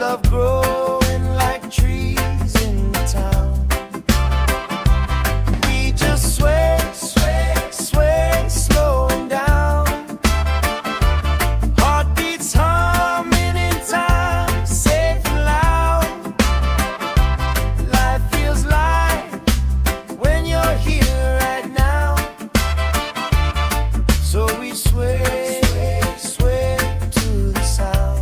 love growing like trees in the town. We just sway, sway, sway, slowing down. Heartbeats humming in time, safe and loud. Life feels light when you're here right now. So we sway, sway to the sound.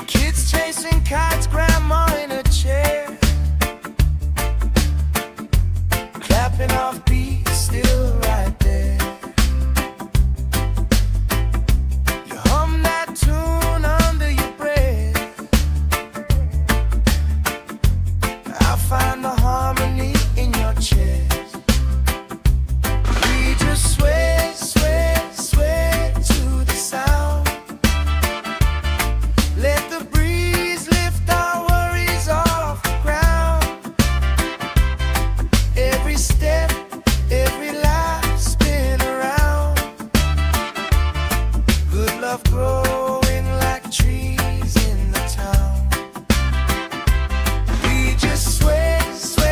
Kids chasing kites, grandma in a chair, clapping off beats, still right there. You hum that tune under your breath. I find the harmony in your chest. We just sway, sway, sway to the sound. Let the breeze lift our worries off the ground. Every step, every life spin around. Good love growing like trees in the town. We just sway, sway.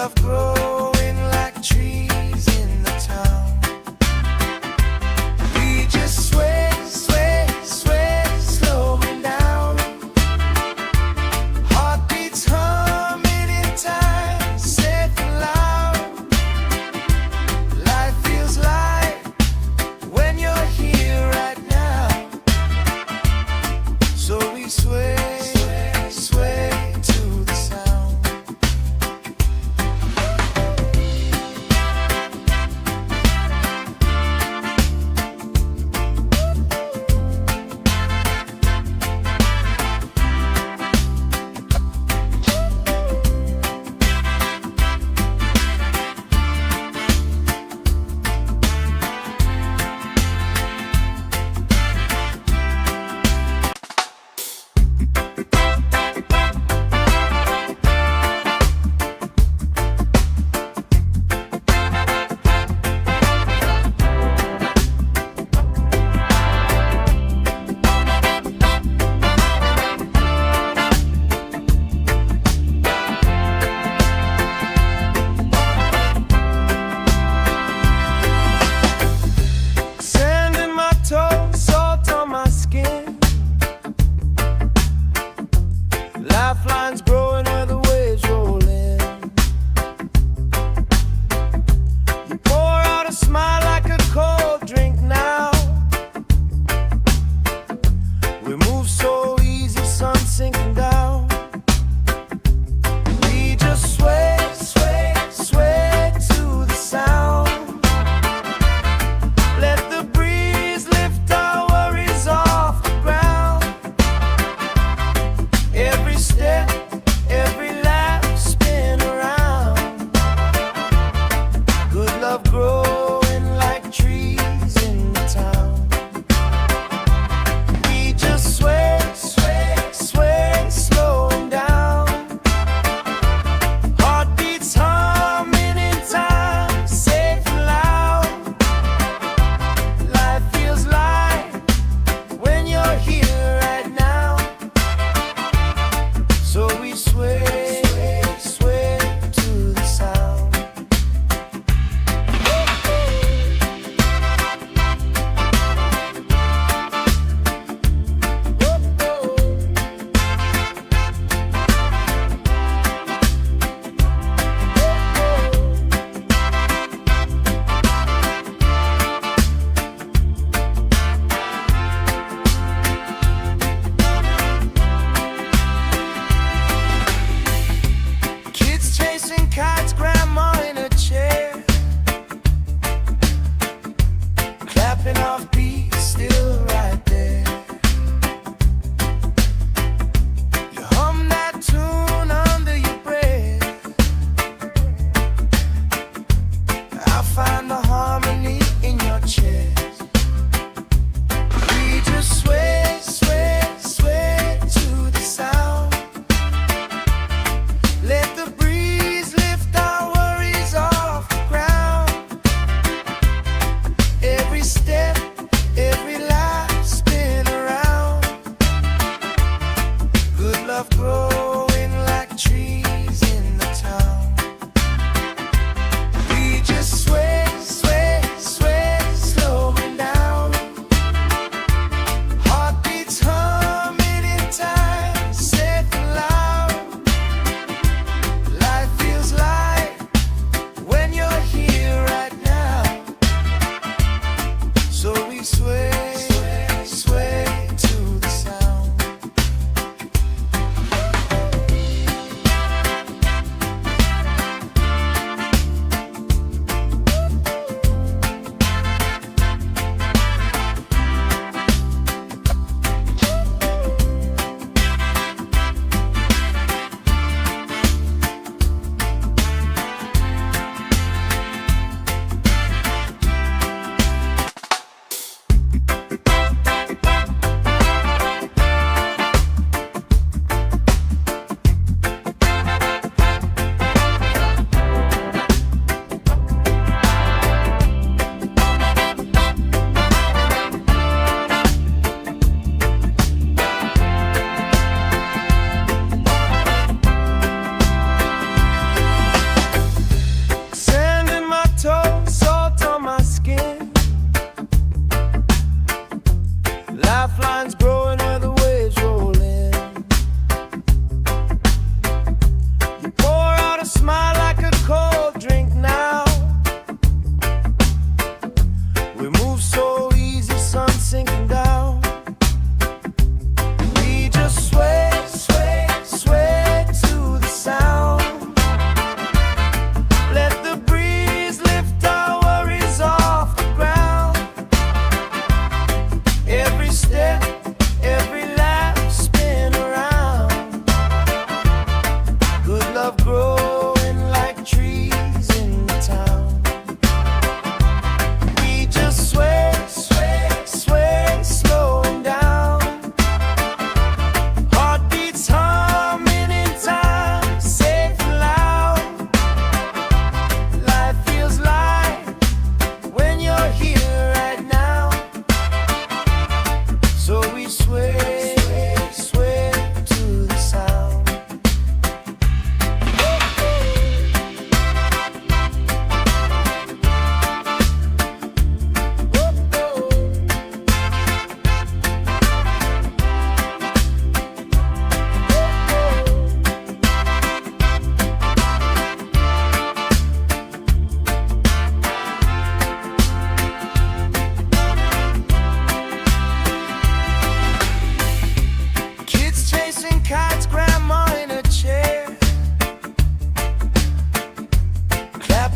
love growing like trees in the town. We just sway, sway, sway, slowing down. Heartbeats humming in time, safe and loud. Life feels light when you're here right now. So we sway, sway, sway to the sound.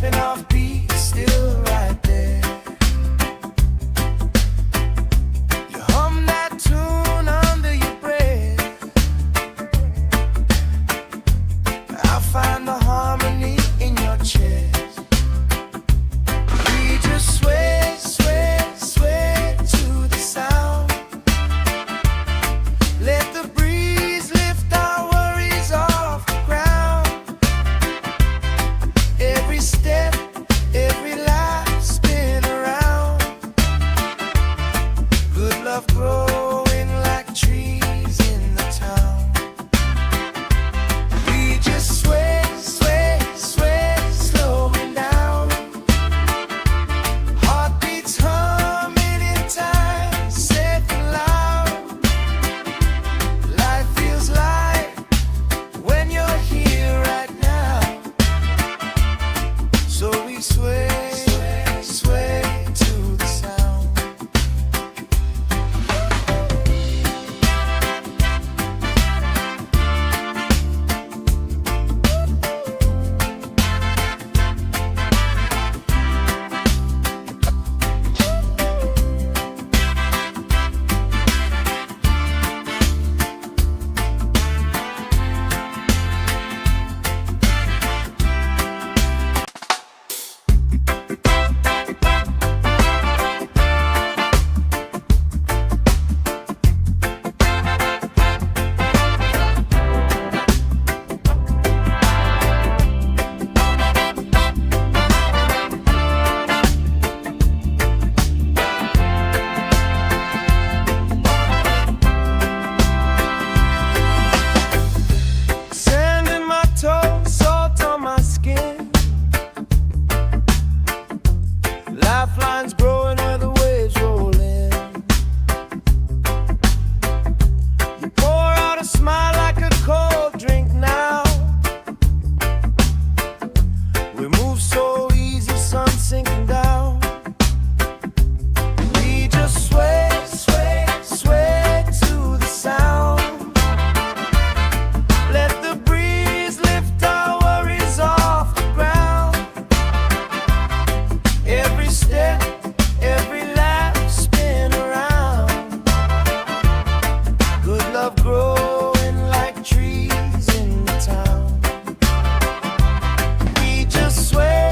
stepping off beat, still right there. You hum that tune under your breath. I'll find the harmony in your chest. We just sway, sway, sway to the sound. Let the breeze lift our worries off the ground. Every step, every life spin around. Good love growing like trees in the town. We just sway, sway, sway, slowing down. Heartbeats humming in time, safe and loud. Life feels light when you're here right now. So we sway, sway, sway to the sound. Sand in my toes, salt on my skin. Lifelines growing where the waves roll in. You pour out a smile like a cold drink now. We move so easy, sun sinking down. We just sway, sway, sway to the sound. Let the breeze lift our worries off the ground. Every step, every lap spin around. Good love growing like trees in the town. We just sway,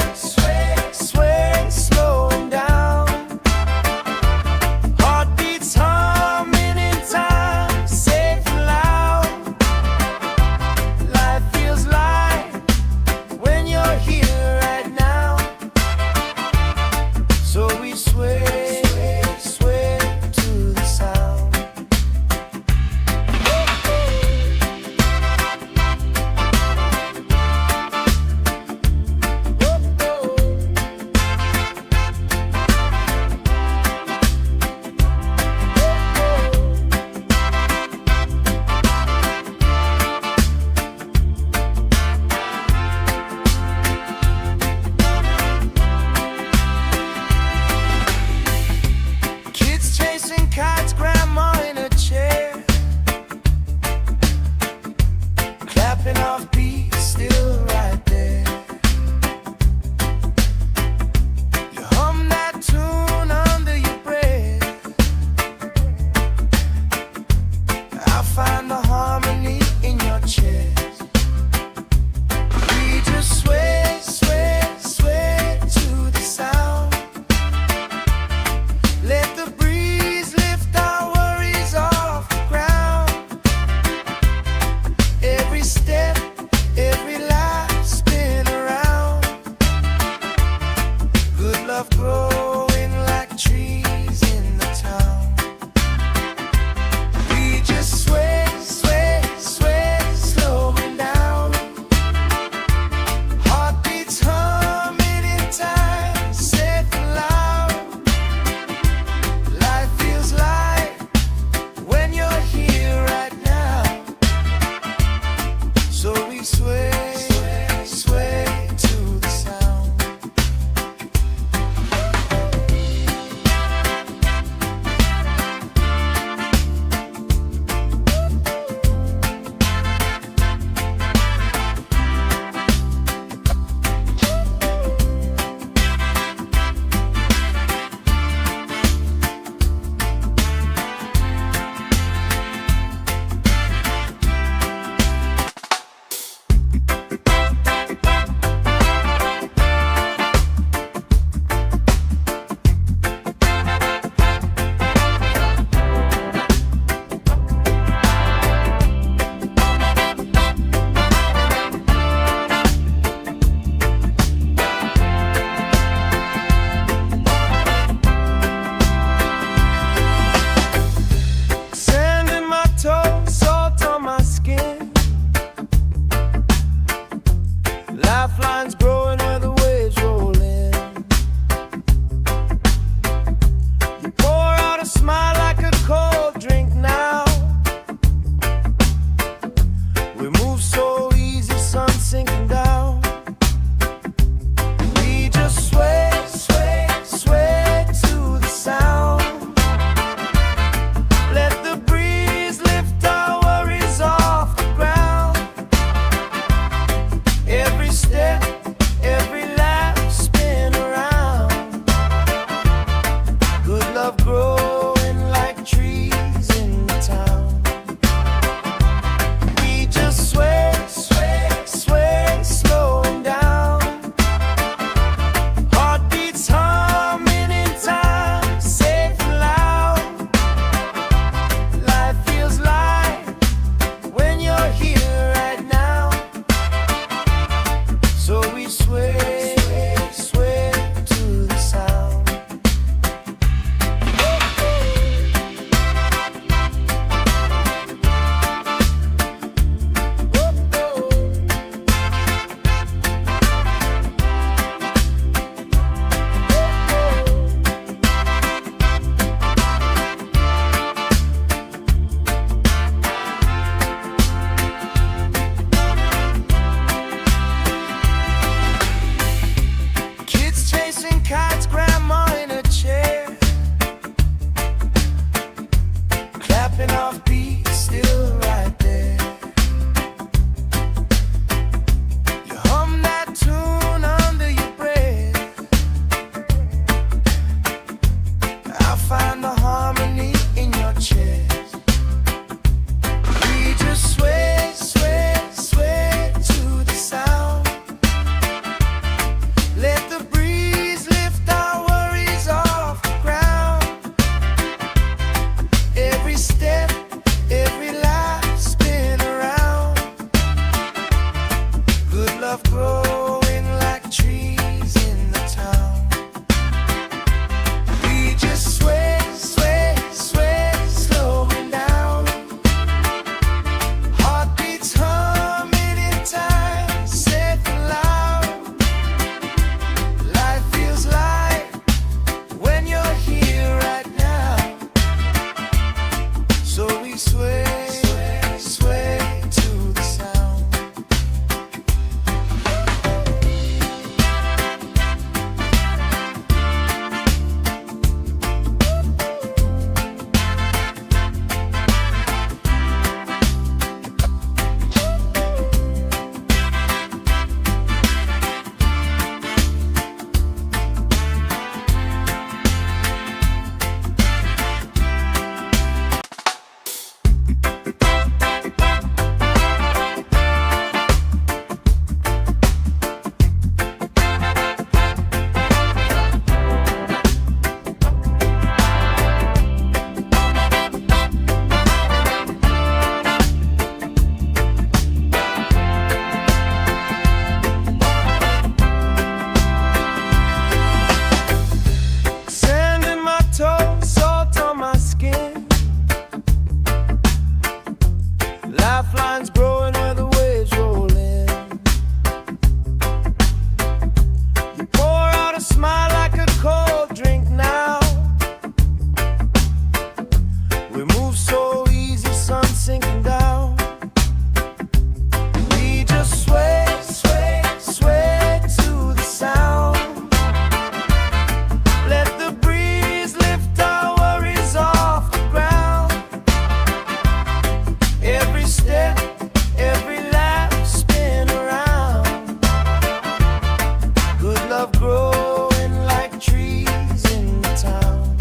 love growing like trees in the town.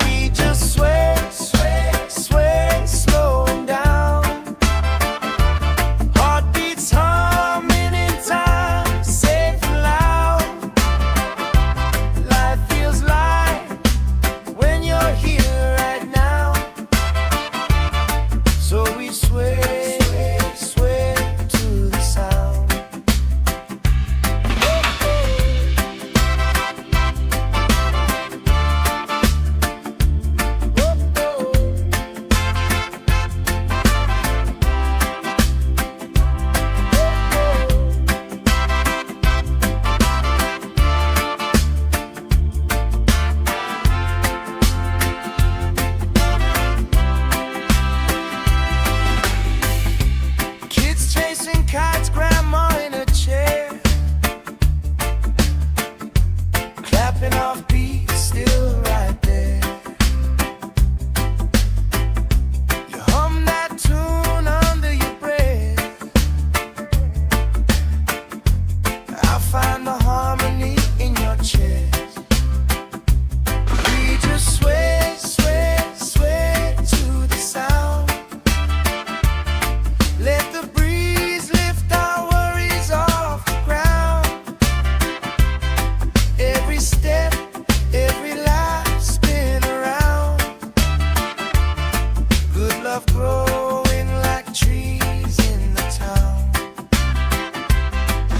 We just sway, sway, sway, slowing down. Heartbeats humming in time, safe and loud. Life feels light when you're here right now. So we sway, sway to the sound. Kids chasing kites, grandma in a chair, clapping off beats, still right there. You hum that tune under your breath. I find the harmony in your chest. We just sway, sway, sway to the sound. Let the breeze lift our worries off the ground. Every step, every life spin around. Good love growing like trees in the town.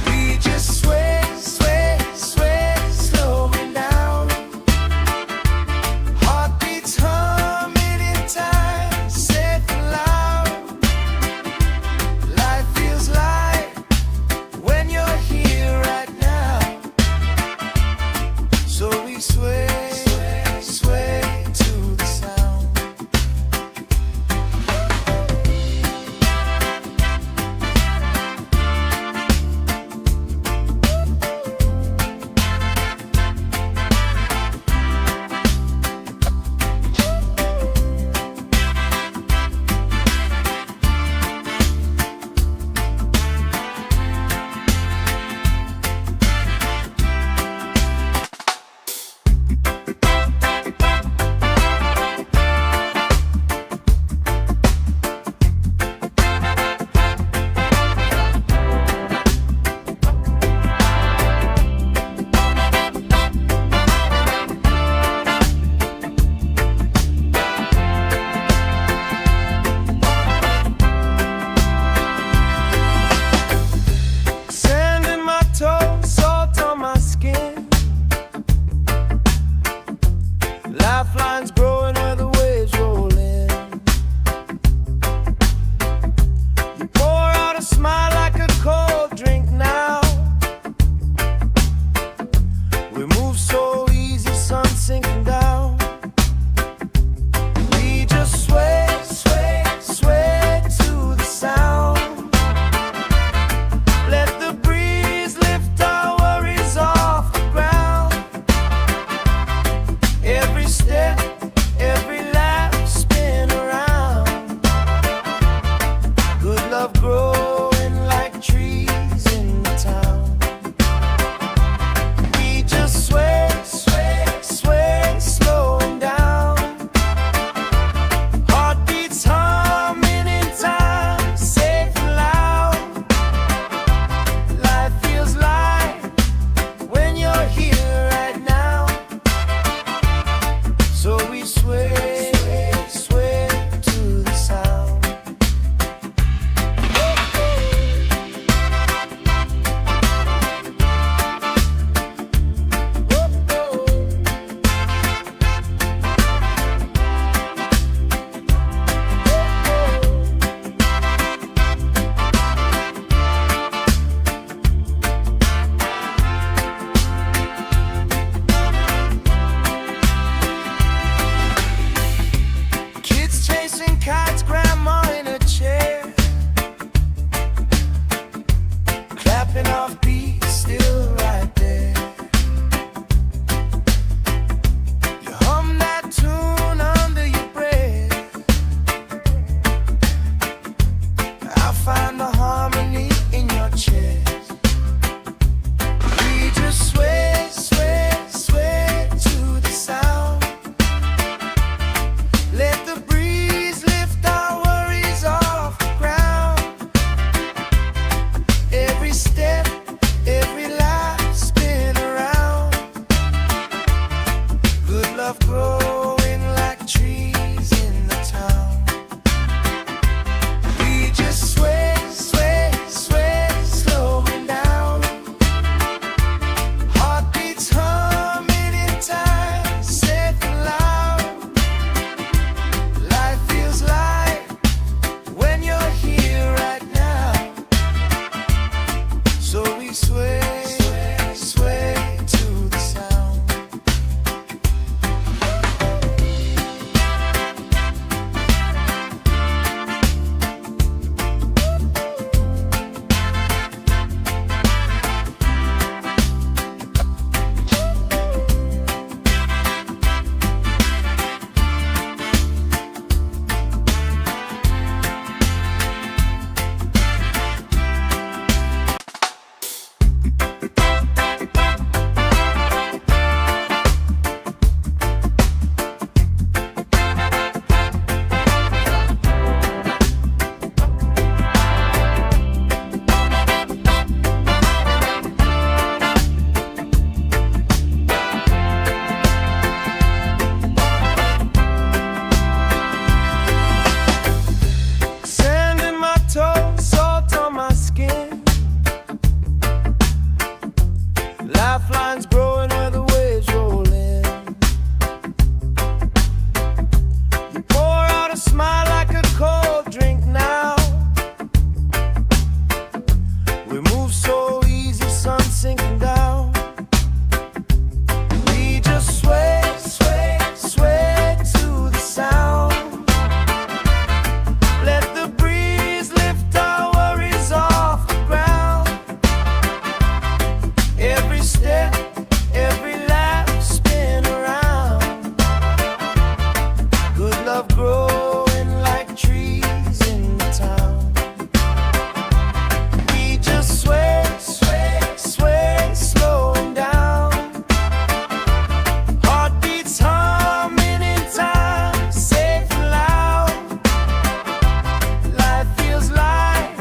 We just sway, sway. lifelines growing where the waves roll in. You pour out a smile like a cold drink now. We move so easy, sun sinking down. We just sway, sway, sway to the sound. Let the breeze lift our worries off the ground. Every step, every lap, spin around. Good love growing like trees in the town. We just sway, sway, sway, slowing down. Heartbeats humming in time, safe and loud. Life feels light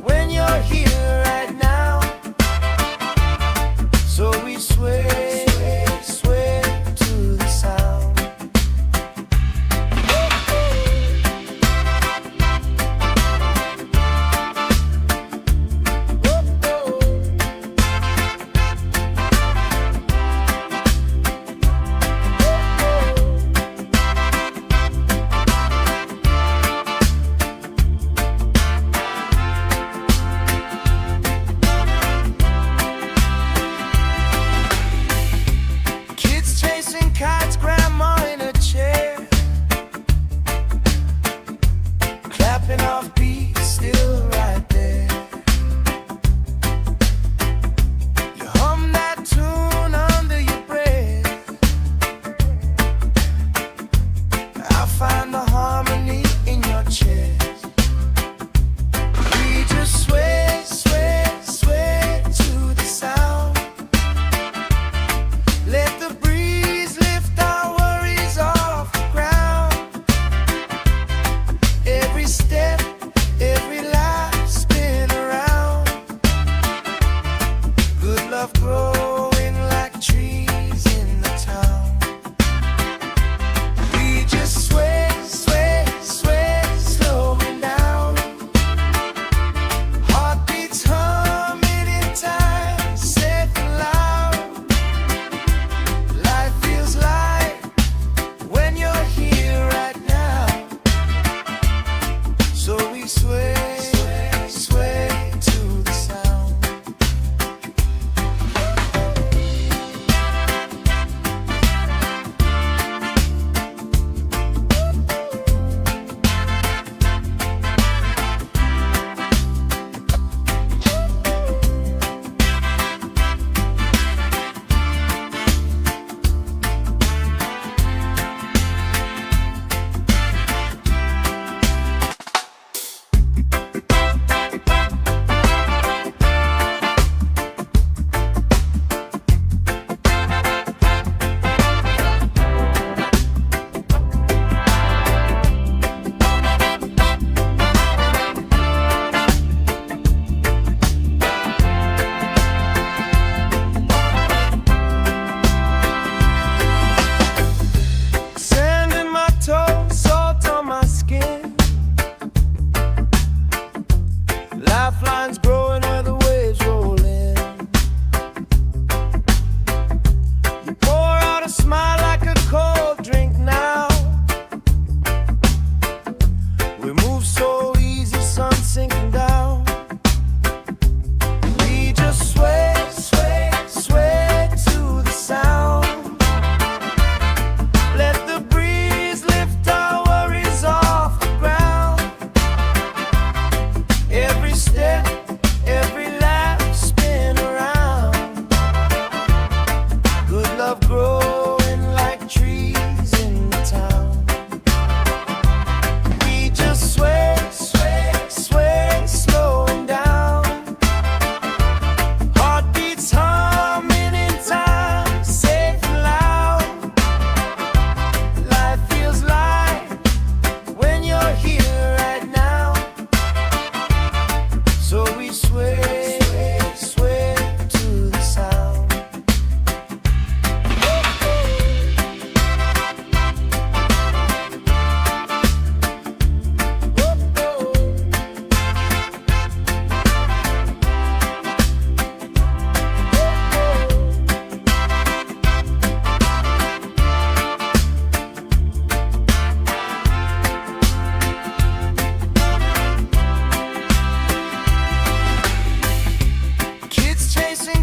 when you're here right now. So we sway, sway to the sound. Kids chasing kites, grandma in a chair, clapping off beats, still right there. You hum that tune under your breath. I find the harmony in your chest. We just sway, sway, sway to the sound. Let the breeze lift our worries off the ground. Every step, every lap, spin around. Good love growing like trees in the town. We just sway, sway, sway, slowing down. Heartbeats humming in time, safe and loud. Life feels light when you're here right now. So we sway, sway, sway to the sound.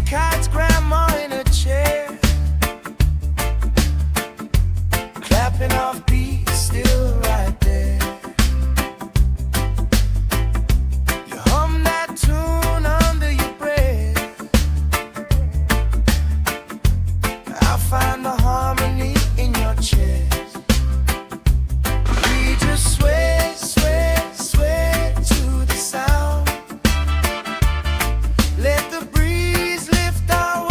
kites, grandma in a chair, clapping off beats, still right there. You hum that tune under your breath. I find the harmony in your chest. We just sway, sway, sway to the sound. Let the breeze lift our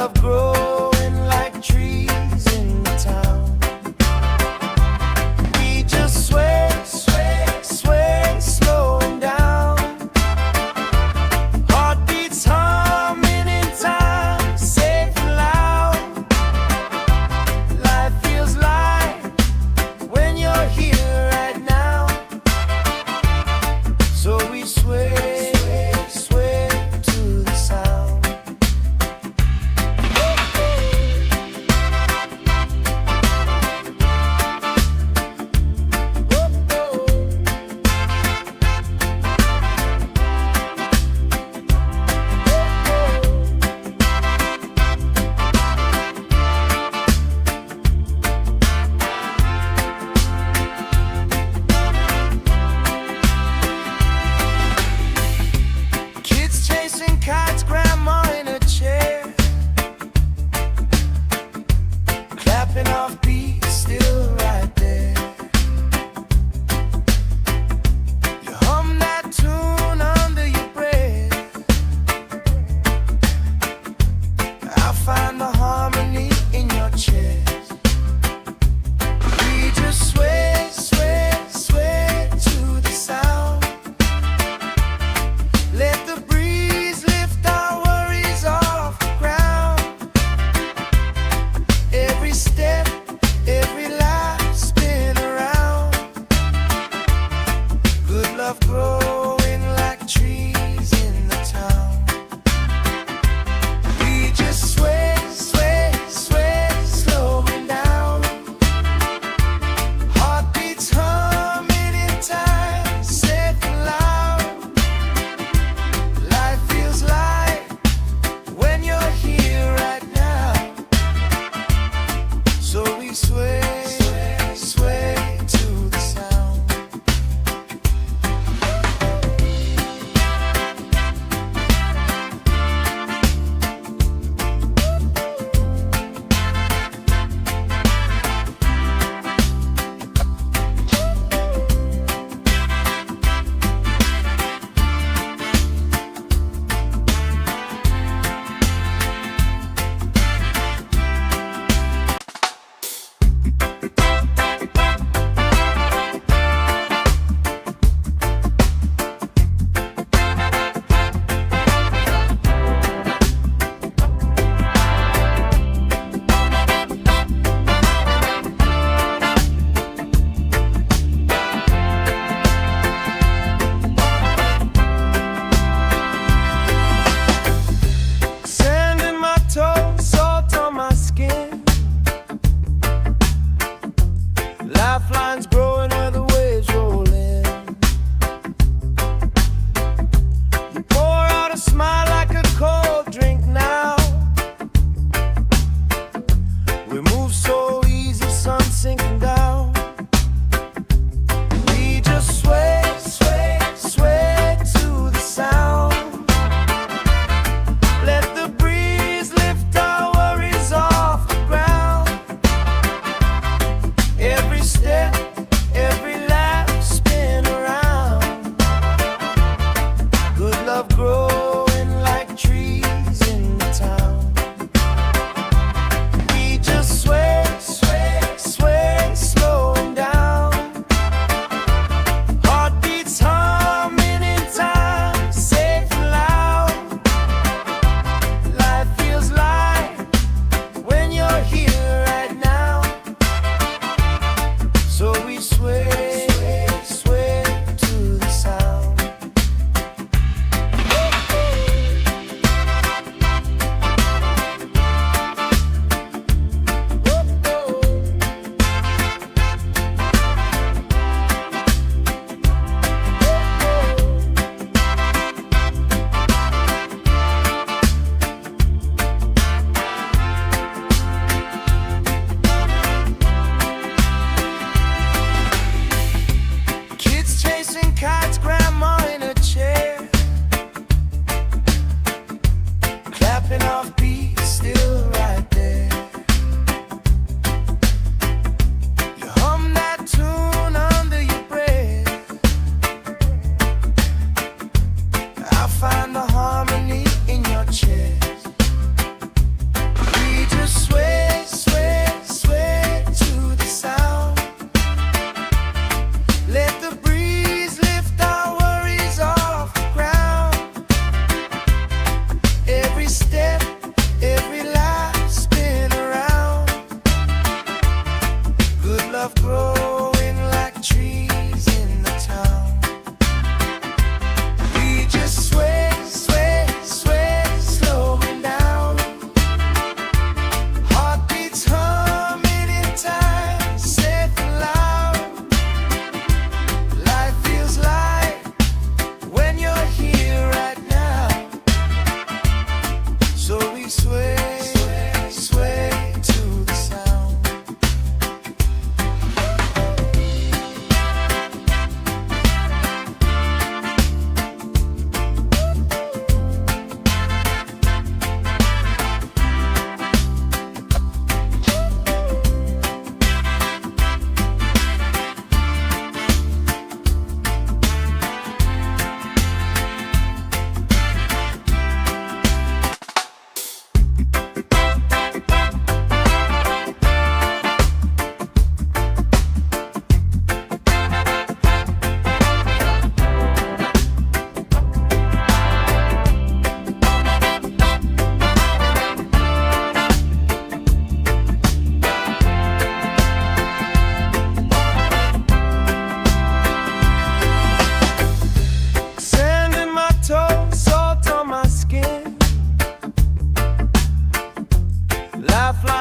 love growing like trees in the town. We just sway, sway, sway, slowing down. Heartbeats humming in time, safe and loud. Life feels light when you're here right now. So we sway, sway to the sound.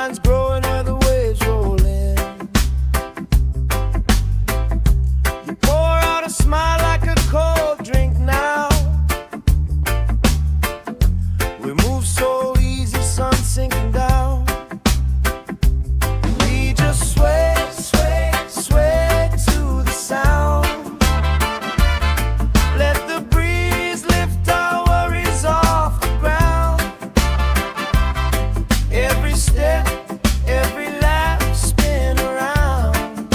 vines growing where the waves roll in. You pour out a smile like a cold drink now. We move so easy, sun sinking down. We just sway, sway, sway to the sound. Let the breeze lift our worries off the ground. Every step, every lap, spin around.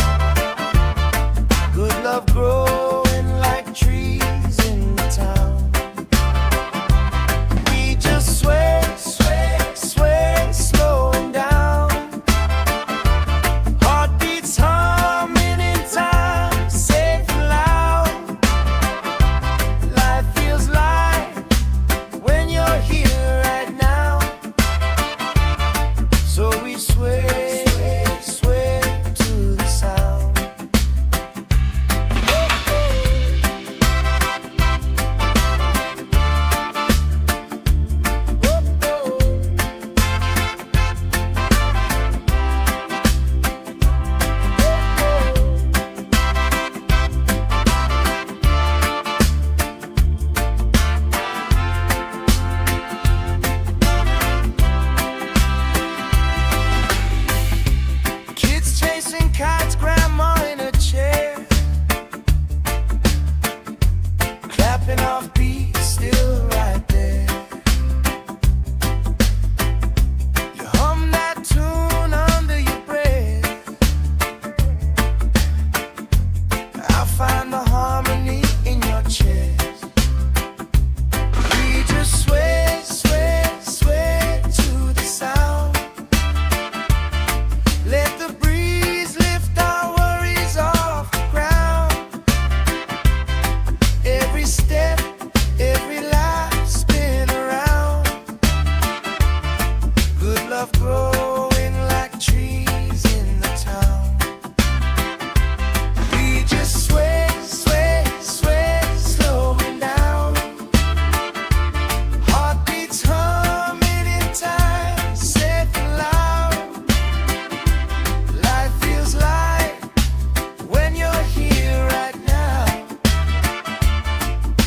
Good love growing like trees in the town. We just sway, sway, sway, slowing down. Heartbeats humming in time, safe and loud. Life feels light when you're here right now. So we sway, sway to the sound. Kids chasing kites, grandma in a chair, clapping off beats, still right there. You hum that tune under your breath. I'll find the harmony in your chest. We just sway, sway, sway to the sound. Let the breeze lift our worries off the ground. Every step, every lap, spin around. Good love growing like trees in the town. We just sway, sway, sway, slowing down. Heartbeats humming in time, safe and loud. Life feels light when you're here right now.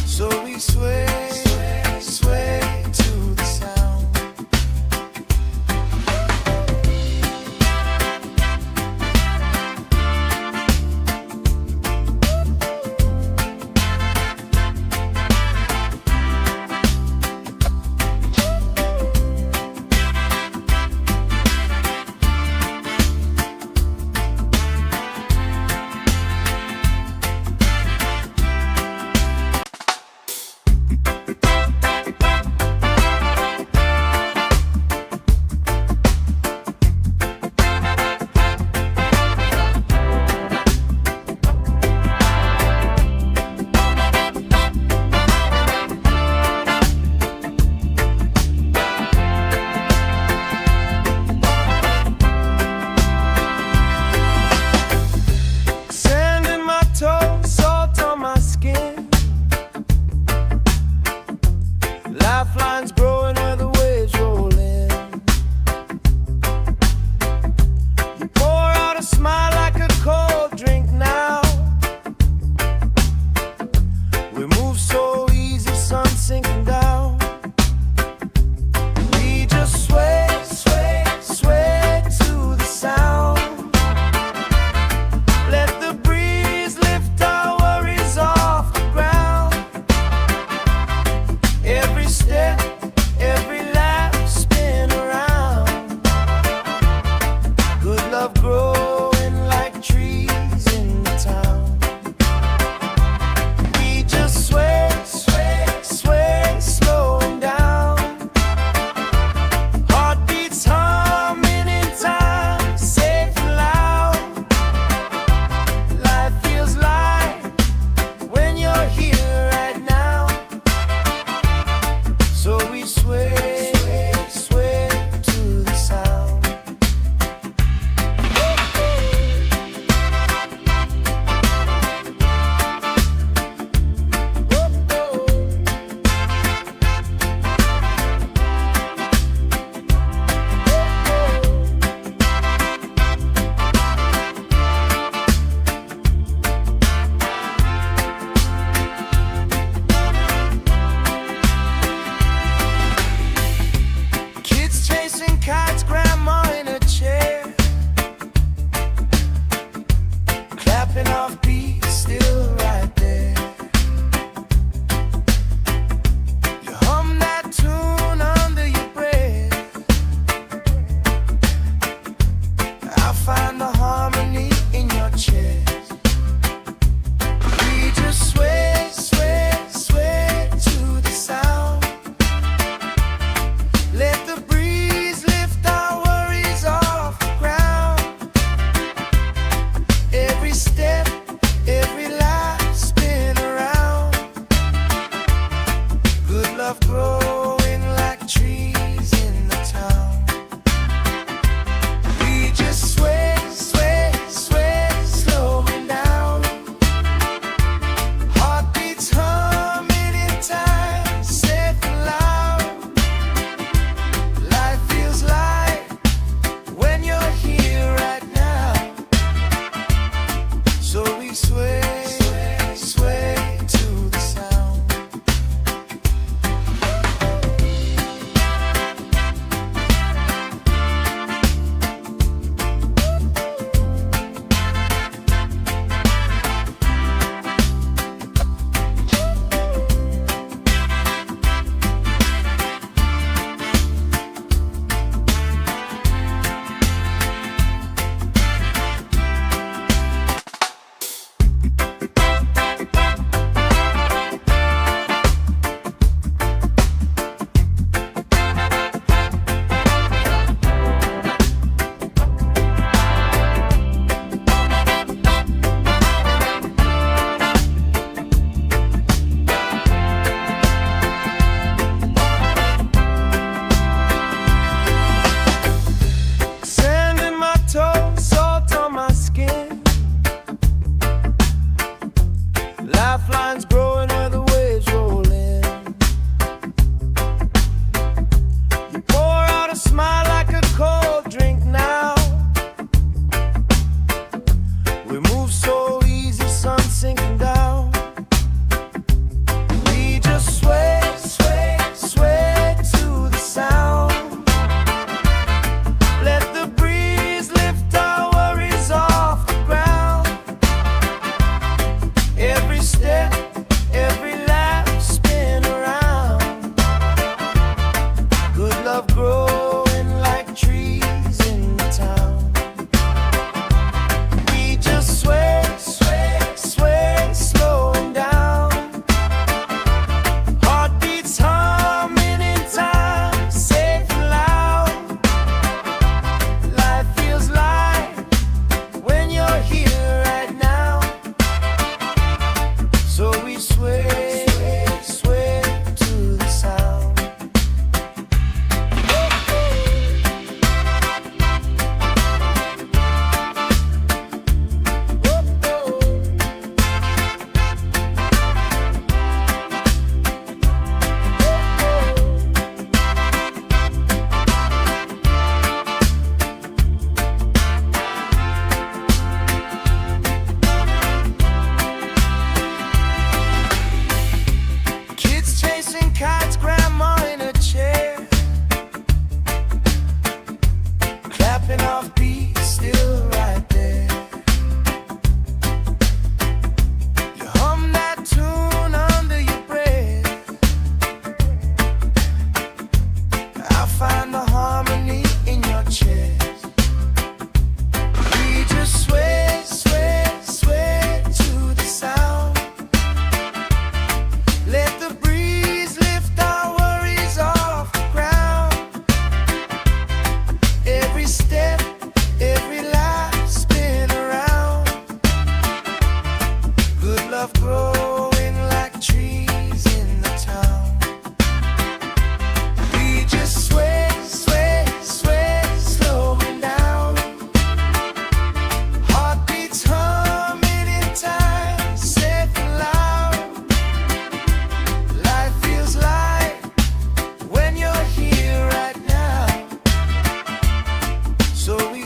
So we sway, sway to the sound.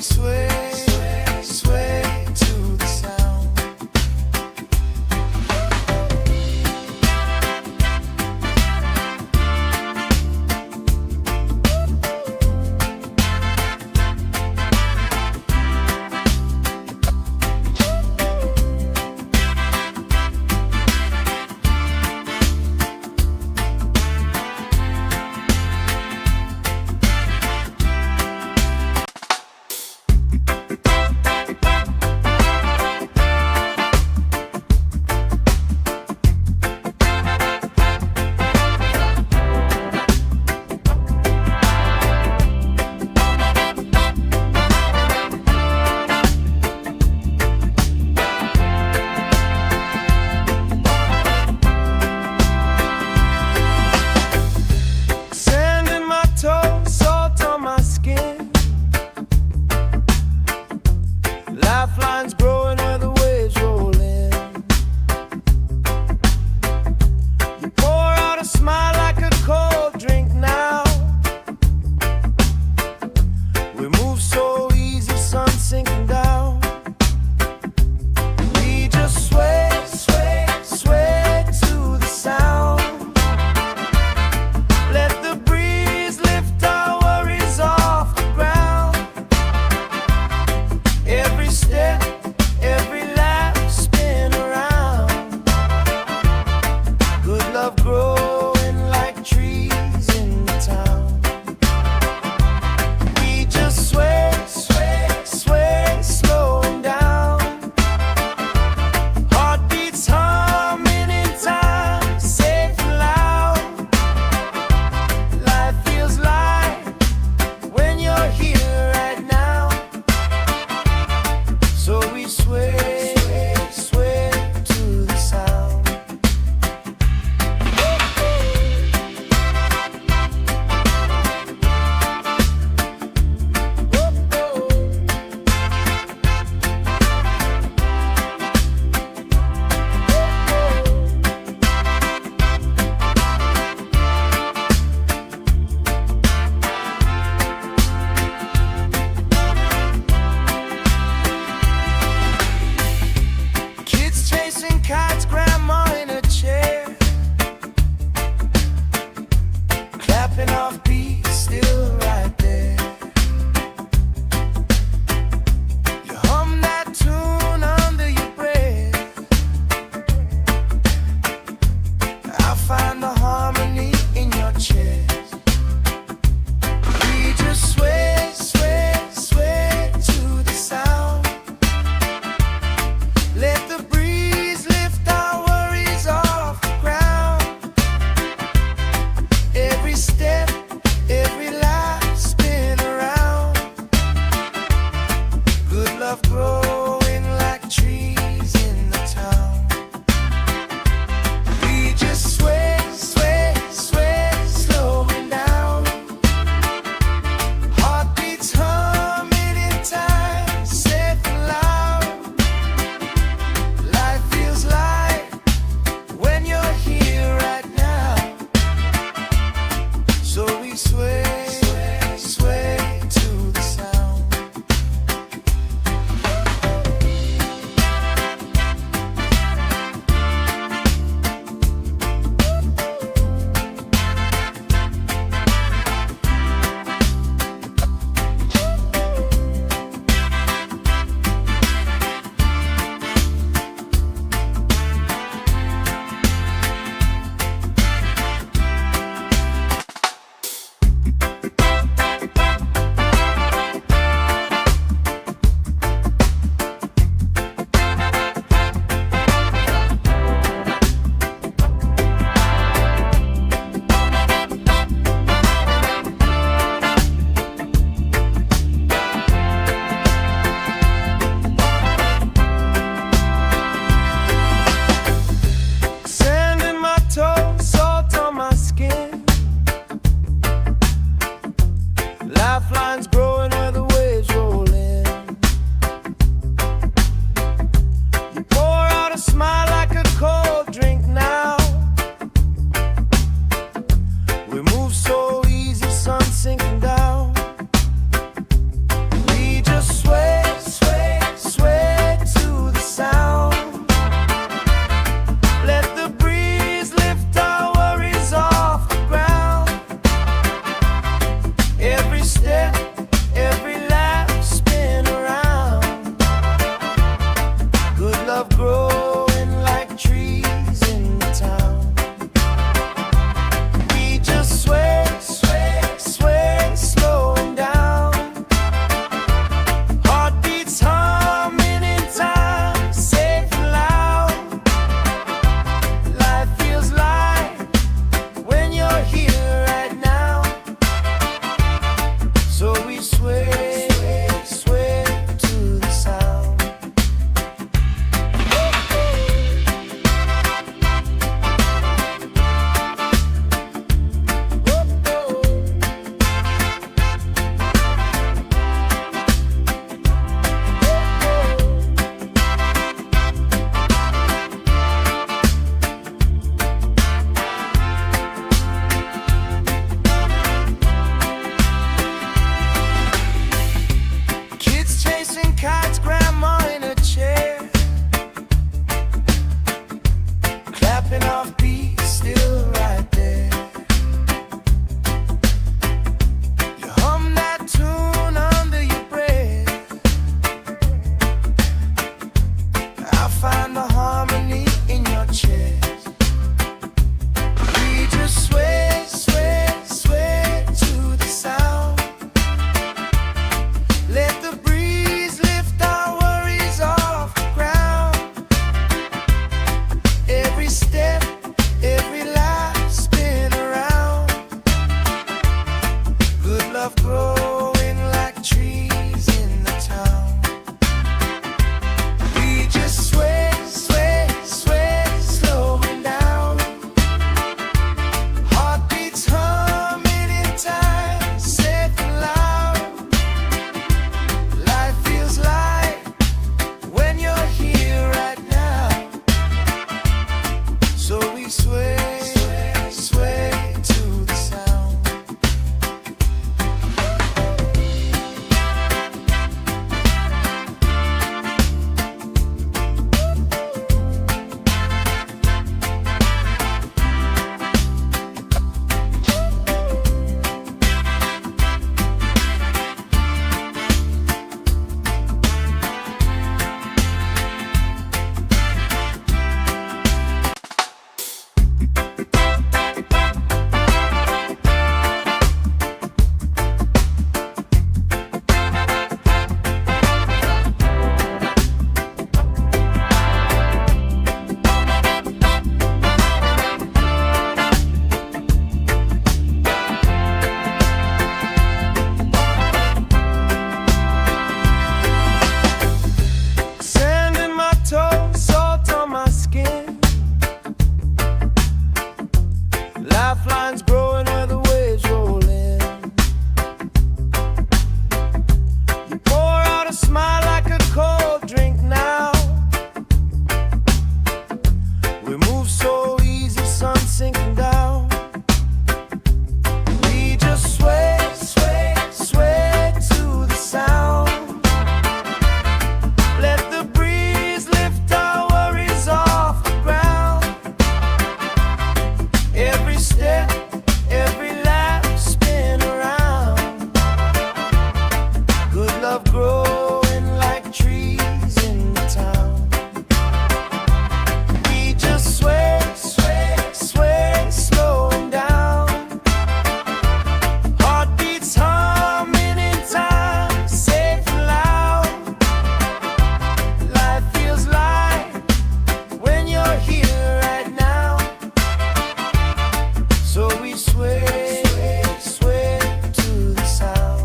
sway, sway to the sound. Lifelines growing where the waves roll in. You pour out a smile like a cold drink now. We move so easy, sun sinking down. We just sway, sway, sway to the sound. Let the breeze lift our worries off the ground. Every step, every lap, spin around. Good love growing like trees in the town. We just sway, sway, sway, slowing down. Heartbeats humming in time, safe and loud. Life feels light when you're here right now. So we sway, sway to the sound. Kids chasing kites, grandma in a chair, clapping off beats, still right there. You hum that tune under your breath. I find the harmony in your chest. We just sway, sway, sway to the sound. Let the breeze lift our worries off the ground. Every step, every lap, spin around. Good love growing like trees in the town. We just sway, sway, sway, slowing down. Heartbeats humming in time, safe and loud. Life feels light when you're here right now. So we sway, sway to the sound. love growing like trees in the town. We just sway, sway, sway, slowing down. Heartbeats humming in time, safe and loud. Life feels light when you're here right now. So we sway, sway to the sound.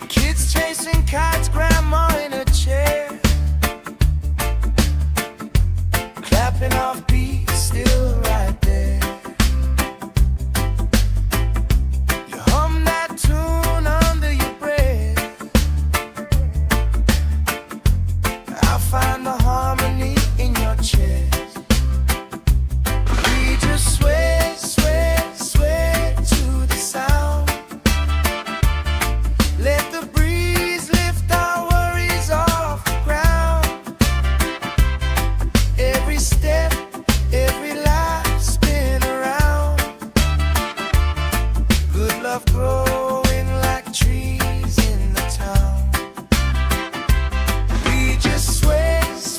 Kids chasing kites, grandma in a chair, clapping off beats, still right there. You hum that tune under your breath. I'll find the harmony in your chest. We just sway, sway, sway to the sound. Let the breeze lift our worries off the ground. Every step, every life spin around. Good love growing like trees in the town. We just sway, sway.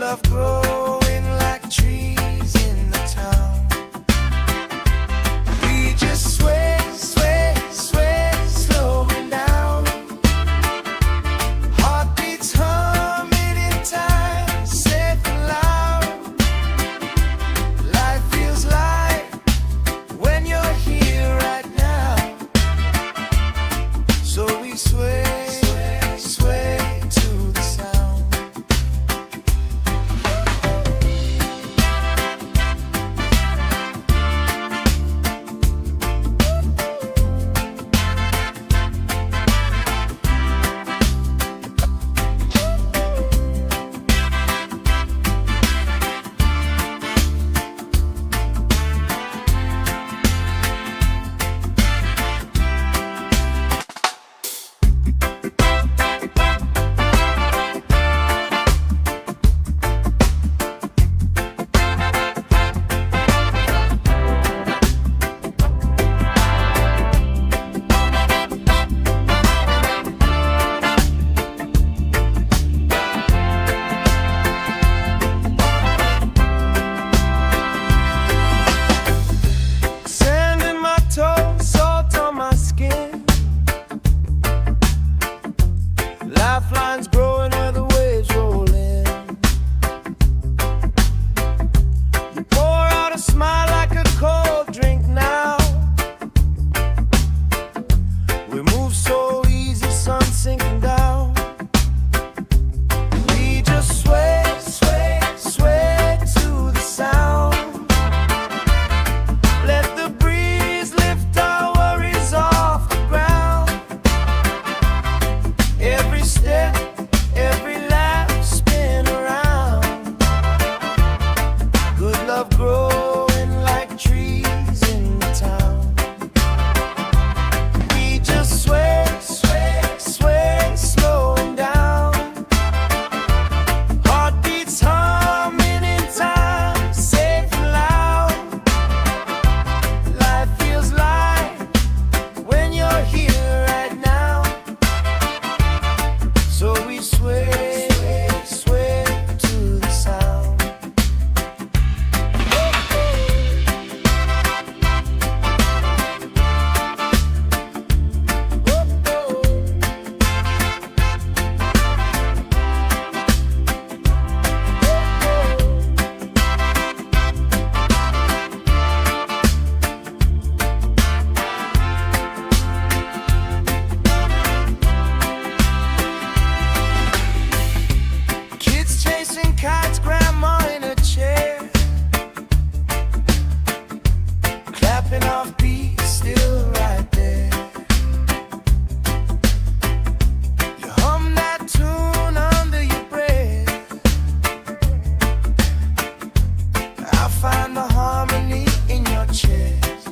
love growing like trees in the town. We just sway, sway, sway, slowing down. Heartbeats humming in time, safe and loud. Life feels light when you're here right now. So we sway, sway to the sound. Sand in my toes, salt on my skin. Lifelines growing where the waves roll in. You pour out a smile like a cold drink now. We move so easy, sun sinking down. We just sway, sway, sway to the sound. Let the breeze lift our worries off the ground. Every step, every lap, spin around. Good love growing like trees in the town. We just sway, sway, sway, slowing down. Heartbeats humming in time, safe and loud. Life feels light when you're here right now. So we sway, sway to the sound. Kids chasing kites, grandma in a chair, clapping off beat, still right there. You hum that tune under your breath. I find the harmony in your chest.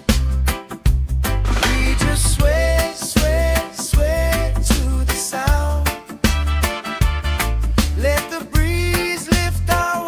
We just sway, sway, sway to the sound. Let the breeze lift our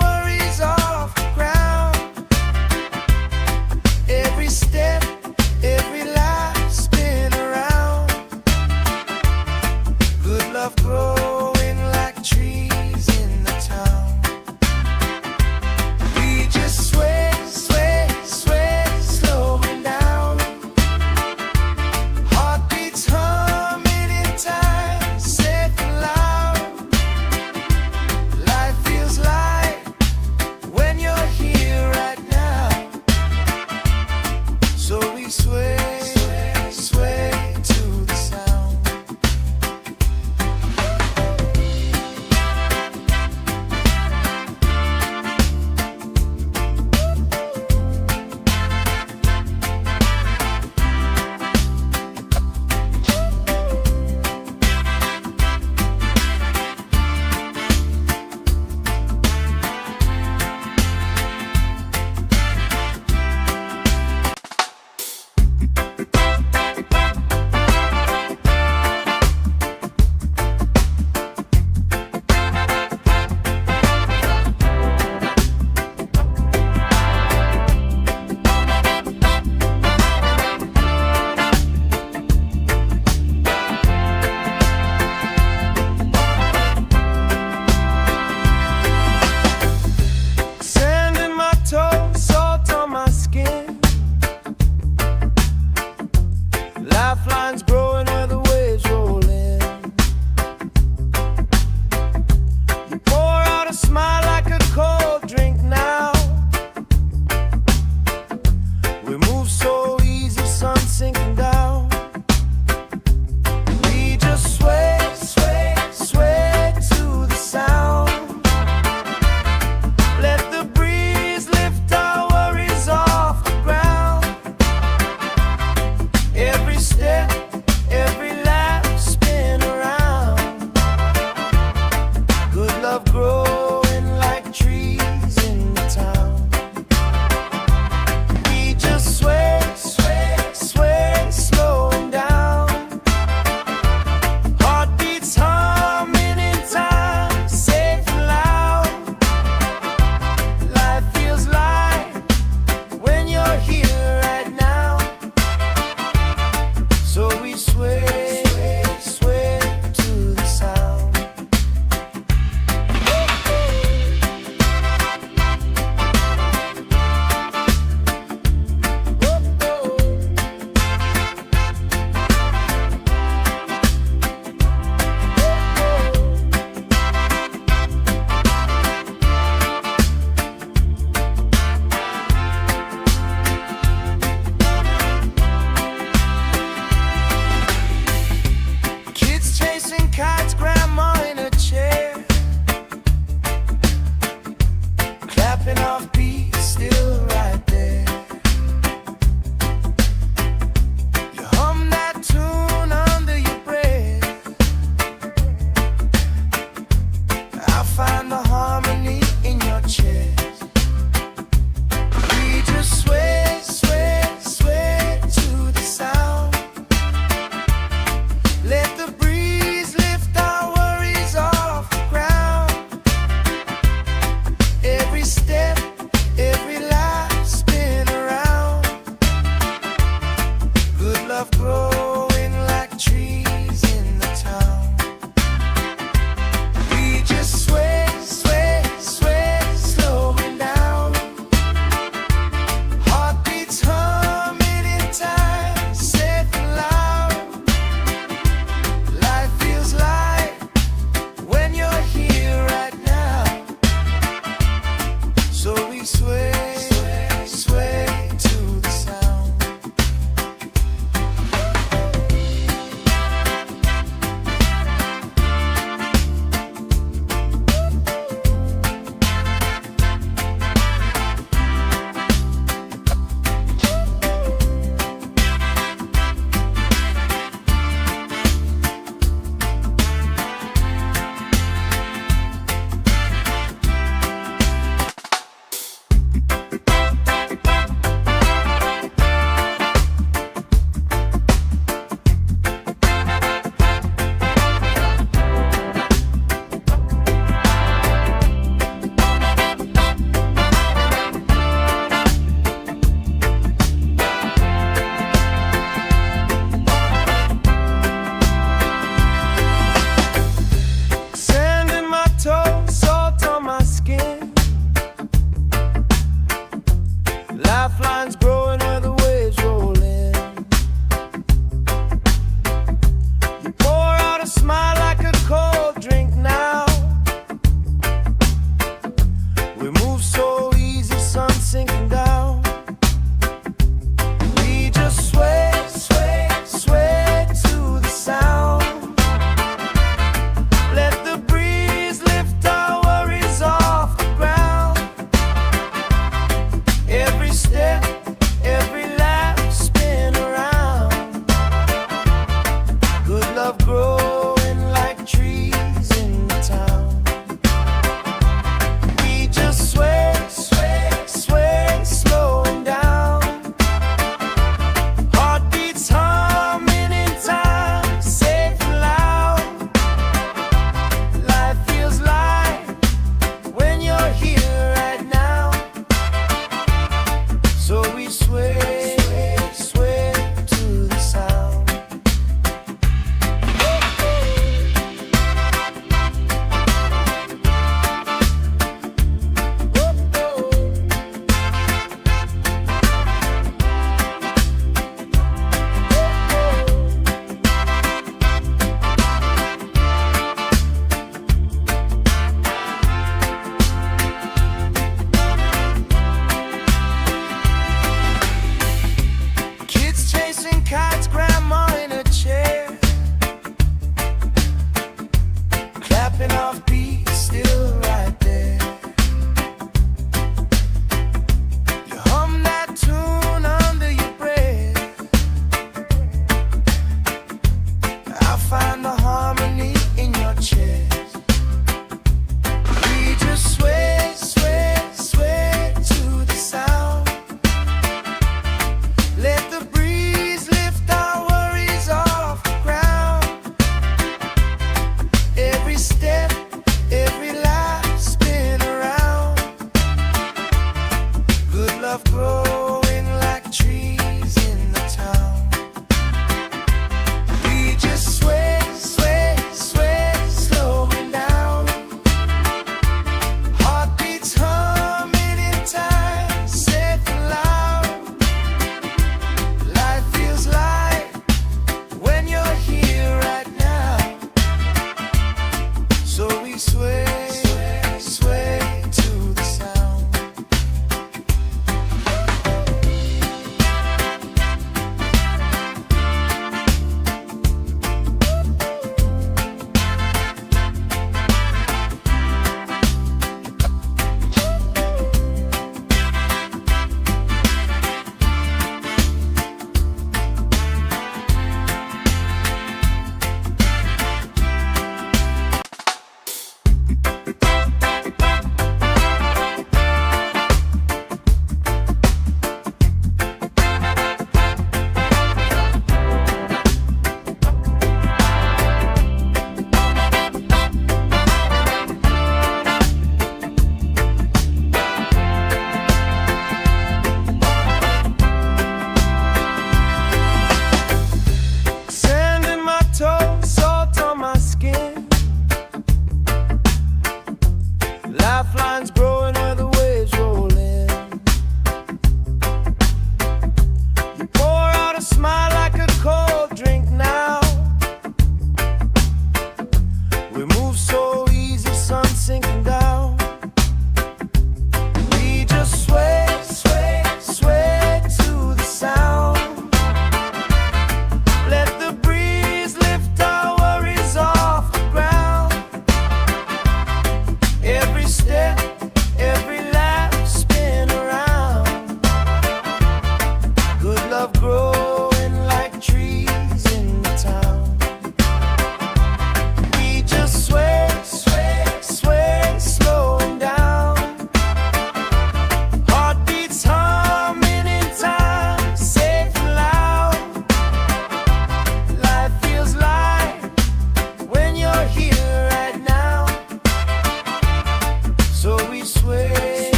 sway,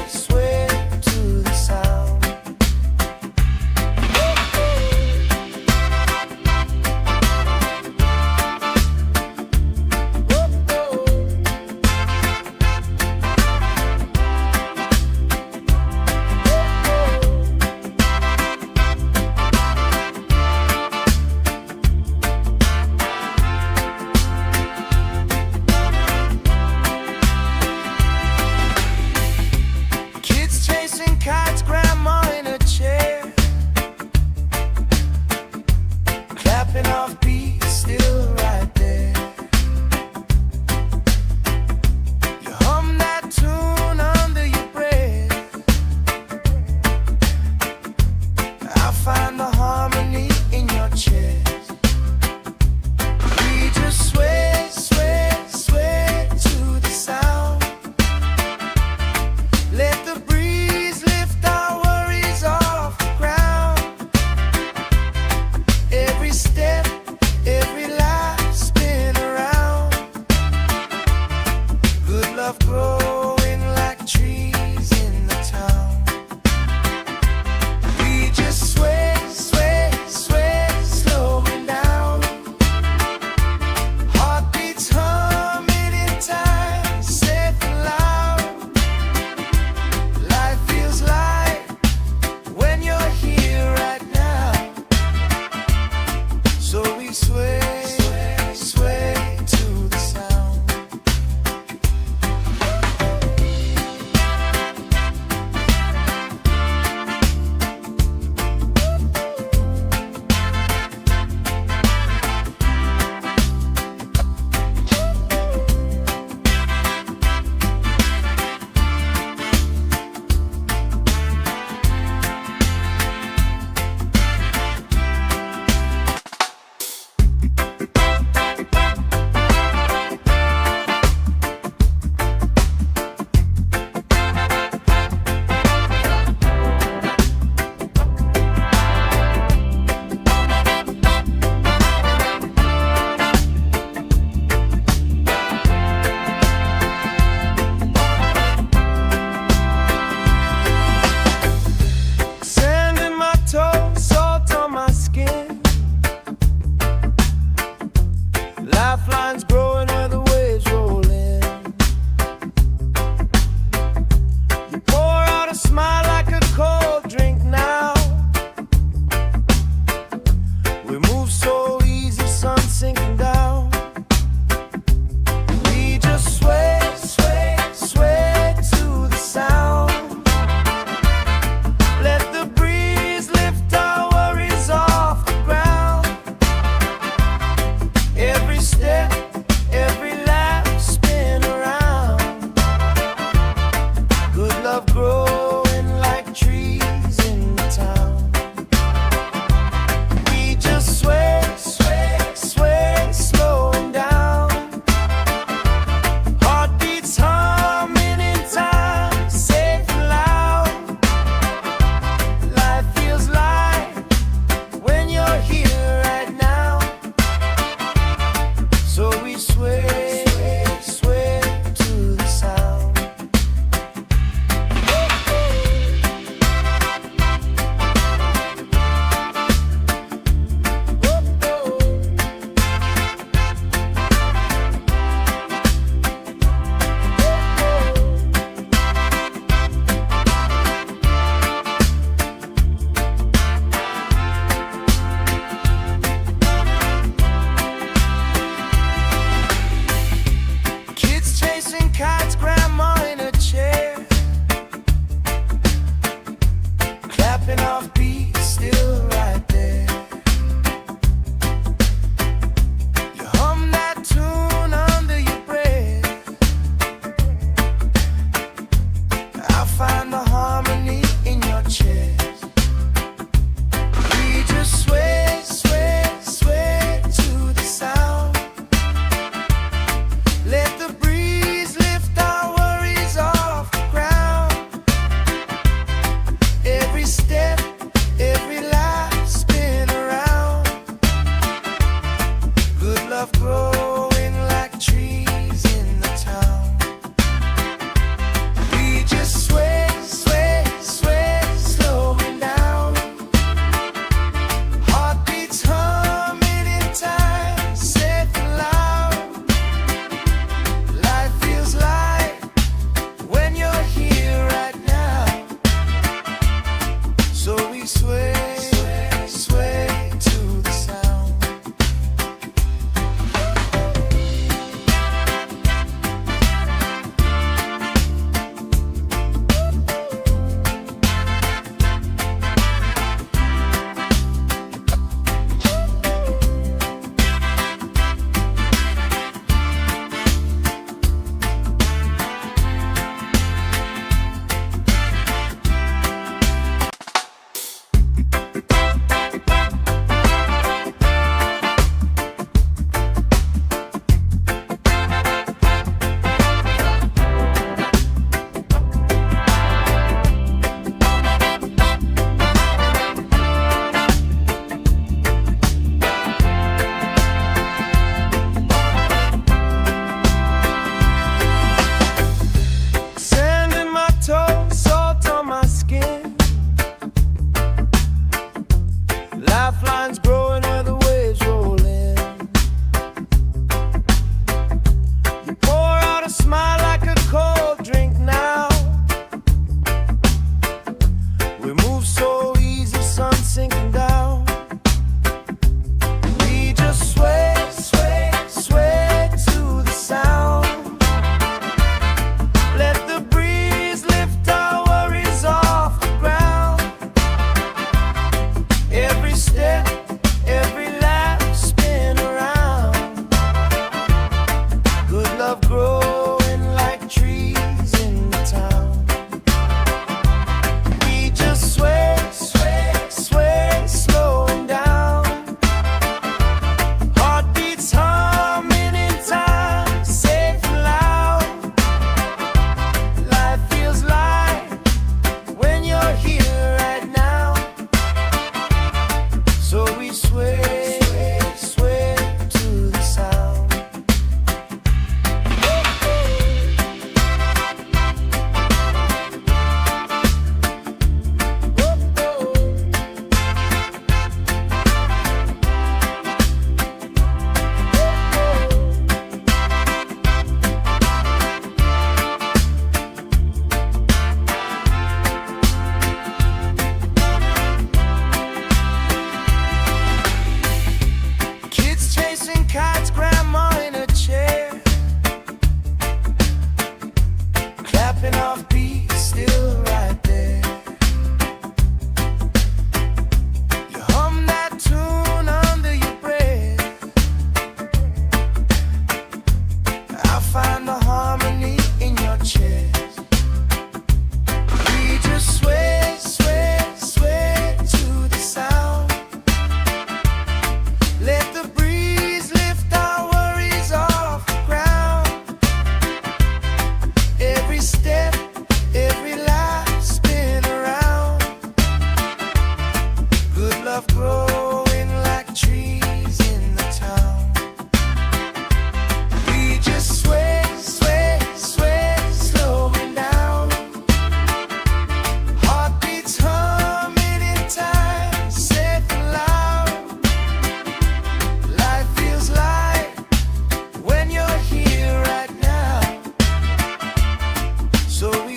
sway to the sound.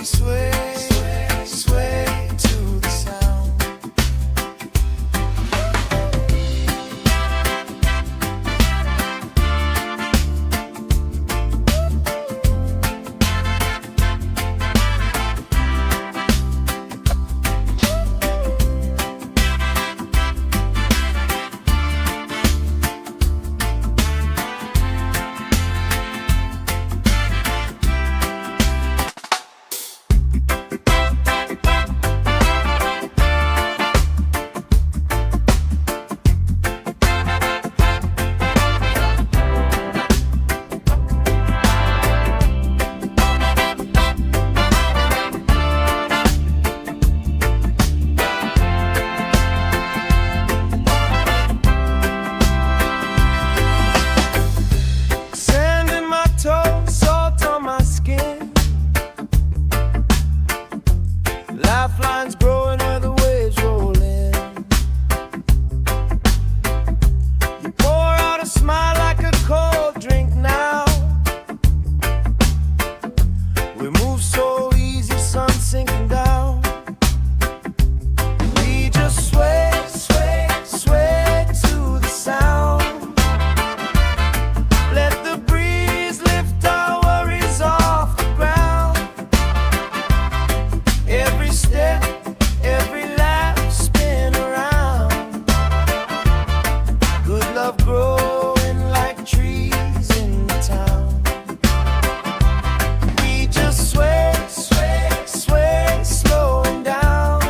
we sway, sway to the sound. Lifelines growing where the waves roll in. You pour out a smile like a cold drink now. We move so easy, sun sinking down. We just sway, sway, sway to the sound. Let the breeze lift our worries off the ground. Every step, every lap, spin around. Good love growing like trees in the town. We just sway, sway, sway, slowing down.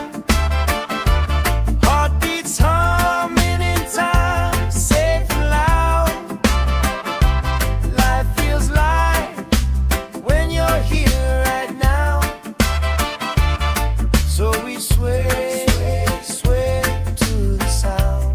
Heartbeats humming in time, safe and loud. Life feels light when you're here right now. So we sway, sway to the sound.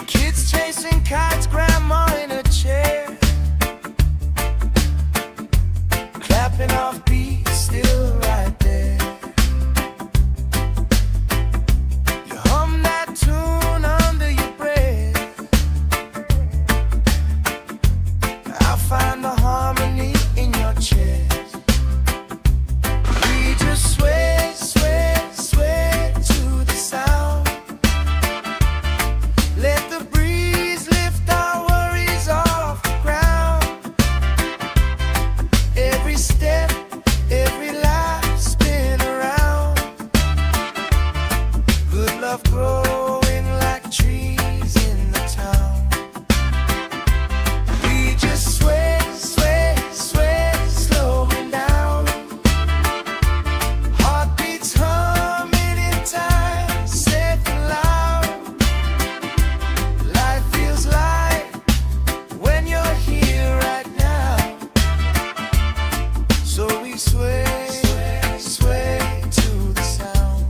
Kids chasing kites, grandma in a chair, clapping off beats, still right there. You hum that tune under your breath. I'll find the harmony in your chest. We just sway, sway, sway to the sound. Let the breeze lift our worries off the ground. Every step, every lap, spin around. Good love growing like trees in the town. We just sway, sway, sway, slowing down. Heartbeats humming in time, safe and loud. Life feels light when you're here right now. So we sway, sway to the sound.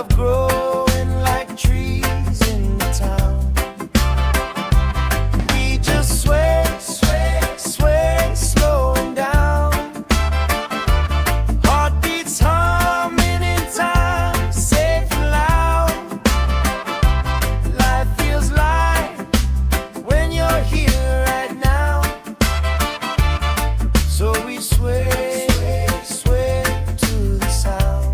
love growing like trees in the town. We just sway, sway, sway, slowing down. Heartbeats humming in time, safe and loud. Life feels light when you're here right now. So we sway, sway, sway to the sound.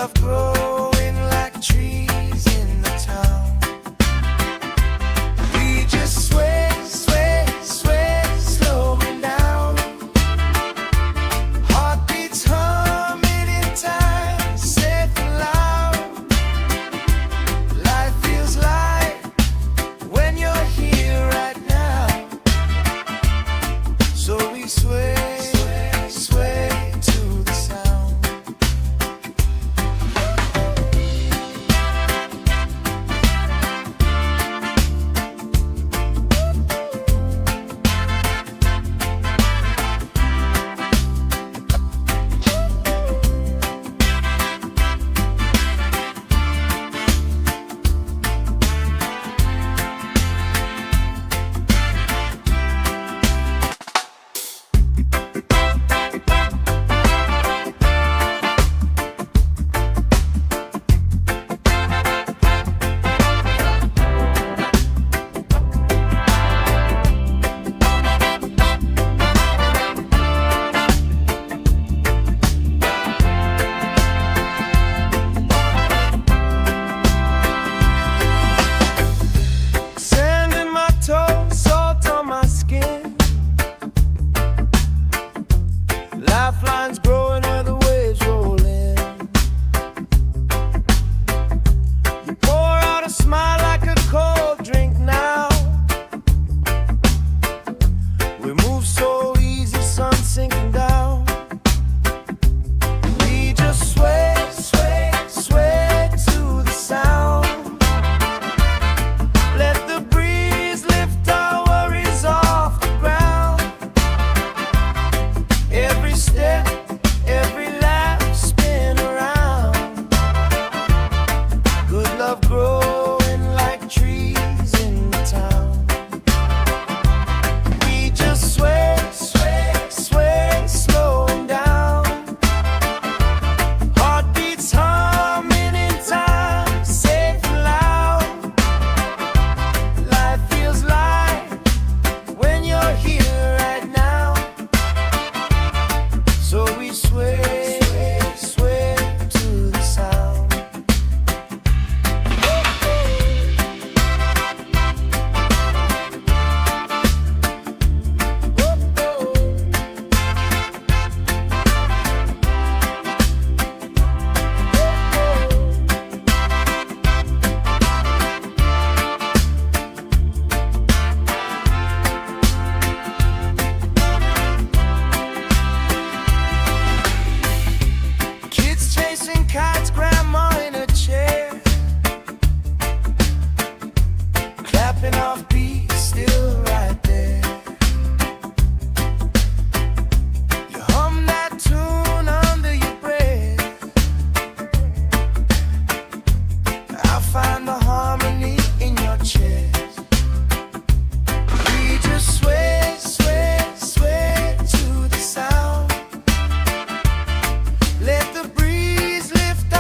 love growing like trees in the town. We just sway, sway, sway, slowing down. Heartbeats humming in time, safe and loud. Life feels light when you're here right now. So we sway, sway, sway to the sound. Sand in my toes, salt on my skin. Lifelines growing where the waves roll in. You pour out a smile like a cold drink now. We move so easy, sun sinking down. We just sway, sway, sway to the sound. Let the breeze lift our worries off the ground. Every step, every lap, spin around. Good love growing like trees in the town. We just sway, sway, sway, slowing down. Heartbeats humming in time, safe and loud. Life feels light when you're here right now. So we sway, sway to the sound. Kids chasing kites, grandma in a chair, clapping off beats, still right there. You hum that tune under your breath. I find the harmony in your chest. We just sway, sway, sway to the sound. Let the breeze lift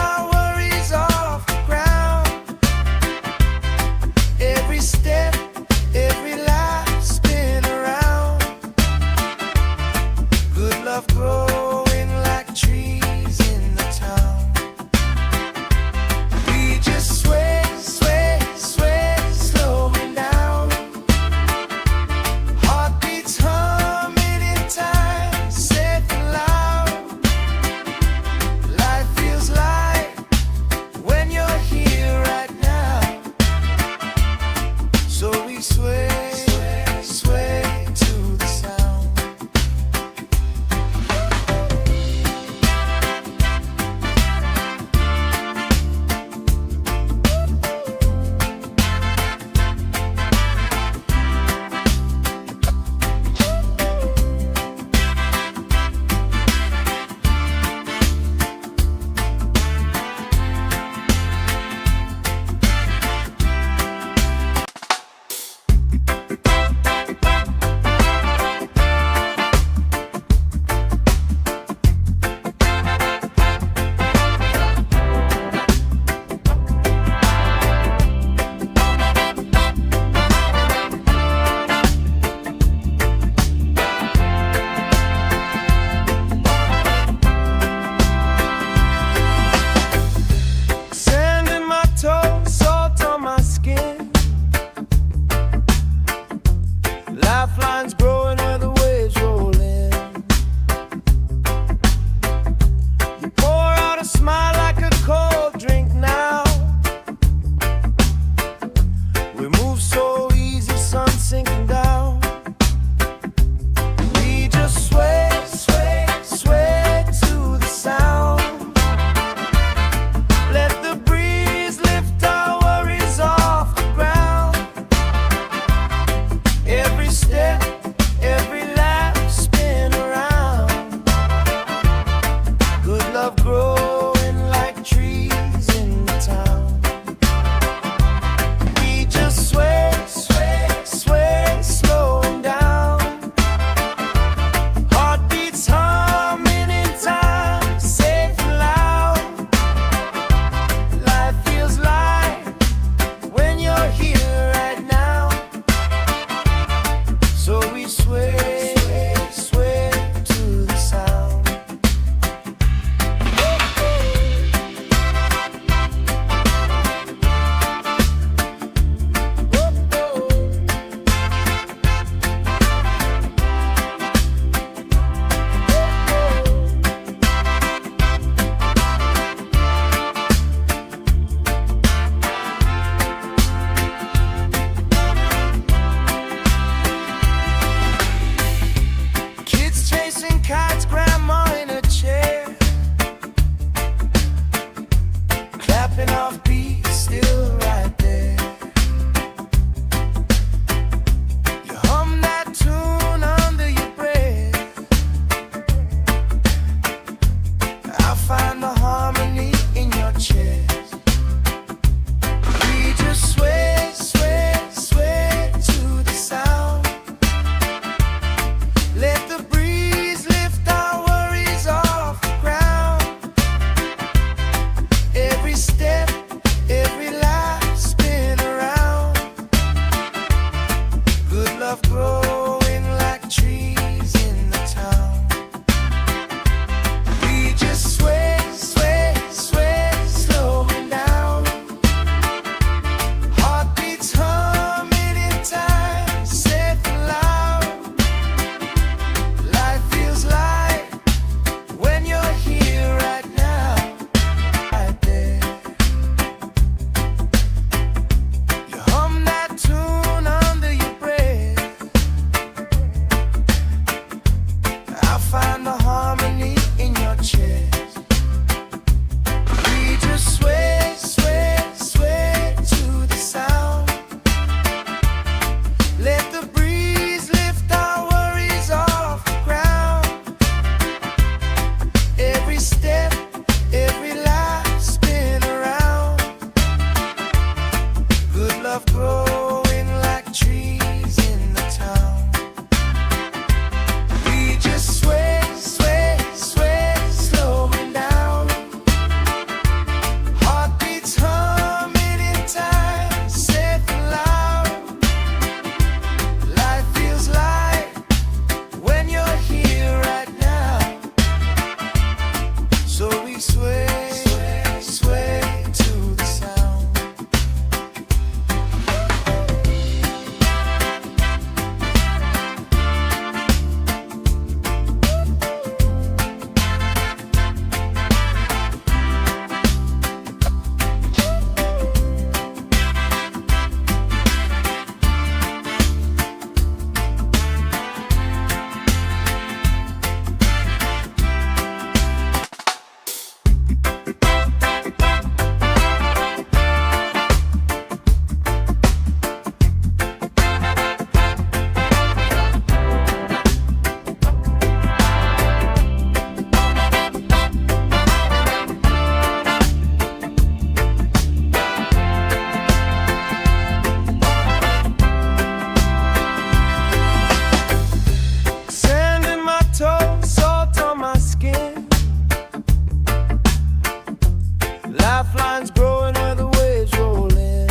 lifelines growing where the waves roll in.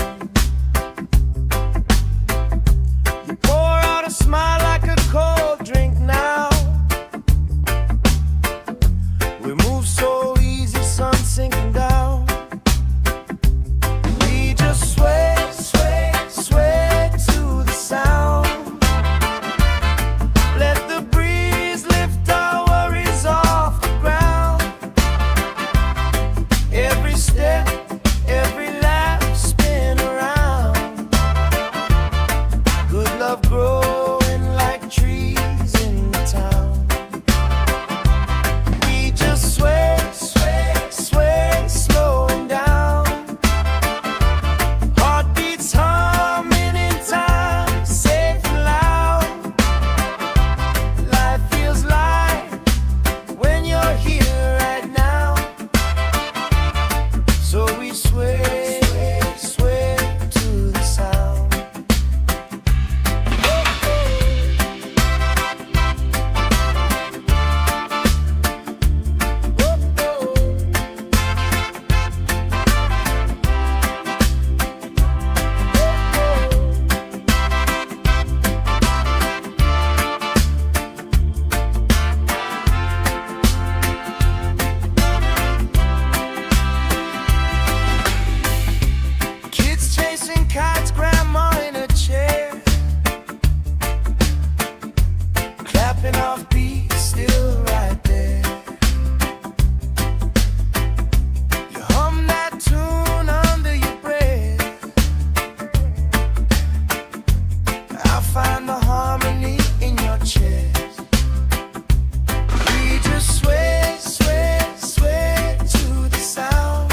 You pour out a smile like a cold drink now. We move so easy, sun sinking down. We just sway, sway, sway to the sound. Let the breeze lift our worries off the ground. Every step, every lap, spin around. Good love growing like trees in the town. We just sway, sway, sway, slowing down. Heartbeats humming in time, safe and loud. Life feels light when you're here right now. So we sway, sway to the sound. Kids chasing kites, grandma in a chair, clapping off beat, still right there. You hum that tune under your breath. I'll find the harmony in your chest. We just sway, sway, sway to the sound.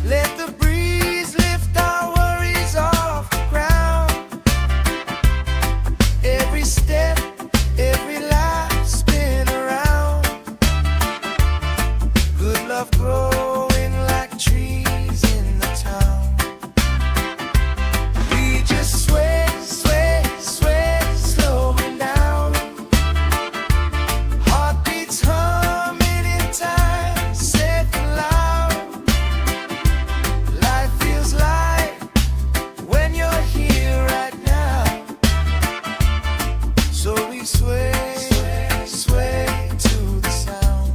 Let the breeze lift our worries off the ground. Every step, every lap, spin around. Good love growing like trees in the town. We just sway, sway, sway, slowing down. Heartbeats humming in time, safe and loud. Life feels light when you're here right now. So we sway, sway to the sound.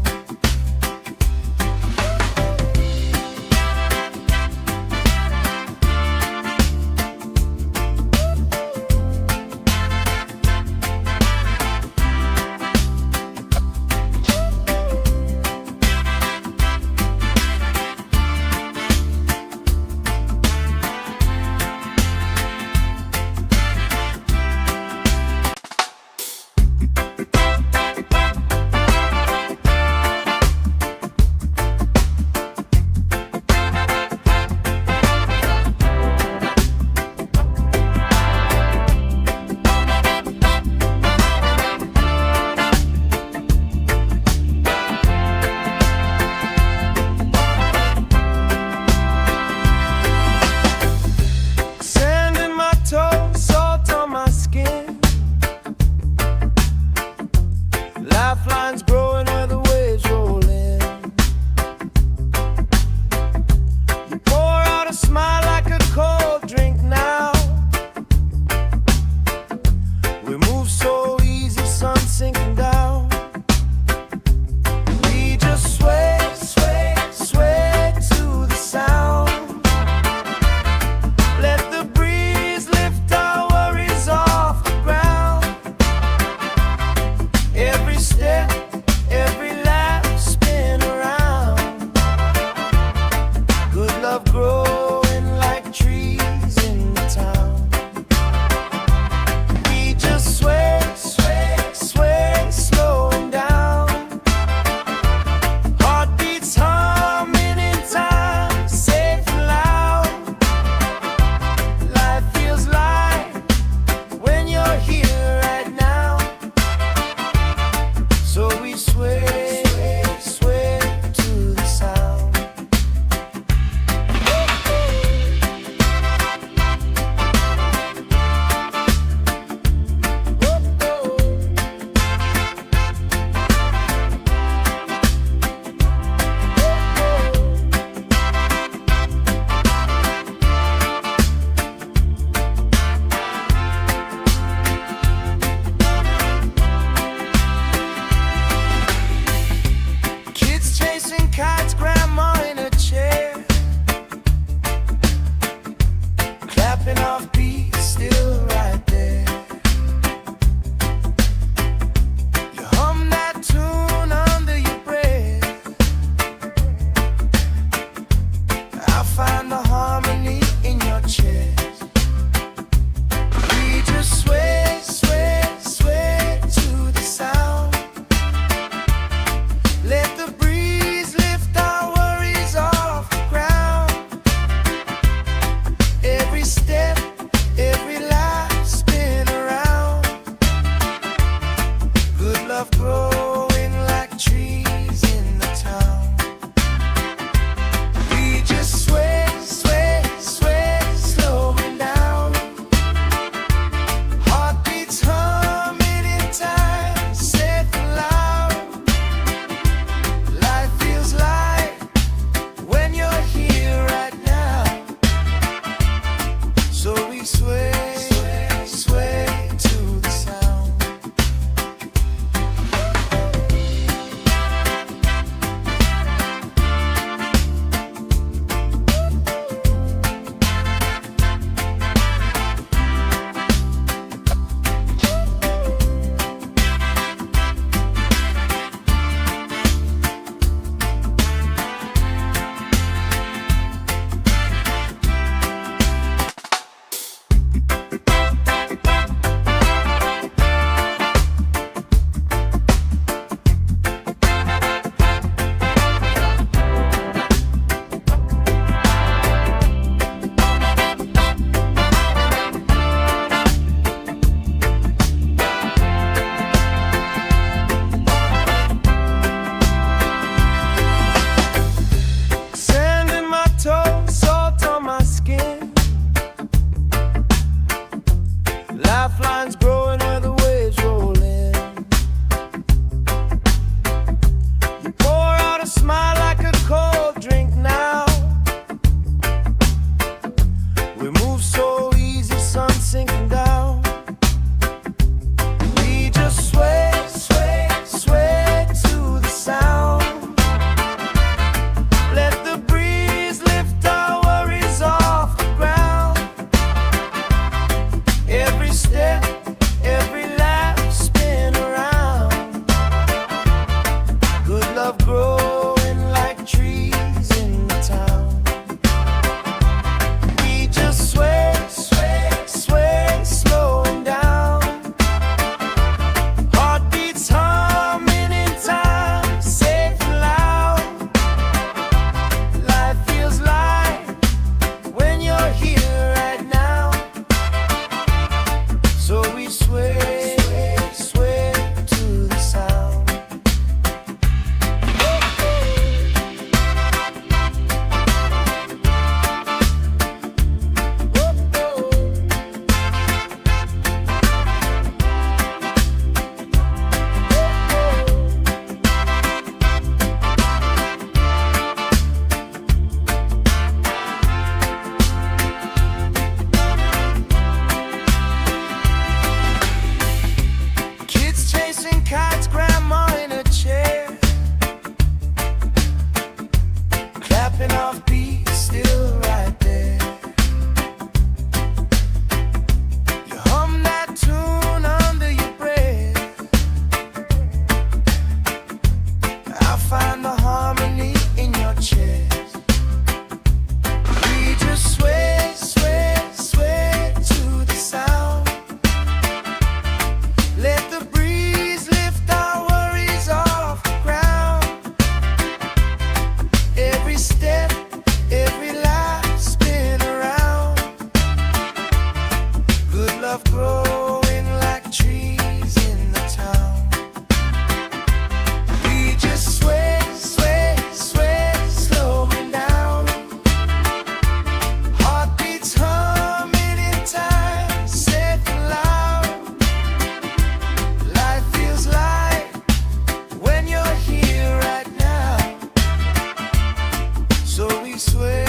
sway,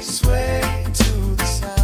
sway to the sound.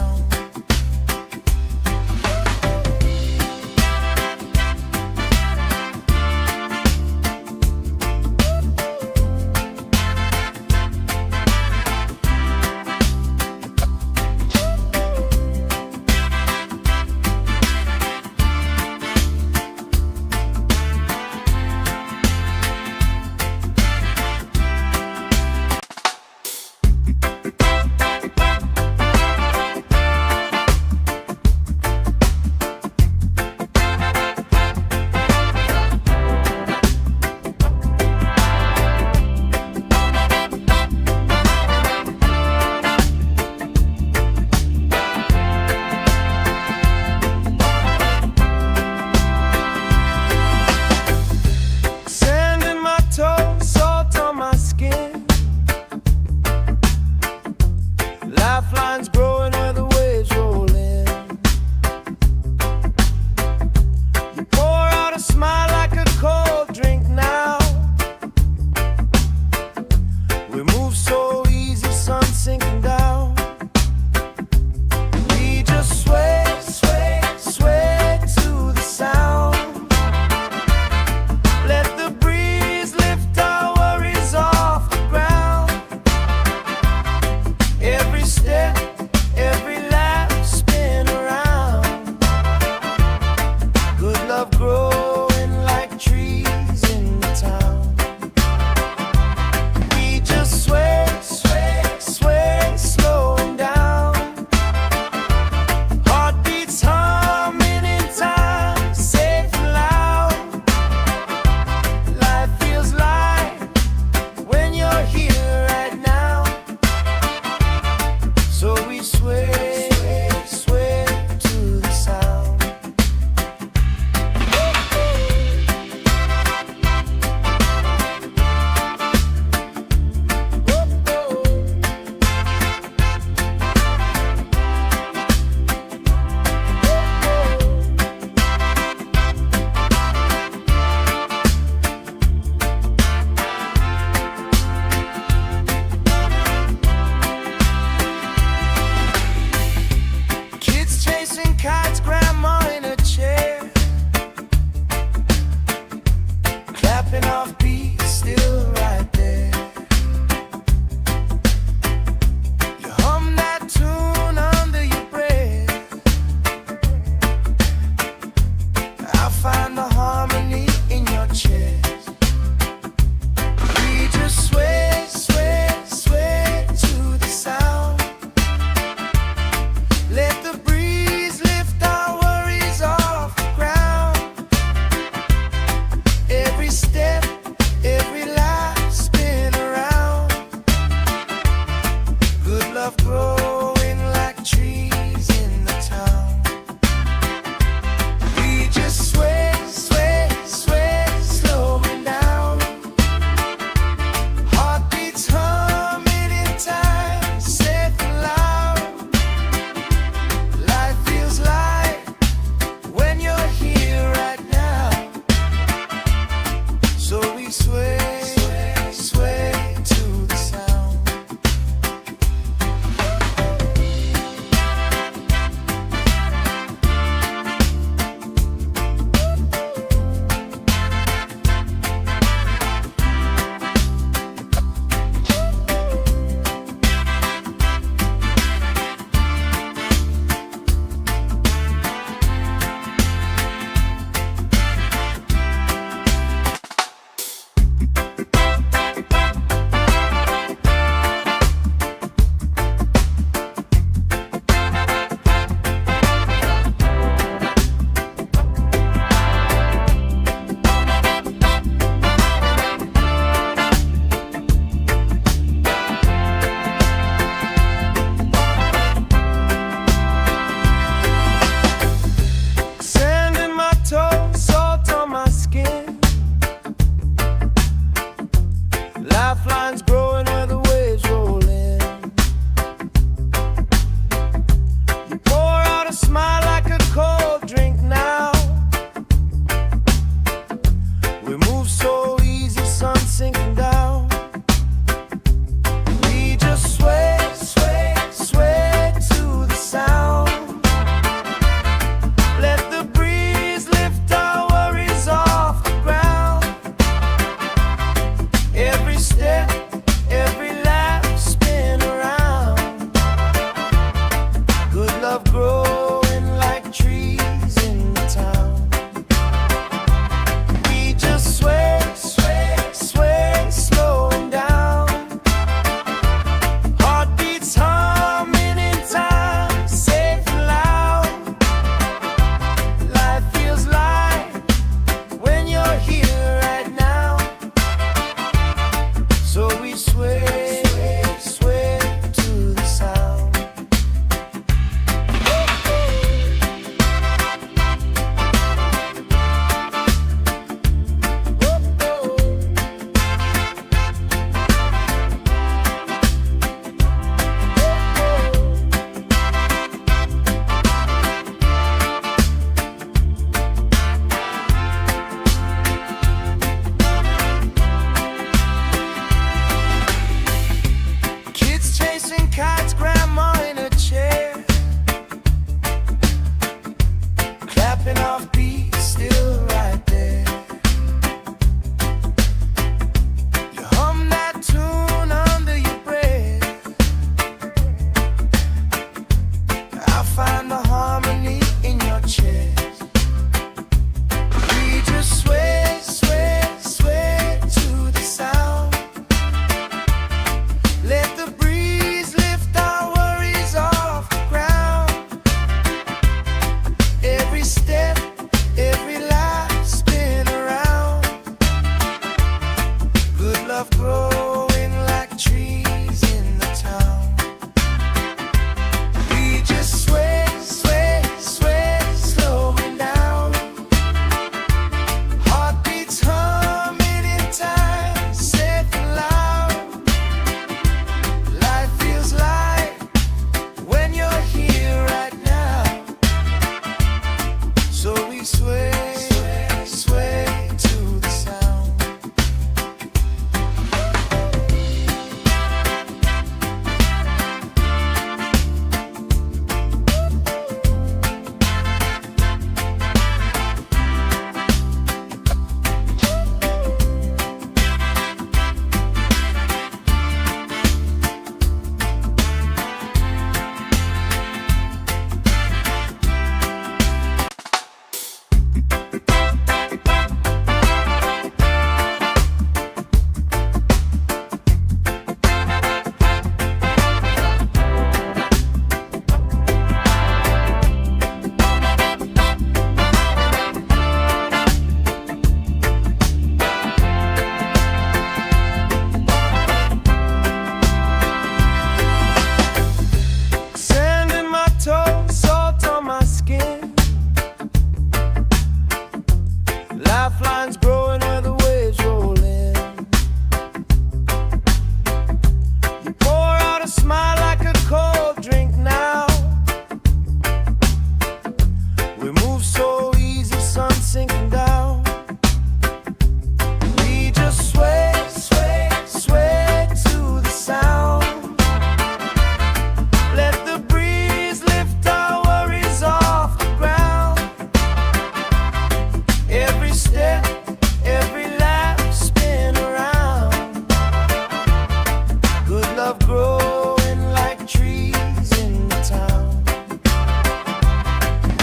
love growing like trees in the town.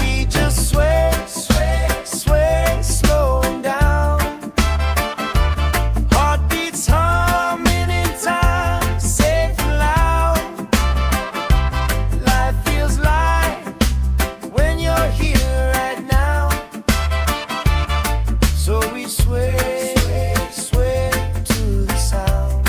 We just sway, sway, sway, slowing down. Heartbeats humming in time, safe and loud. Life feels light when you're here right now. So we sway, sway, sway to the sound.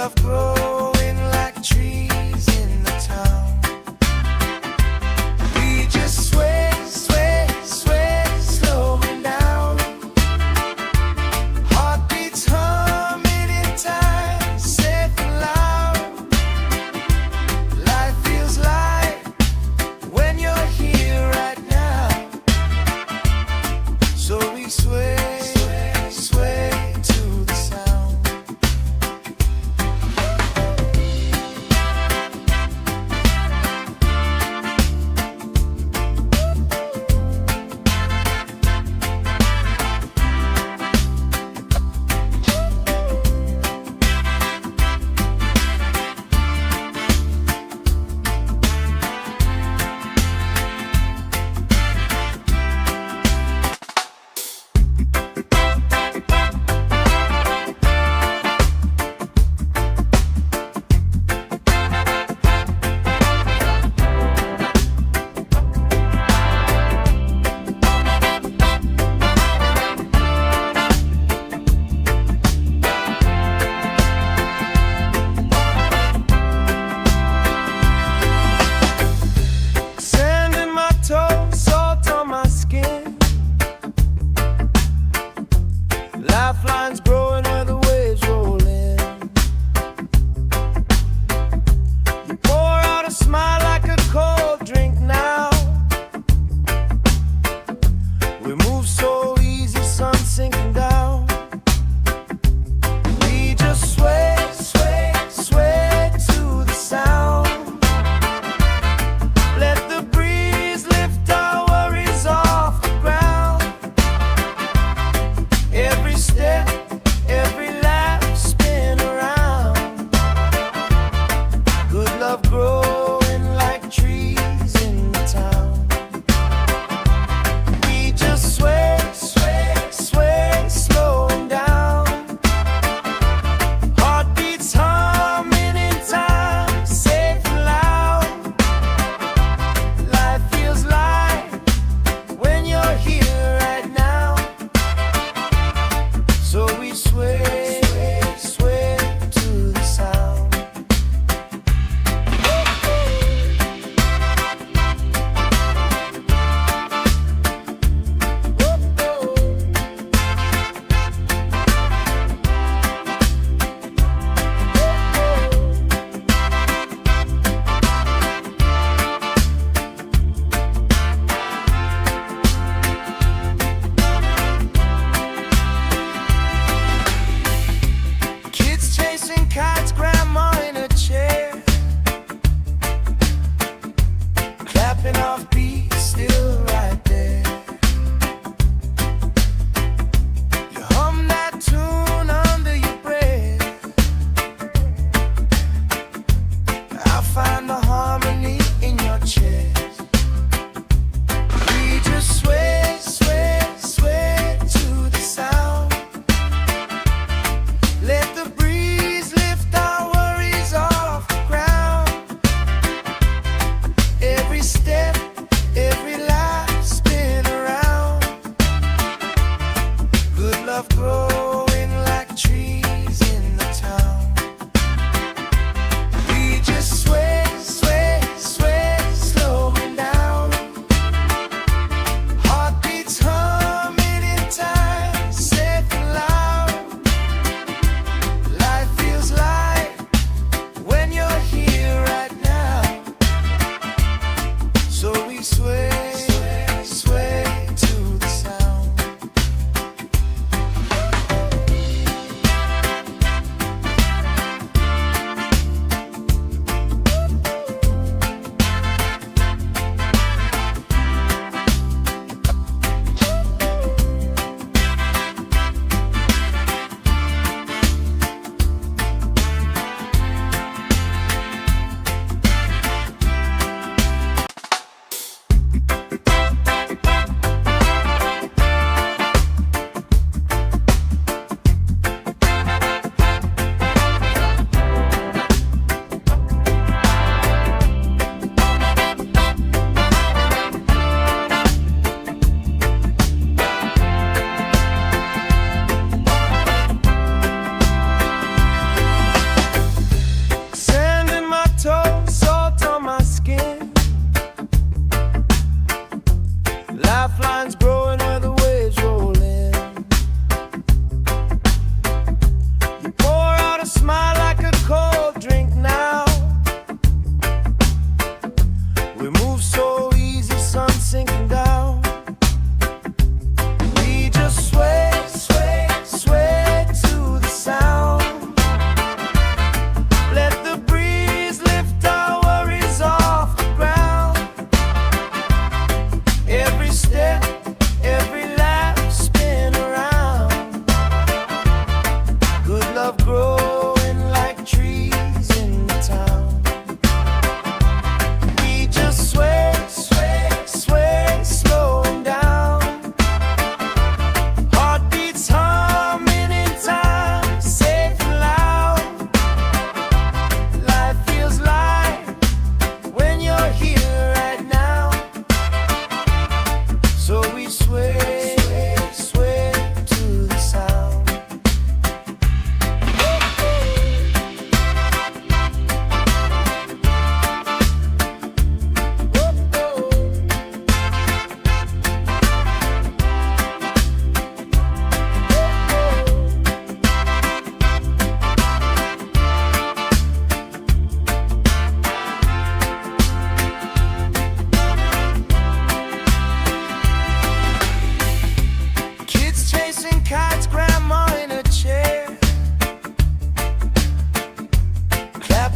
love growing like trees in the town. We just sway, sway, sway, slowing down. Heartbeats humming in time, safe and loud. Life feels light when you're here right now. So we sway, sway, sway to the sound.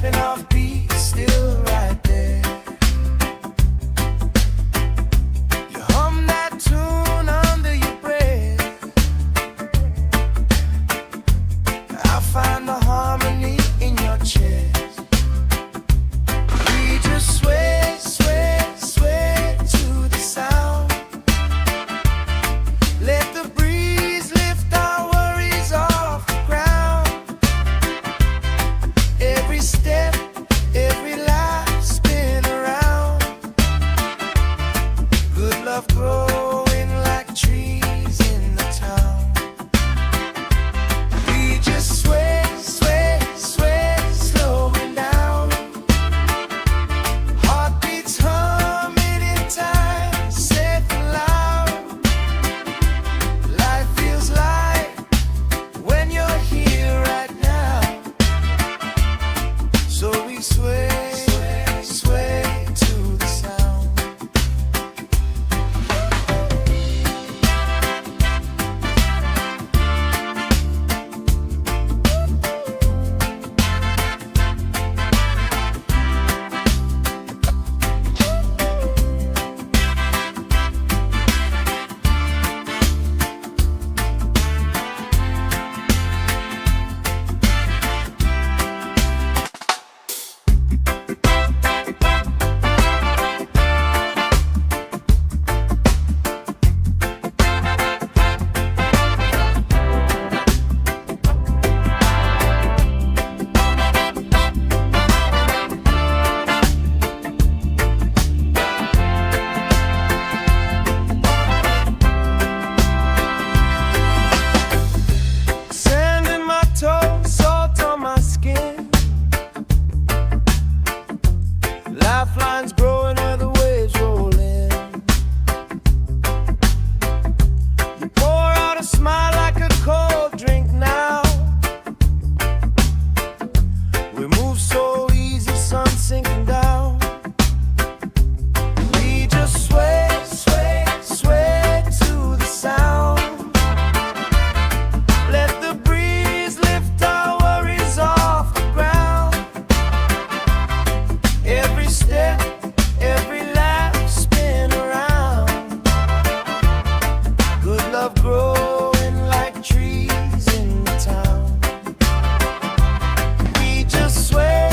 snapping off beats, still right there. You hum that tune under your breath. I find the harmony in your chest. We just sway, sway, sway to the sound. Let the breeze lift our worries off the ground. Every step, every life spin around. Good love growing like trees in the town. We just sway, sway, sway, slowing down. Heartbeats humming in time, safe and loud. Life feels light when you're here right now. So we sway, sway, sway to the sound. Sand in my toes, salt on my skin. Lifelines growing where the waves roll in. You pour out a smile like a cold drink now. We move so easy, sun sinking down. We just sway, sway, sway to the sound. Let the breeze lift our worries off the ground. Every step, every laugh spin around. Good love growing like trees in the town. We just sway,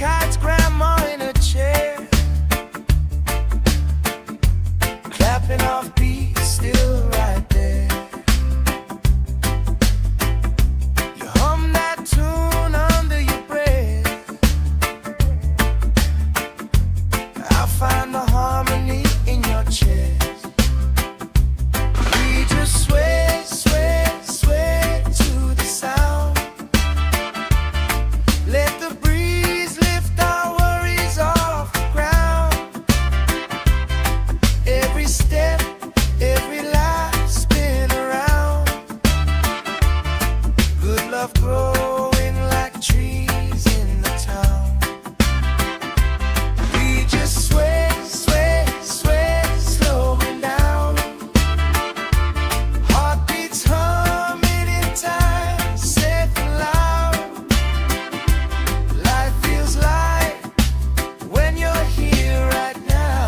kites, grandma in a chair, clapping off beats, still right there. You hum that tune under your breath. I find the harmony in your chest. We just sway, sway, sway to the sound. Let the breeze lift our worries off the ground. Every step, every life spin around. Good love growing like trees in the town. We just sway, sway, sway, slowing down. Heartbeats humming in time, safe and loud. Life feels light when you're here right now.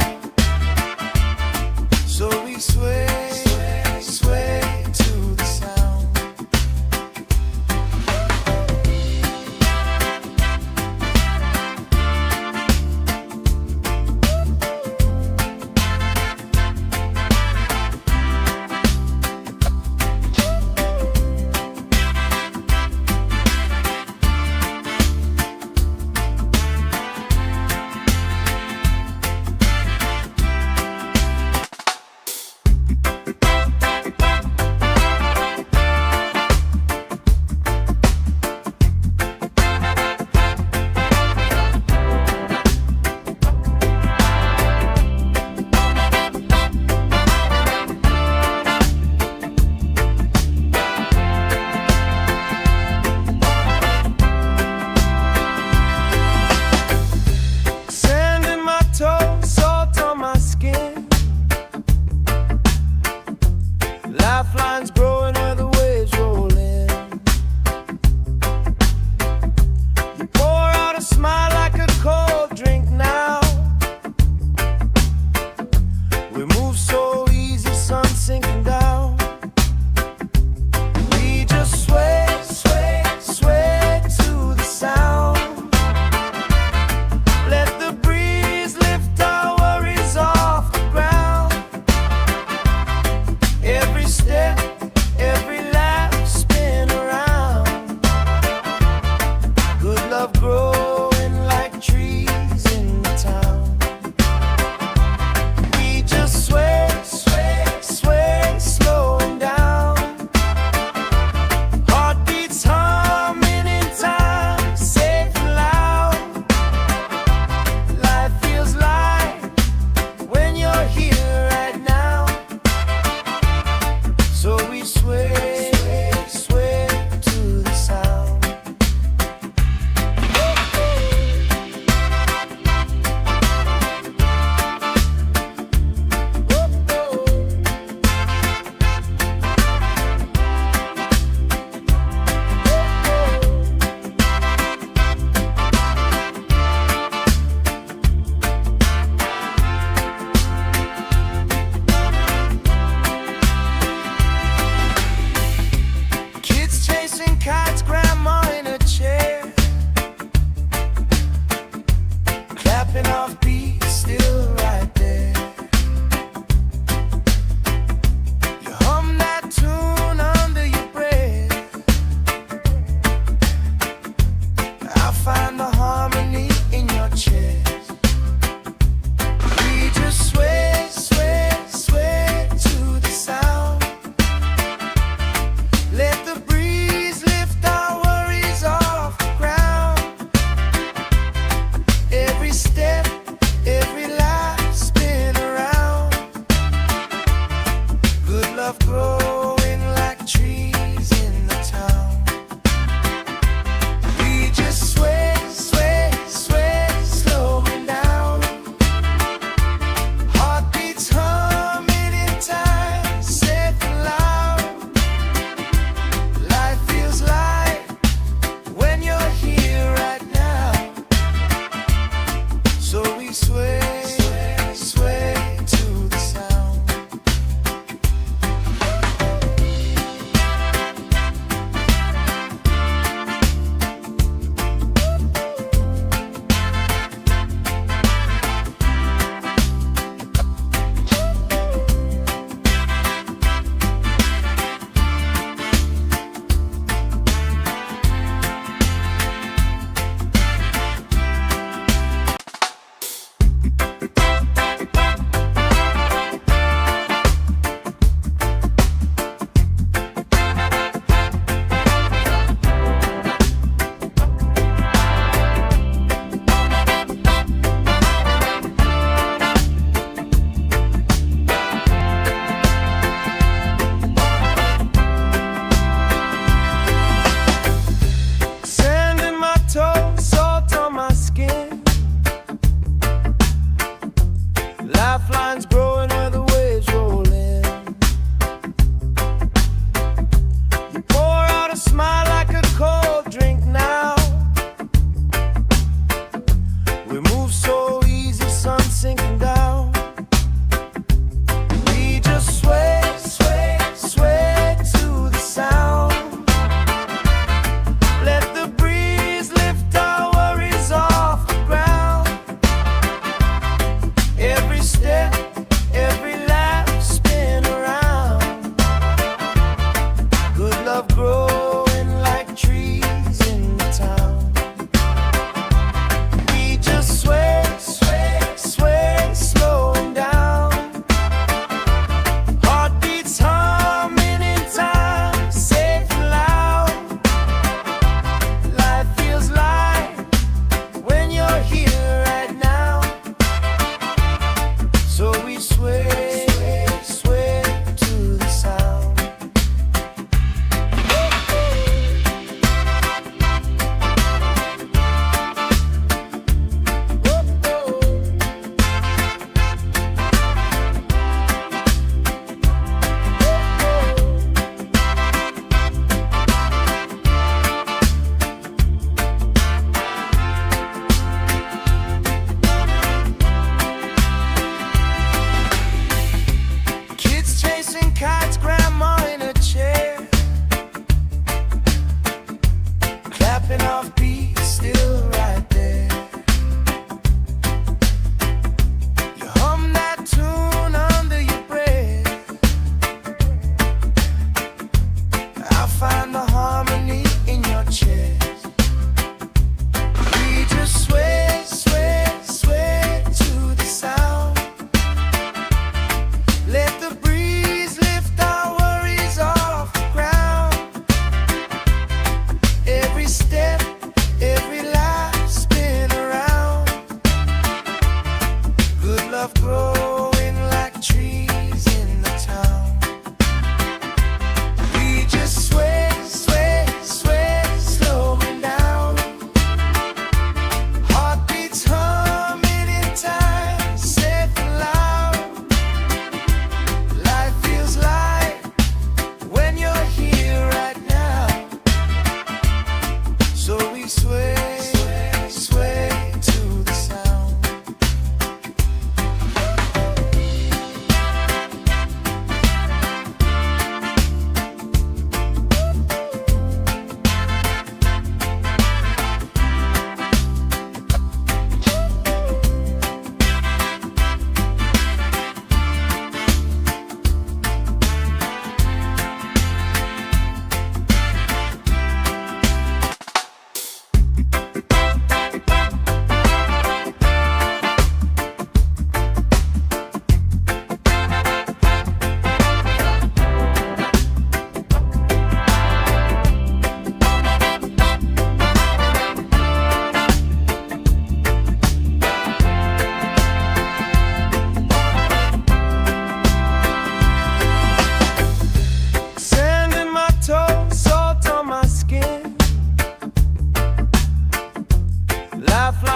So we sway, sway, sway to the sound. Sand in my toes, salt on my skin. Lifelines growing where the waves roll in. You pour out a smile like a cold drink now. We move so easy, sun sinking down. We just sway, sway, sway to the sound. Let the breeze lift our worries off the ground. Every step, every lap spin around. Good love growing like trees in the town. We just sway, sway, sway, slowing down. Heartbeats humming in time, safe and loud. Life feels light when you're here right now. So we sway, sway to the sound. Kids chasing kites, grandma in a chair, clapping off beats, still right there. You hum that tune under your breath. I find the harmony in your chest. We just sway, sway, sway to the sound. Let the breeze lift our worries off the ground. Every step, every life spin around. Good love growing like trees in the town. We just sway, sway.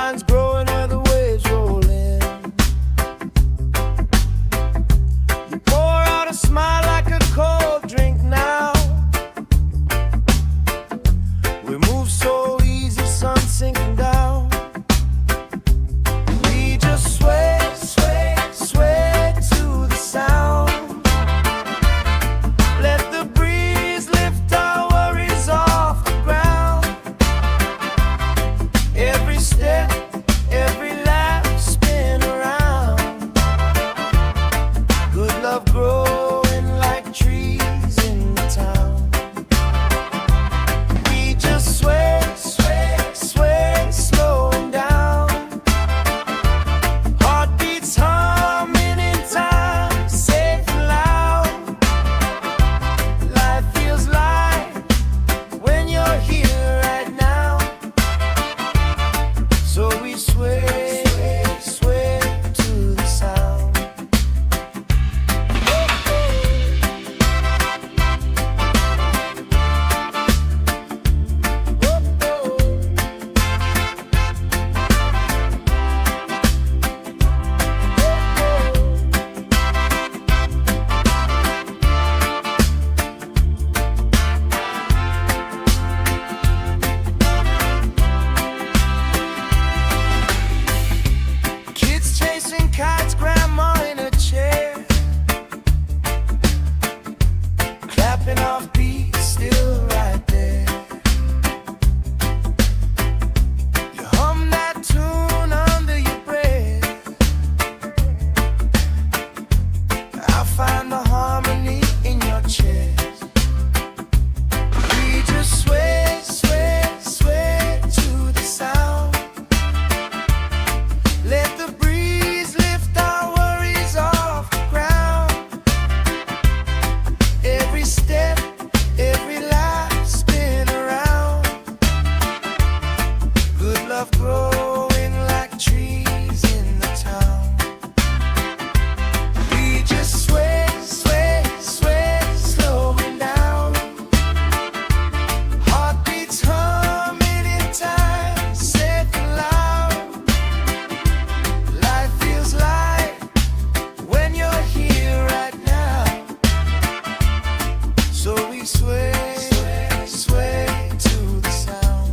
vines growing where the waves roll in. You pour out a smile like a cold drink now. We move so easy, sun sinking down. We just sway, sway, sway to the sound. Let the breeze lift our worries off the ground. Every step, every lap, spin around. Good love growing like trees in the town. We just sway, sway, sway, slowing down. Heartbeats humming in time, safe and loud. Life feels light when you're here right now. So we sway, sway to the sound. Kids chasing kites, grandma in a chair, clapping off beats, still right there. You hum that tune under your breath. I find the harmony in your chest. We just sway, sway, sway to the sound. Let the breeze lift our worries off the ground. Every step, every lap, spin around. Good love growing like trees in the town. We just sway, sway, sway, slowing down. Heartbeats humming in time, safe and loud. Life feels light when you're here right now. So we sway, sway, sway to the sound.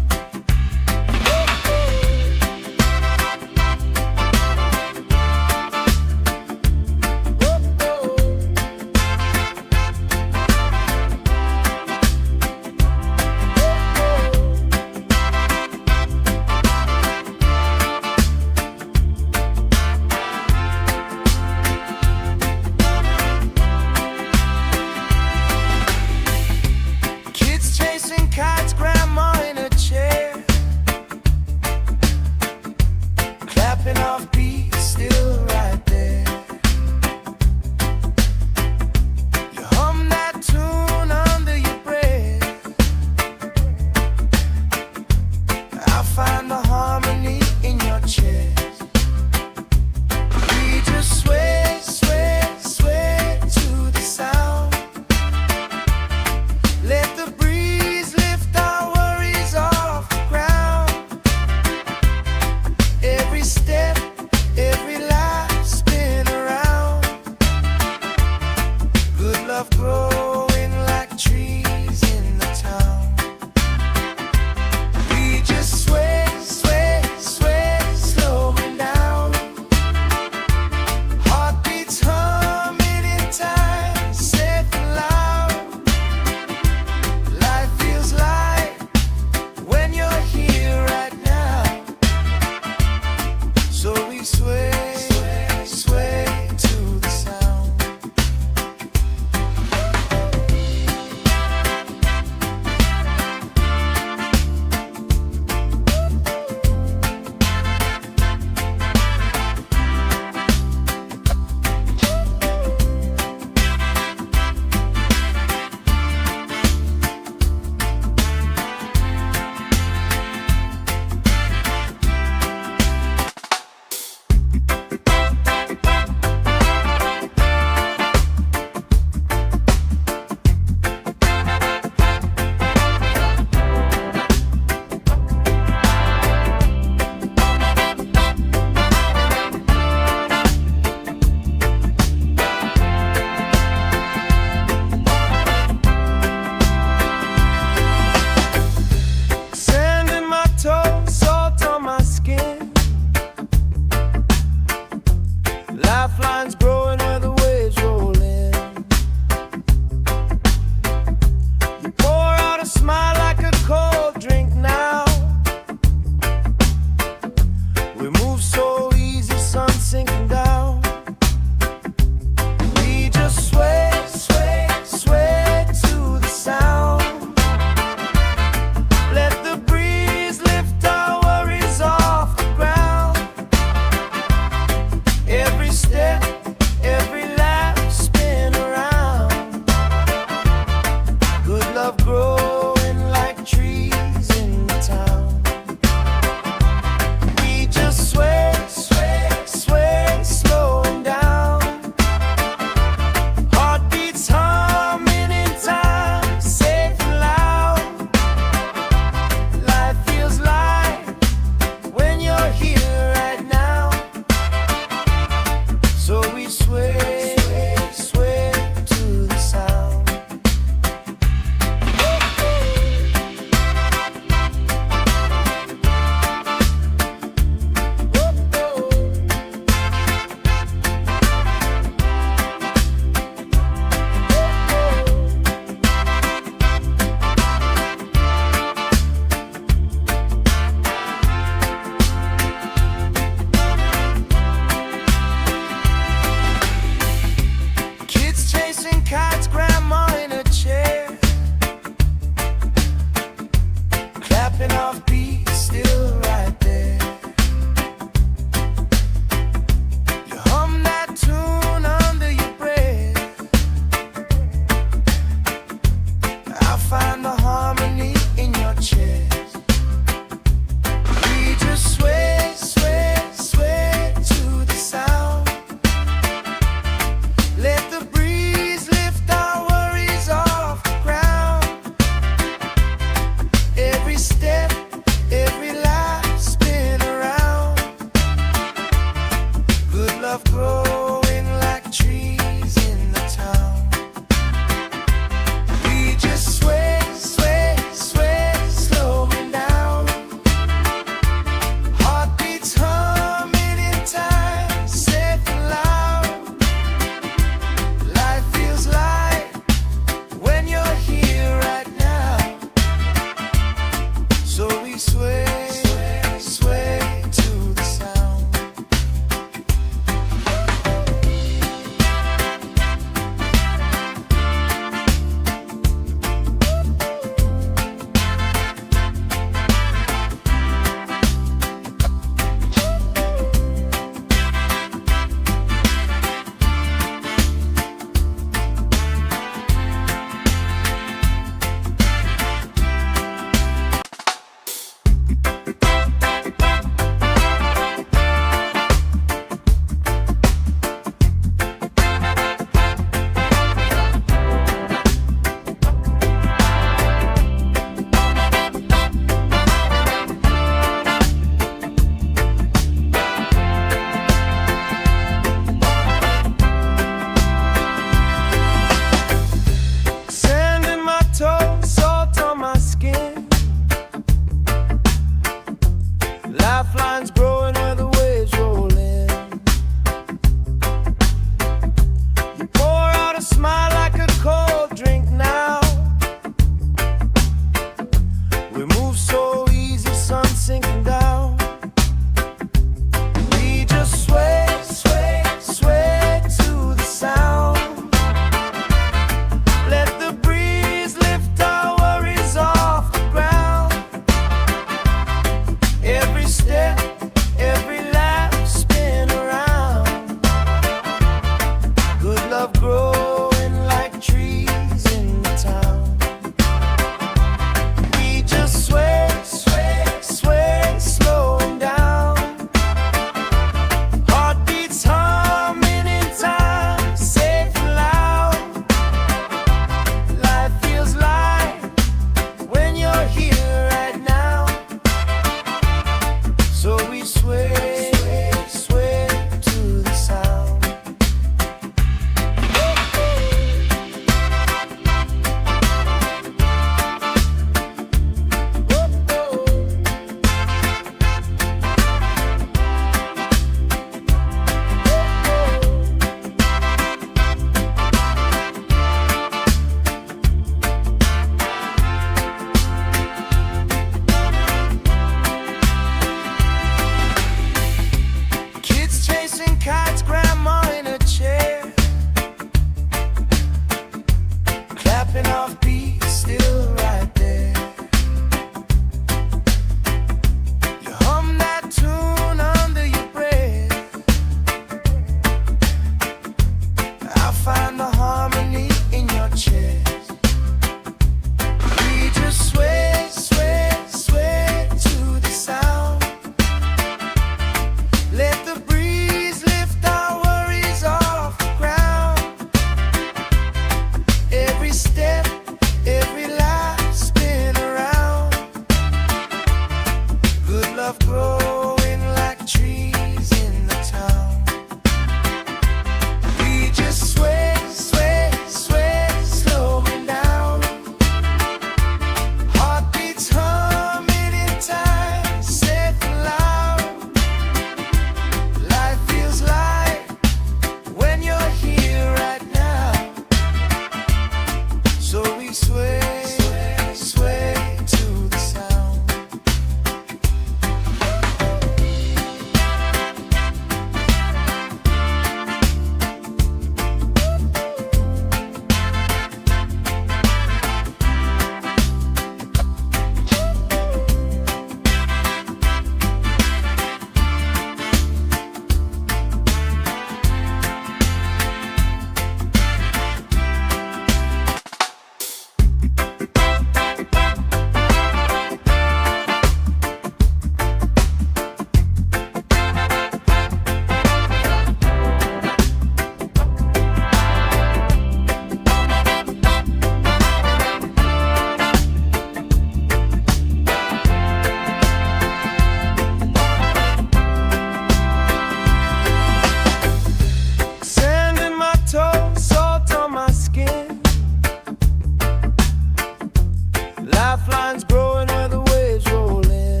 Lifelines growing where the waves roll in.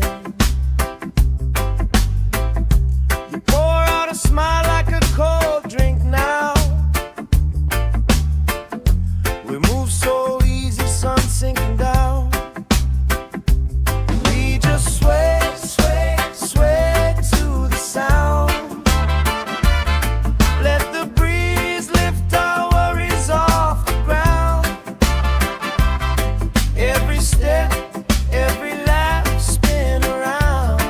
You pour out a smile like a cold drink now. We move so easy, sun sinking down. We just sway, sway, sway to the sound. Let the breeze lift our worries off the ground. Every step, every lap, spin around.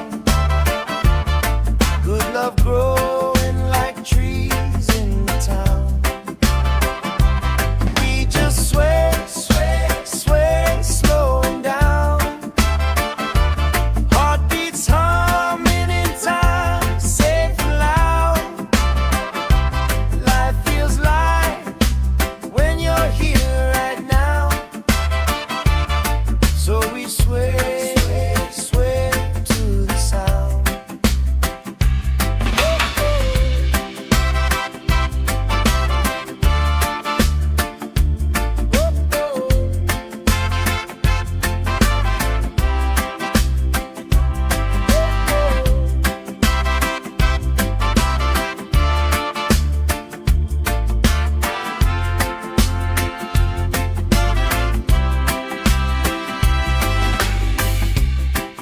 Good love growing like trees in the town. We just sway, sway, sway, slowing down. Heartbeats humming in time, safe and loud. Life feels light when you're here right now. So we sway, sway to the sound.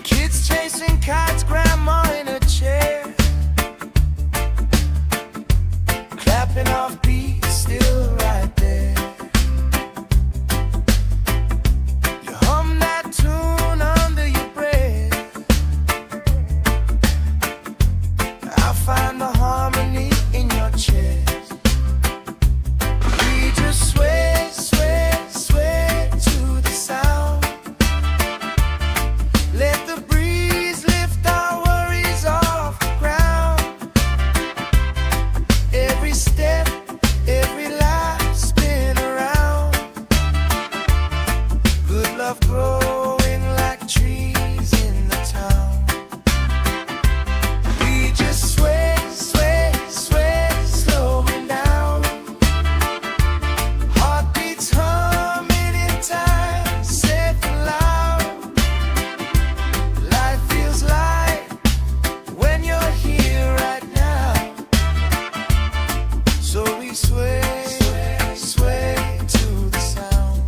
Kids chasing kites, grandma in a chair, clapping off beats, still right there. You hum that tune under your breath. I find the harmony in your chest. We just sway, sway, sway to the sound. Let the breeze lift our worries off the ground. Every step, every lap, spin around. Good love growing like trees in the town. We just sway, sway, sway, slowing down. Heartbeats humming in time, safe and loud. Life feels light when you're here right now. So we sway, sway, sway to the sound.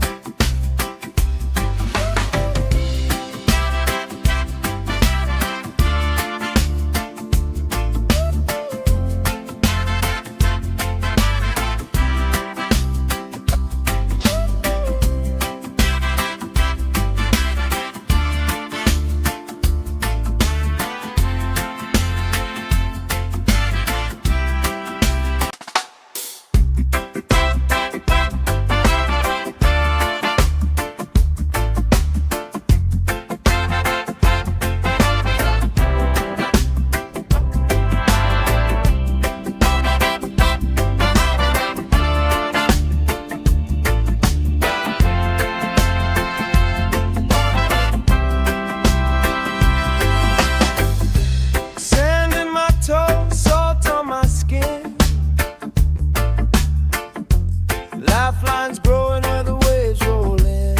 Sand in my toes, salt on my skin. Lifelines growing where the waves roll in.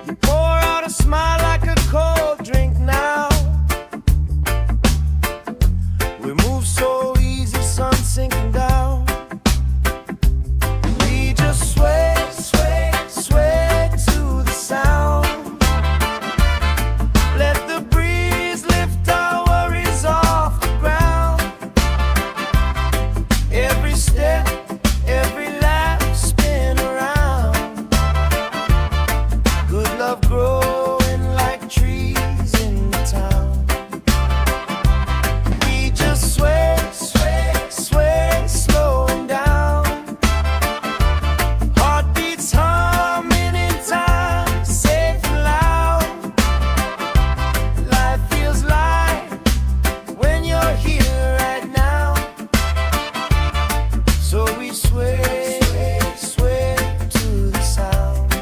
You pour out a smile like a cold drink now. We move so easy, sun sinking down. We just sway, sway, sway to the sound. Let the breeze lift our worries off the ground. Every step, every lap, spin around. Good love growing like trees in the town. We just sway, sway, sway, slowing down. Heartbeats humming in time, safe and loud. Life feels light when you're here right now. So we sway, sway to the sound.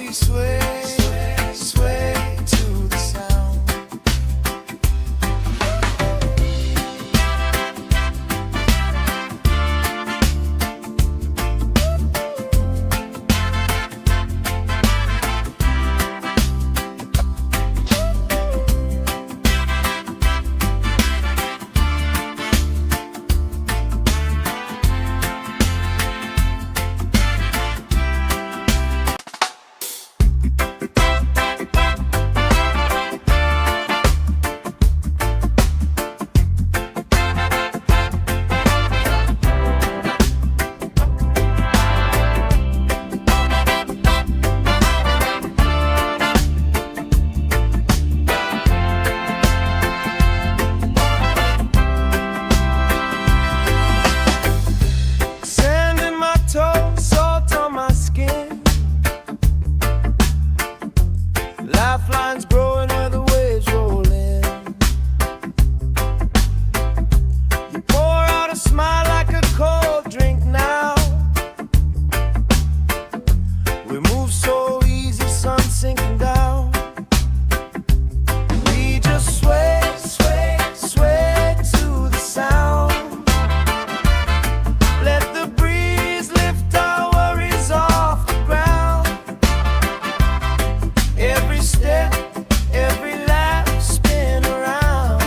we sway, sway to the sound. Sand in my toes, salt on my skin. Lifelines growing where the waves roll in. You pour out a smile like a cold drink now. We move so easy, sun sinking down. We just sway, sway, sway to the sound. Let the breeze lift our worries off the ground. Every step, every lap, spin around.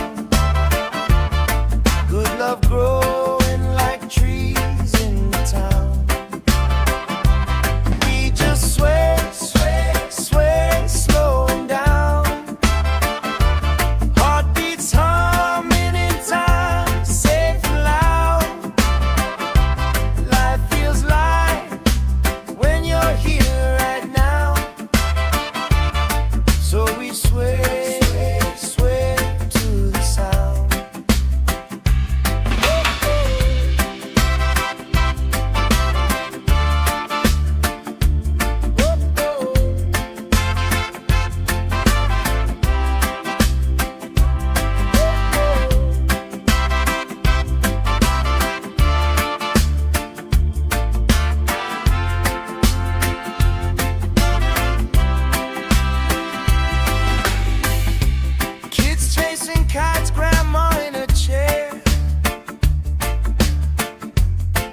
Good love growing like trees in the town. We just sway, sway, sway, slowing down. Heartbeats humming in time, safe and loud. Life feels light when you're here right now. So we sway, sway to the sound. Kids chasing kites, grandma in a chair,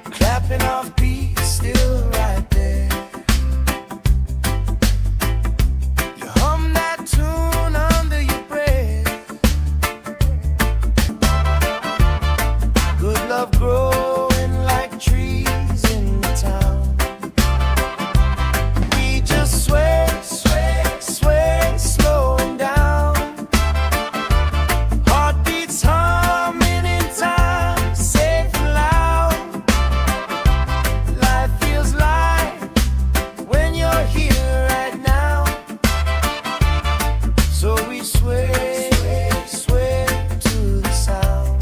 clapping off beats, still right there. You hum that tune under your breath. Good love growing like trees in the town. We just sway, sway, sway, slowing down. Heartbeats humming in time, safe and loud. Life feels light when you're here right now. So we sway, sway to the sound.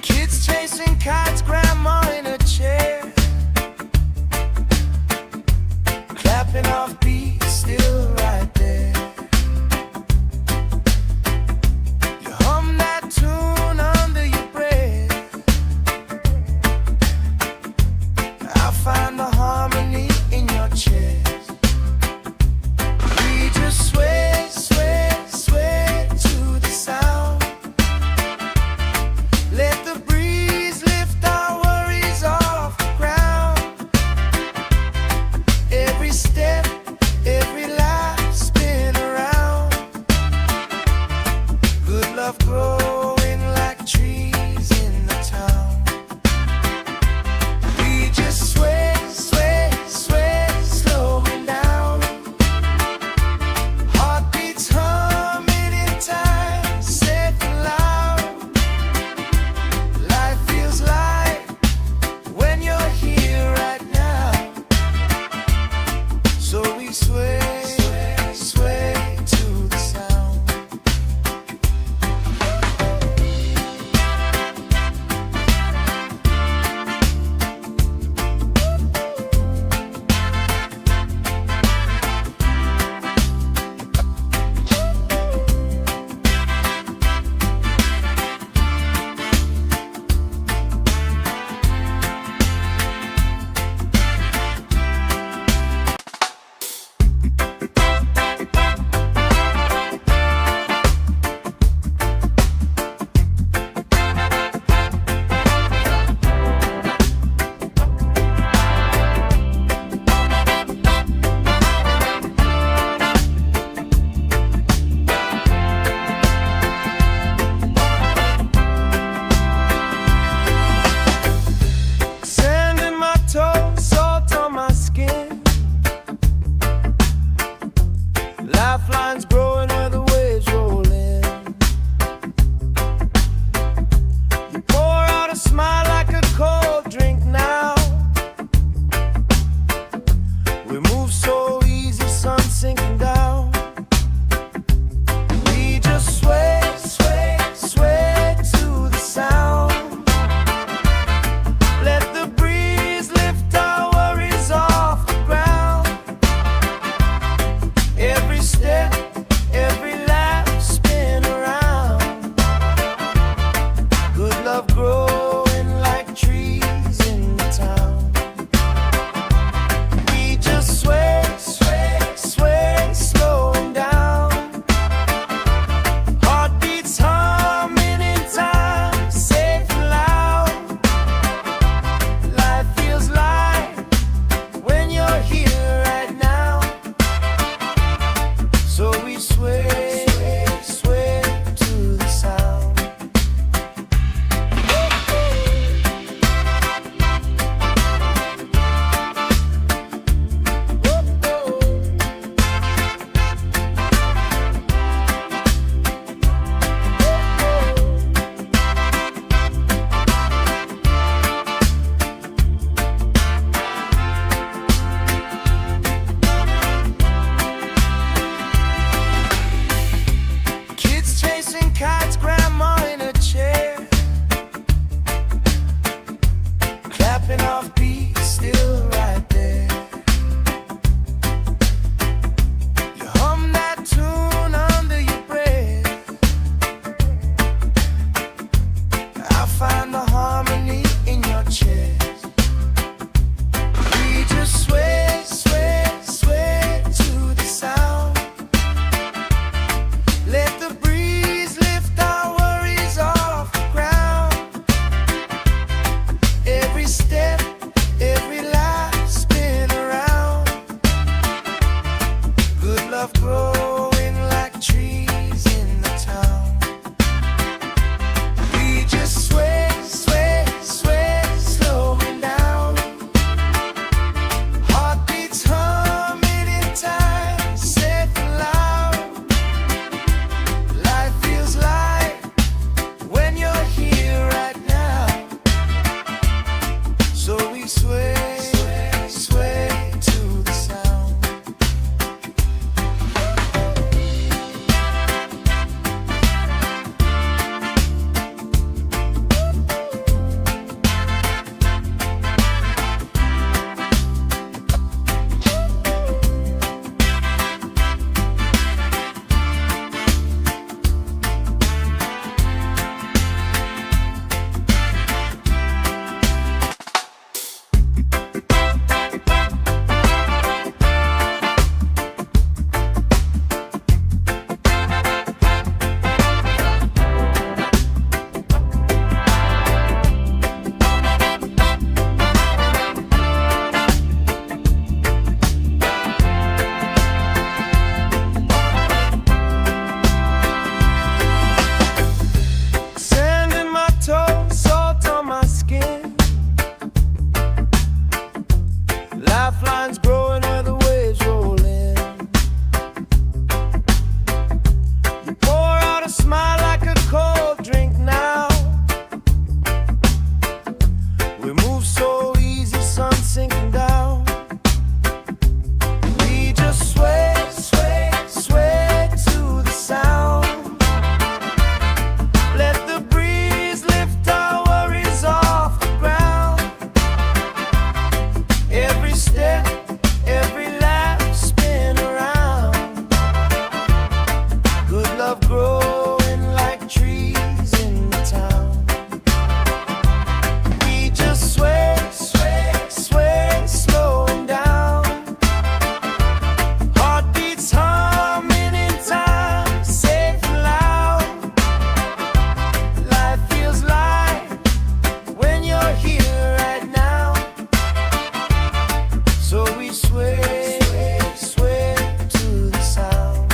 Kids chasing kites, grandma in a chair, clapping off beats, still right there. You hum that tune under your breath. I find the harmony in your chest. We just sway, sway, sway to the sound. Let the breeze lift our worries off the ground. Every step, every lap, spin around. Good love growing like trees in the town. We just sway, sway, sway, slowing down. Heartbeats humming in time, safe and loud. Life feels light when you're here right now. So we sway, sway to the sound. Chasing kites, grandma in a chair, clapping off beats, still right there. You hum that tune under your breath. I find the harmony in your chest. We just sway, sway, sway to the sound. Let the breeze lift our worries off the ground. Every step, every life spin around. Good love growing like trees in the town. We just sway, sway, sway, slowing down. Heartbeats humming in time, safe and loud. Life feels light when you're here right now. So we sway, sway, sway to the sound. Sand in my toes, salt on my skin. Lifelines growing where the waves roll in. You pour out a smile like a cold drink now. We move so easy, sun sinking down. We just sway, sway, sway to the sound. Let the breeze lift our worries off the ground. Every step, every laugh spin around. Good love growing like trees in the town. We just sway, sway, sway, slowing down. Heartbeats humming in time, safe and loud. Life feels light when you're here right now. So we sway, sway to the sound.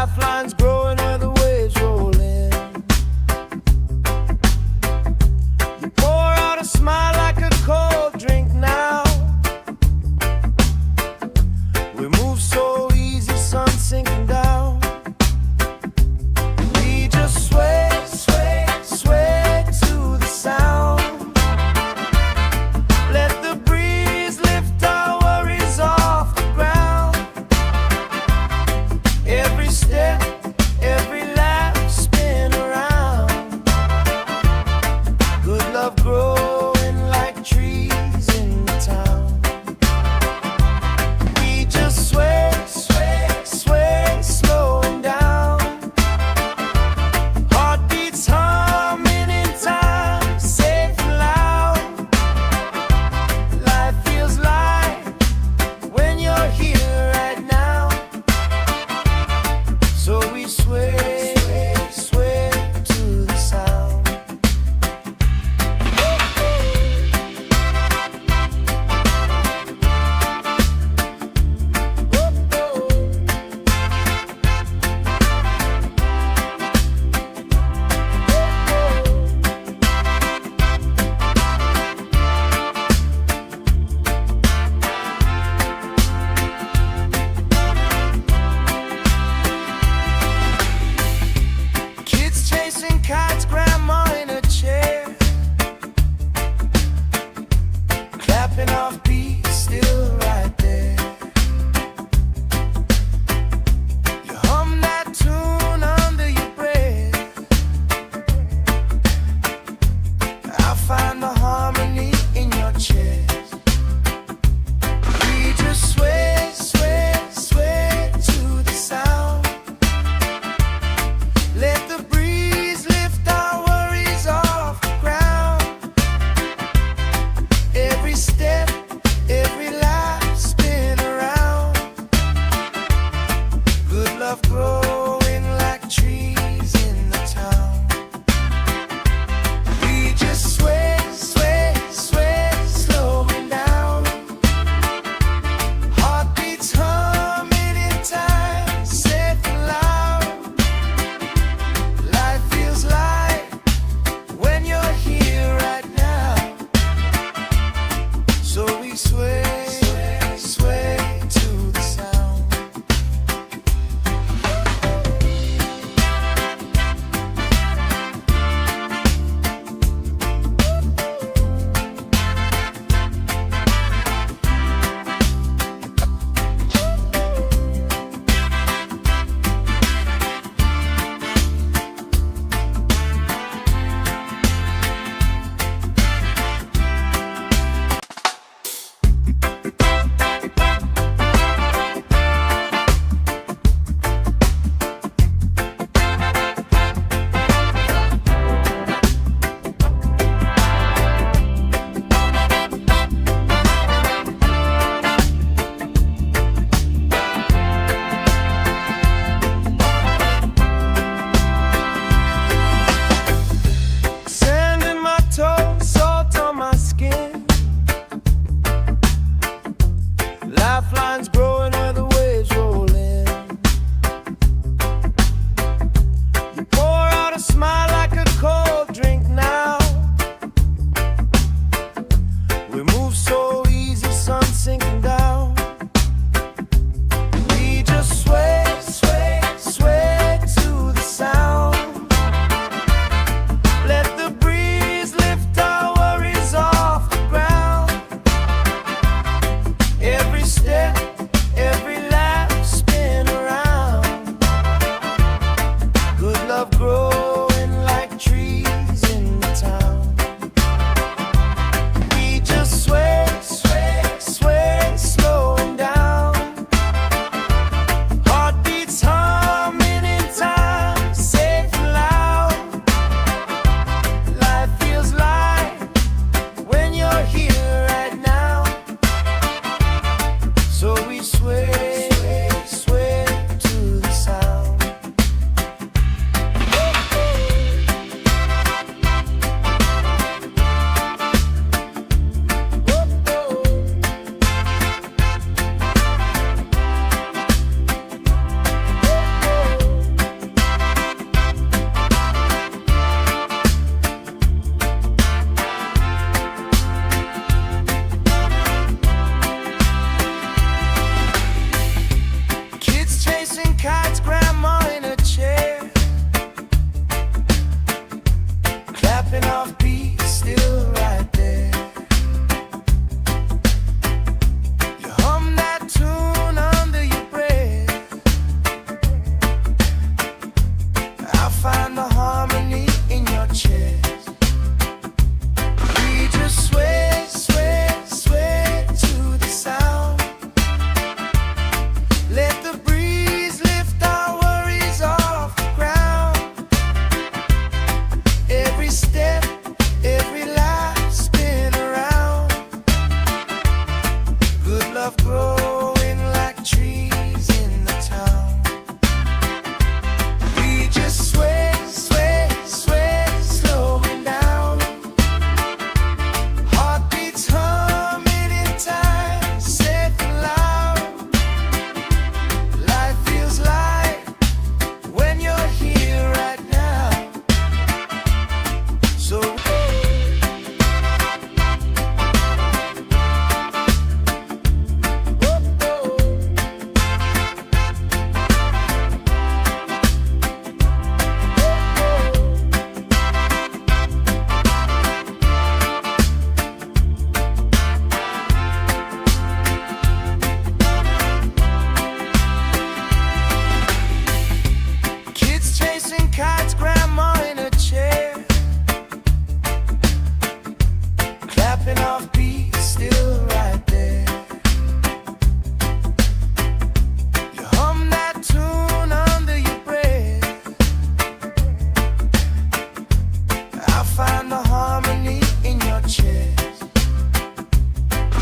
Lifelines growing where the waves roll in. You pour out a smile like a cold drink now. We move so easy, sun sinking down. We just sway, sway, sway to the sound. Let the breeze lift our worries off the ground. Every step, every lap, spin around. Good love growing like trees in the town. We just sway, sway, sway, slowing down. Heartbeats humming in time, safe and loud. Life feels light when you're here right now. So we sway, sway to the sound. Kids chasing kites, grandma in a chair, clapping off beats, still right there. You hum that tune under your breath. I find the harmony in your chest. We just sway, sway, sway to the sound. Let the breeze lift our worries off the ground. Every step, every lap, spin around. Good love growing like trees in the town. We just sway, sway, sway, slowing down. Heartbeats humming in time, safe and loud. Life feels light when you're here right now. So we sway, sway, sway to the sound. Sand in my toes, salt on my skin. Lifelines growing where the waves roll in. You pour out a smile like a cold drink now. We move so easy, sun sinking down. We just sway, sway, sway to the sound. Let the breeze lift our worries off the ground. Every step, every lap, spin around. Good love growing like trees in the town. We just sway, sway, sway, slowing down. Heartbeats humming in time, safe and loud. Life feels light when you're here right now. So we sway, sway to the sound. chest. We just sway, sway, sway to the sound. Let the breeze lift our worries off the ground. Every step, every life spin around. Good love growing like trees in the town. We just sway, sway, sway, slowing down. Heartbeats humming in time, safe and loud. Life feels light when you're here right now. So kids chasing kites, grandma in a chair, clapping off beats, still right there. You hum that tune under your breath. I find the harmony in your chest.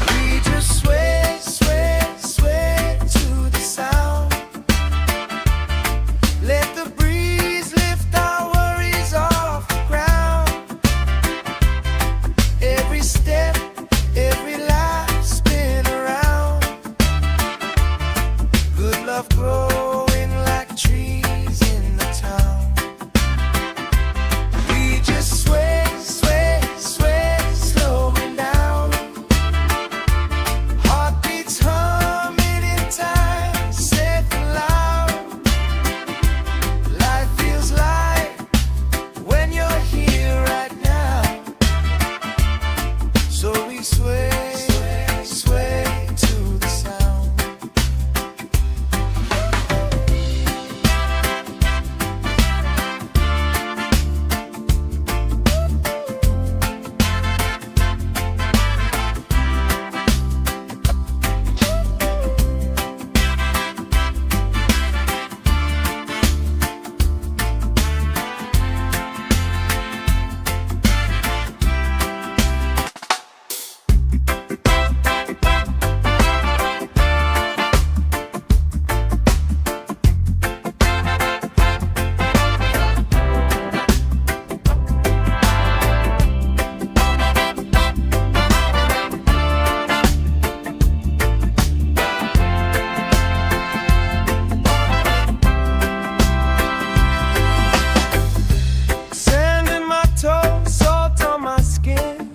We just sway, sway, sway to the sound. Let the breeze lift our worries off the ground. Every step, every life spin around. Good love growing like trees in the town. We just sway, sway, sway, slowing down. Heartbeats humming in time, safe and loud. Life feels light when you're here right now. So we sway, sway, sway to the sound. Sand in my toes, salt on my skin.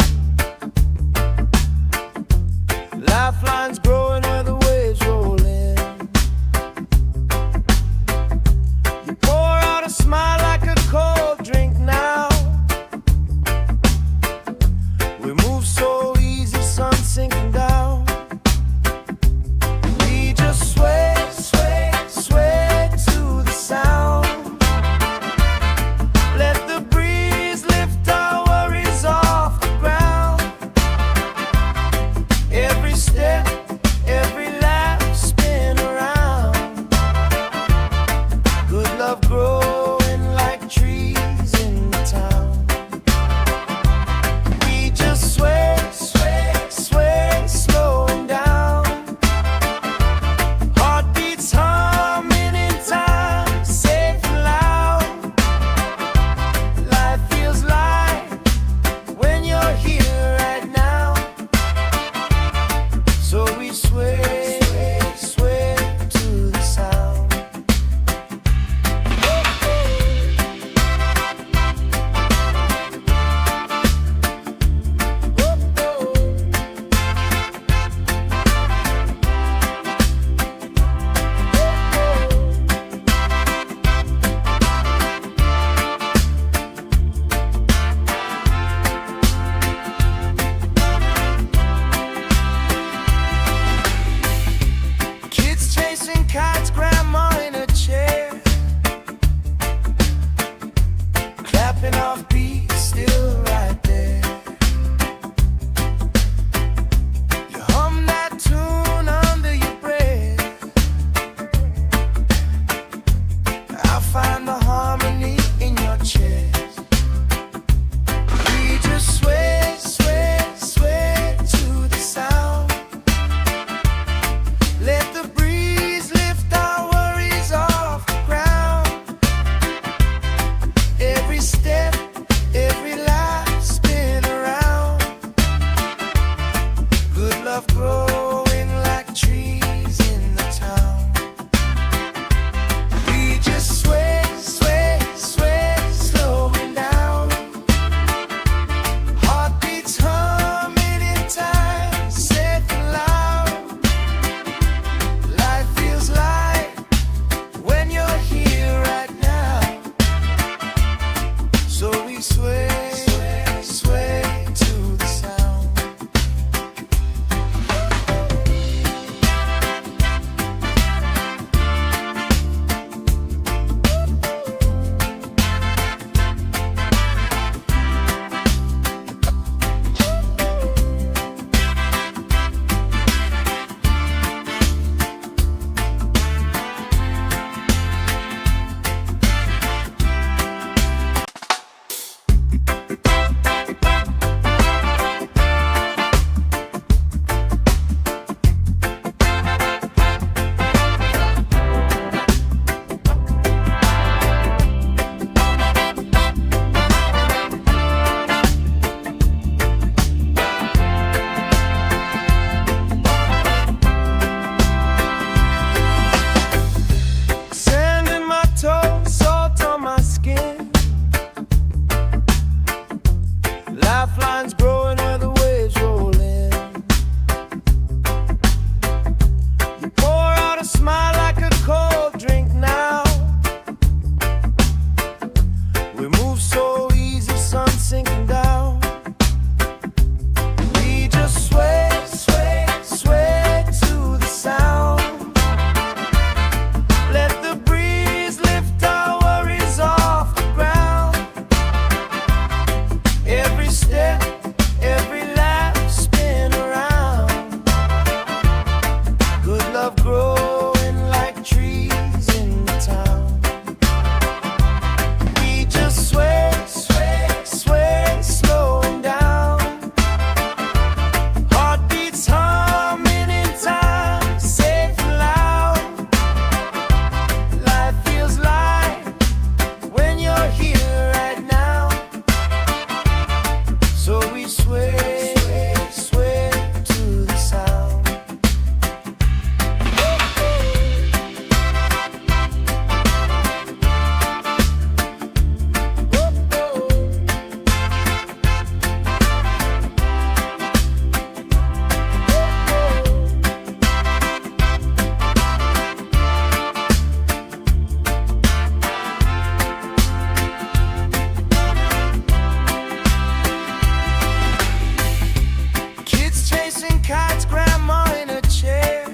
Lifelines growing where the waves roll in. You pour out a smile like a cold drink now. We move so easy, sun sinking down. We just sway, sway, sway to the sound. Let the breeze lift our worries off the ground. Every step, every life spin around. Good love growing like trees in the town. We just sway, sway, sway, slowing down. Heartbeats humming in time, safe and loud. Life feels light when you're here right now. So we sway, sway to the sound. move so easy, sun sinking down. We just sway, sway, sway to the sound. Let the breeze lift our worries off the ground. Every step, every lap, spin around. Good love growing like trees in the town. We just sway, sway, sway, slowing down. Heartbeats humming in time, safe and loud. Life feels light when you're here right now. So we sway, sway to the sound. Kids chasing kites, grandma in a chair,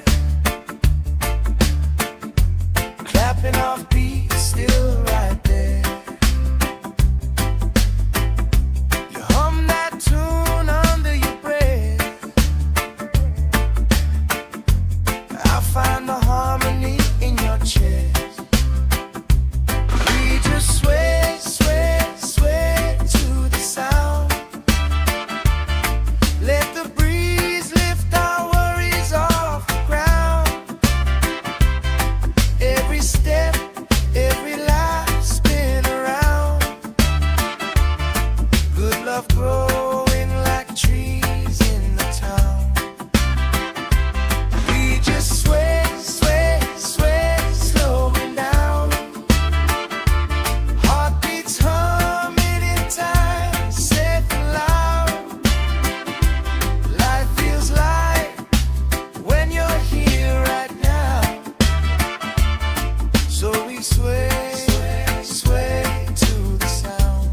clapping off beats, still right there. You hum that tune under your breath. I find the harmony in your chest. We just sway, sway, sway to the sound. Let the breeze lift our worries off the ground. Every step, every lap, spin around. Good love growing like trees in the town. We just sway, sway, sway, slowing down. Heartbeats humming in time, safe and loud. Life feels light when you're here right now. So we sway, sway, sway to the sound.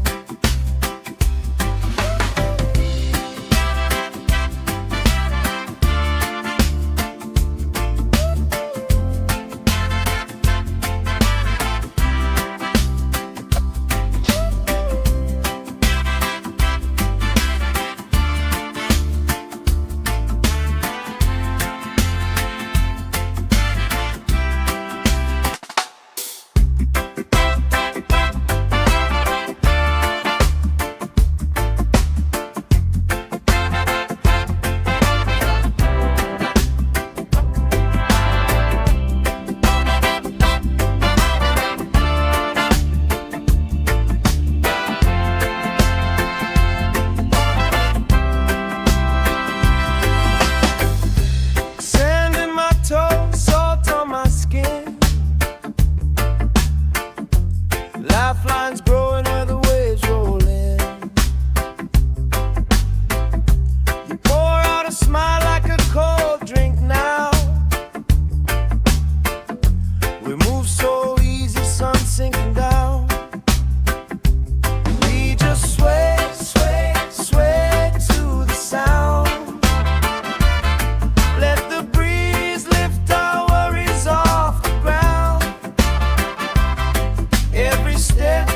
Sand in my toes, salt on my skin. Lifelines growing where the waves roll in. You pour out a smile like a cold drink now. We move so easy, sun sinking down. We just sway, sway, sway to the sound. Let the breeze lift our worries off the ground. Every step,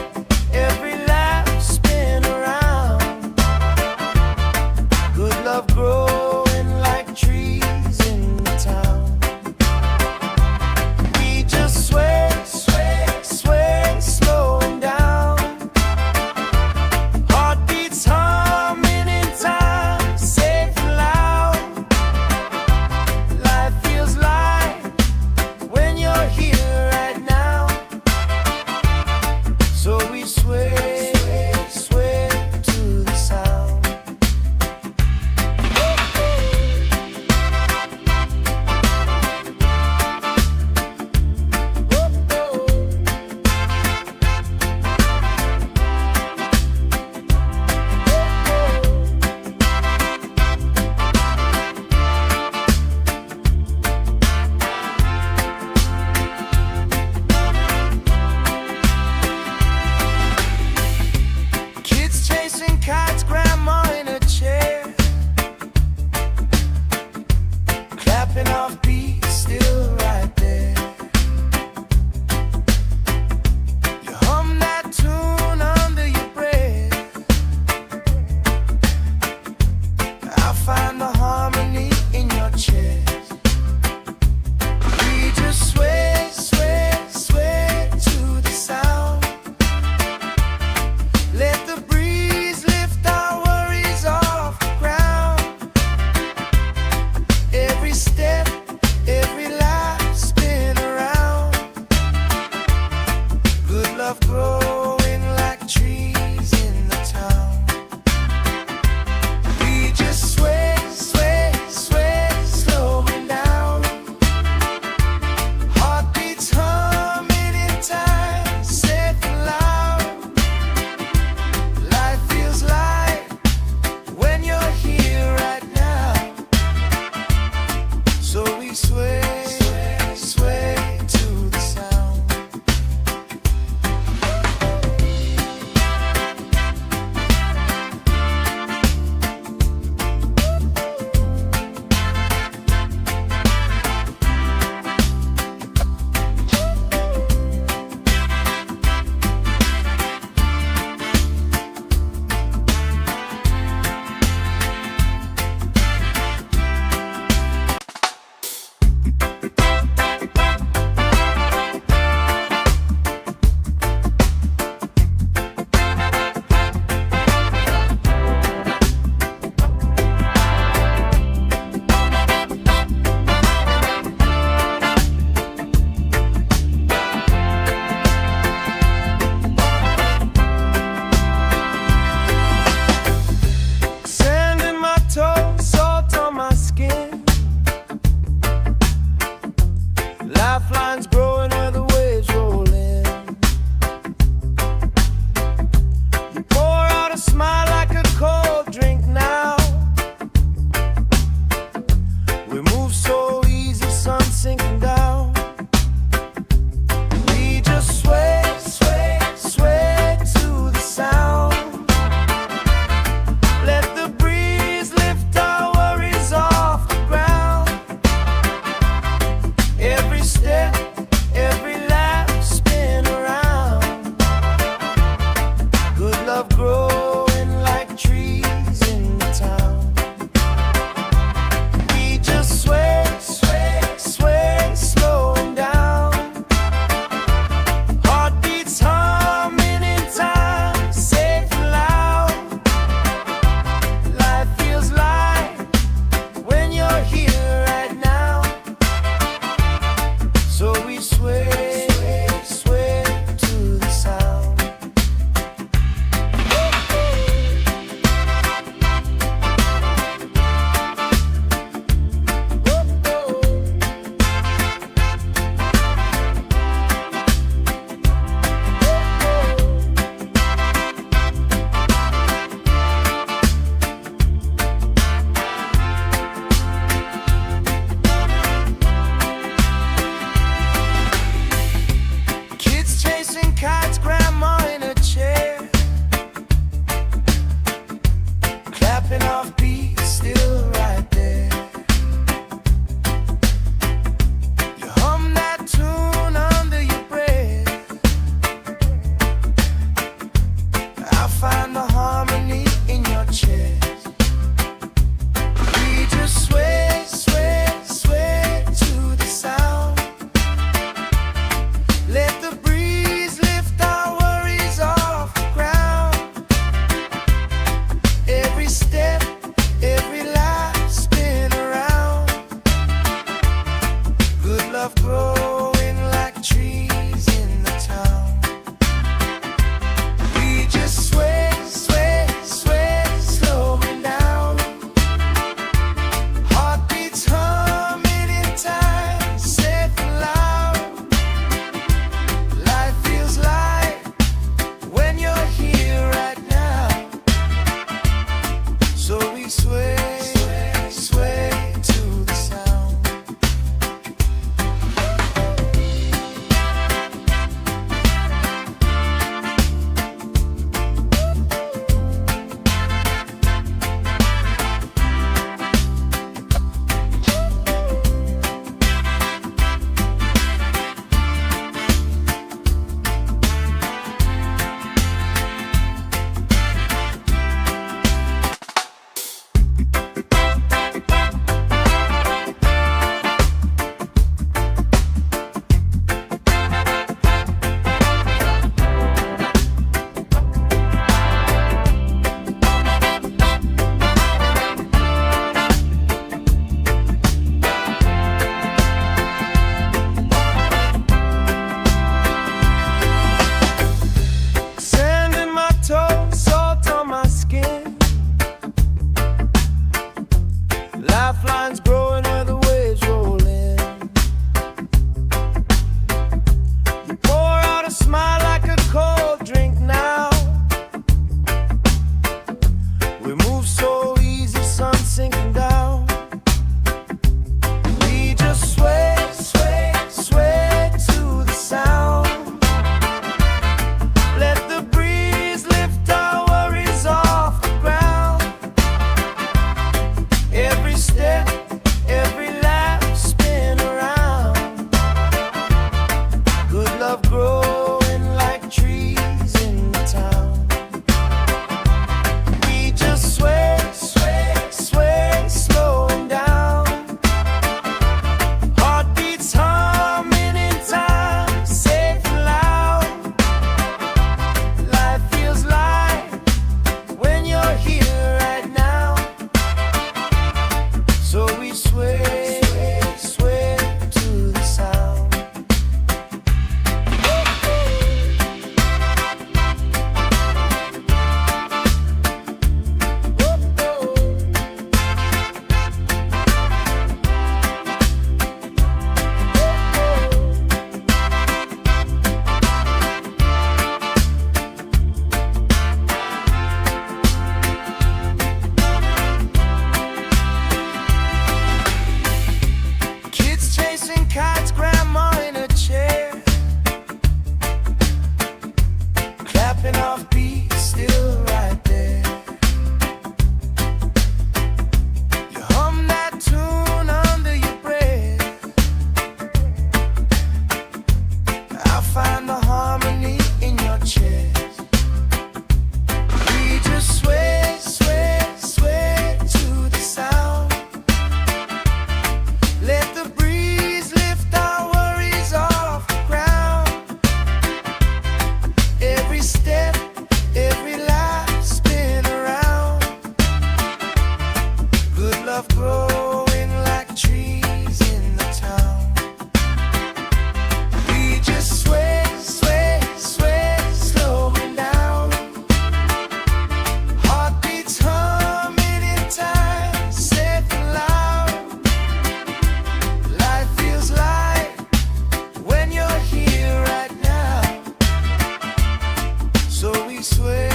we sway,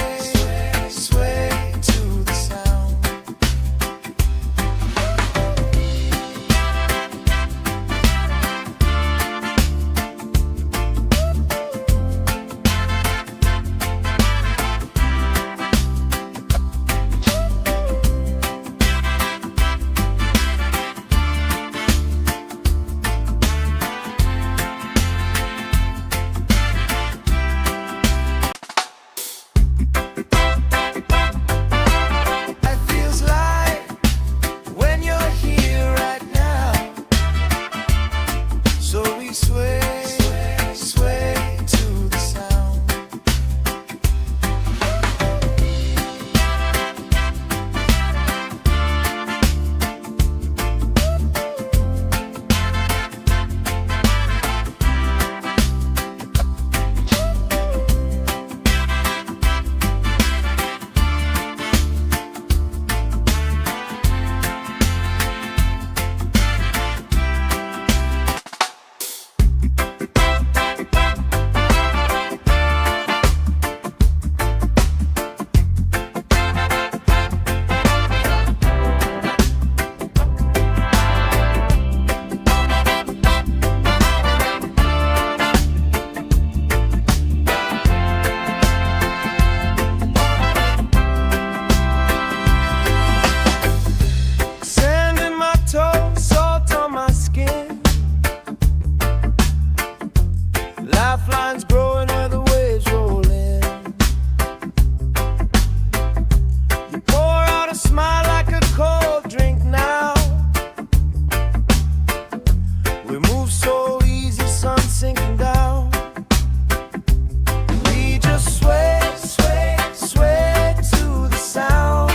sway to the sound. Lifelines growing where the waves roll in. You pour out a smile like a cold drink now. We move so easy, sun sinking down. We just sway, sway, sway to the sound.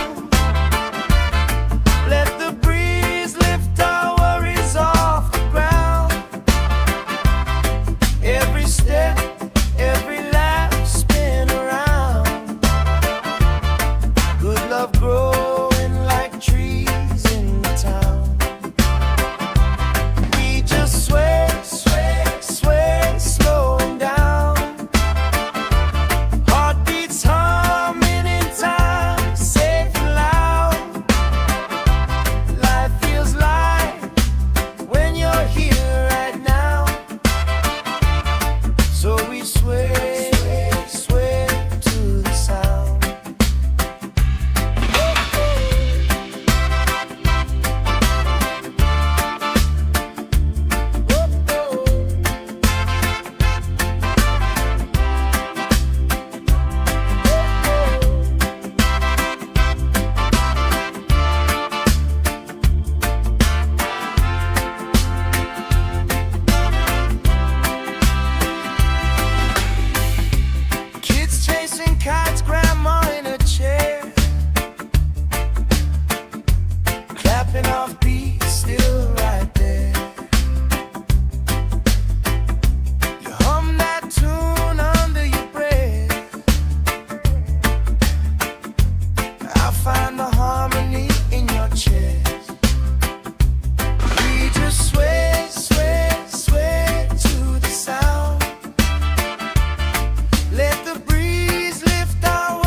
Let the breeze lift our worries off the ground. Every step, every lap, spin around. Good love growing like trees in the town. We just sway, sway, sway, slowing down. Heartbeats humming in time, safe and loud. Life feels light when you're here right now. So we sway, sway to the sound. Kids chasing kites, grandma in a chair, clapping off beats, still right there. You hum that tune under your breath. I find the harmony in your chest. We just sway, sway, sway to the sound. Let the breeze lift our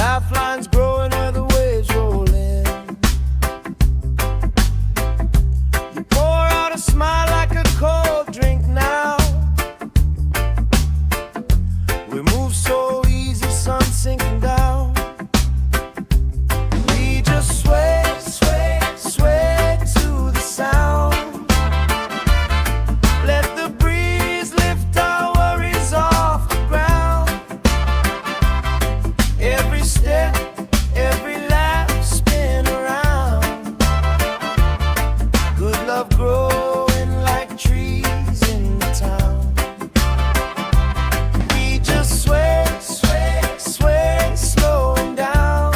Lifelines growing where the waves roll in. You pour out a smile like a cold drink now. We move so easy, sun sinking down. We just sway, sway, sway to the sound. Let the breeze lift our worries off the ground. Every step, every lap, spin around. Good love growing like trees in the town. We just sway, sway, sway, slowing down.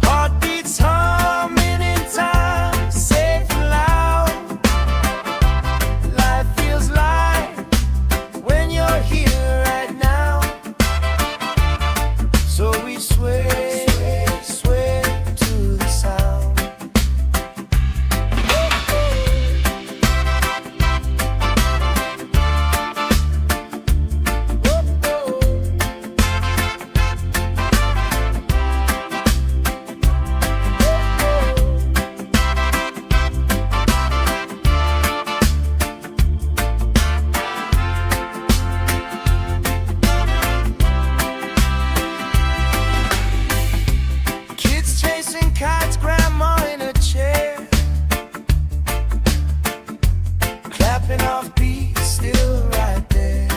Heartbeats humming in time, safe and loud. Life feels light when you're here right now. So we sway, sway to the sound. Kids chasing kites, grandma in a chair, clapping off beats, still right there.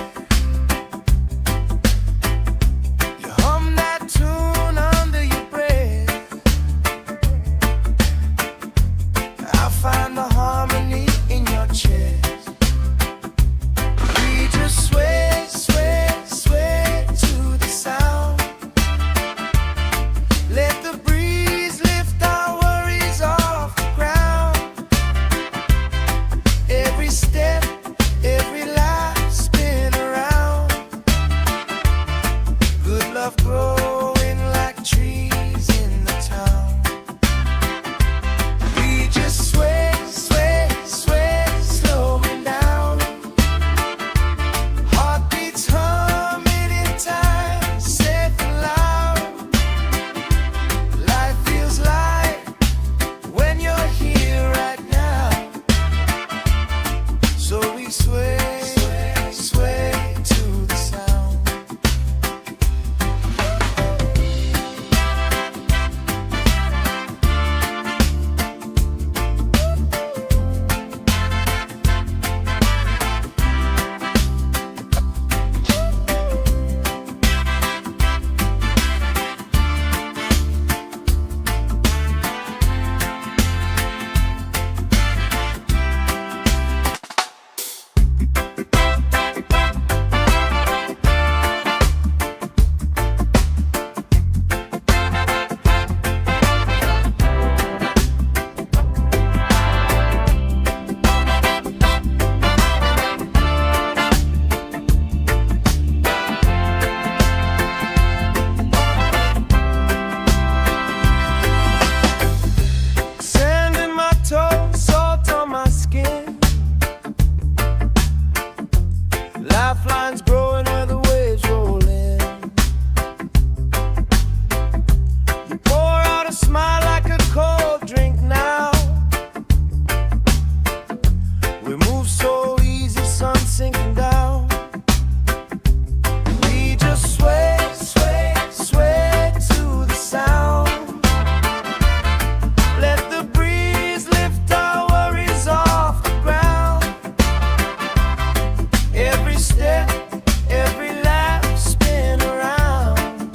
You hum that tune under your breath. I find the harmony in your chest. We just sway, sway, sway to the sound. Let the breeze lift our worries off the ground. Every step, every lap, spin around. Good love growing like trees in the town. We just sway, sway, sway, slowing down. Heartbeats humming in time, safe and loud. Life feels light when you're here right now. So we sway, sway to the sound. Sand in my toes, salt on my skin. Lifelines growing where the waves roll in. You pour out a smile like a cold drink now. We move so easy, sun sinking down. We just sway, sway, sway to the sound. Let the breeze lift our worries off the ground. Every step, every lap, spin around.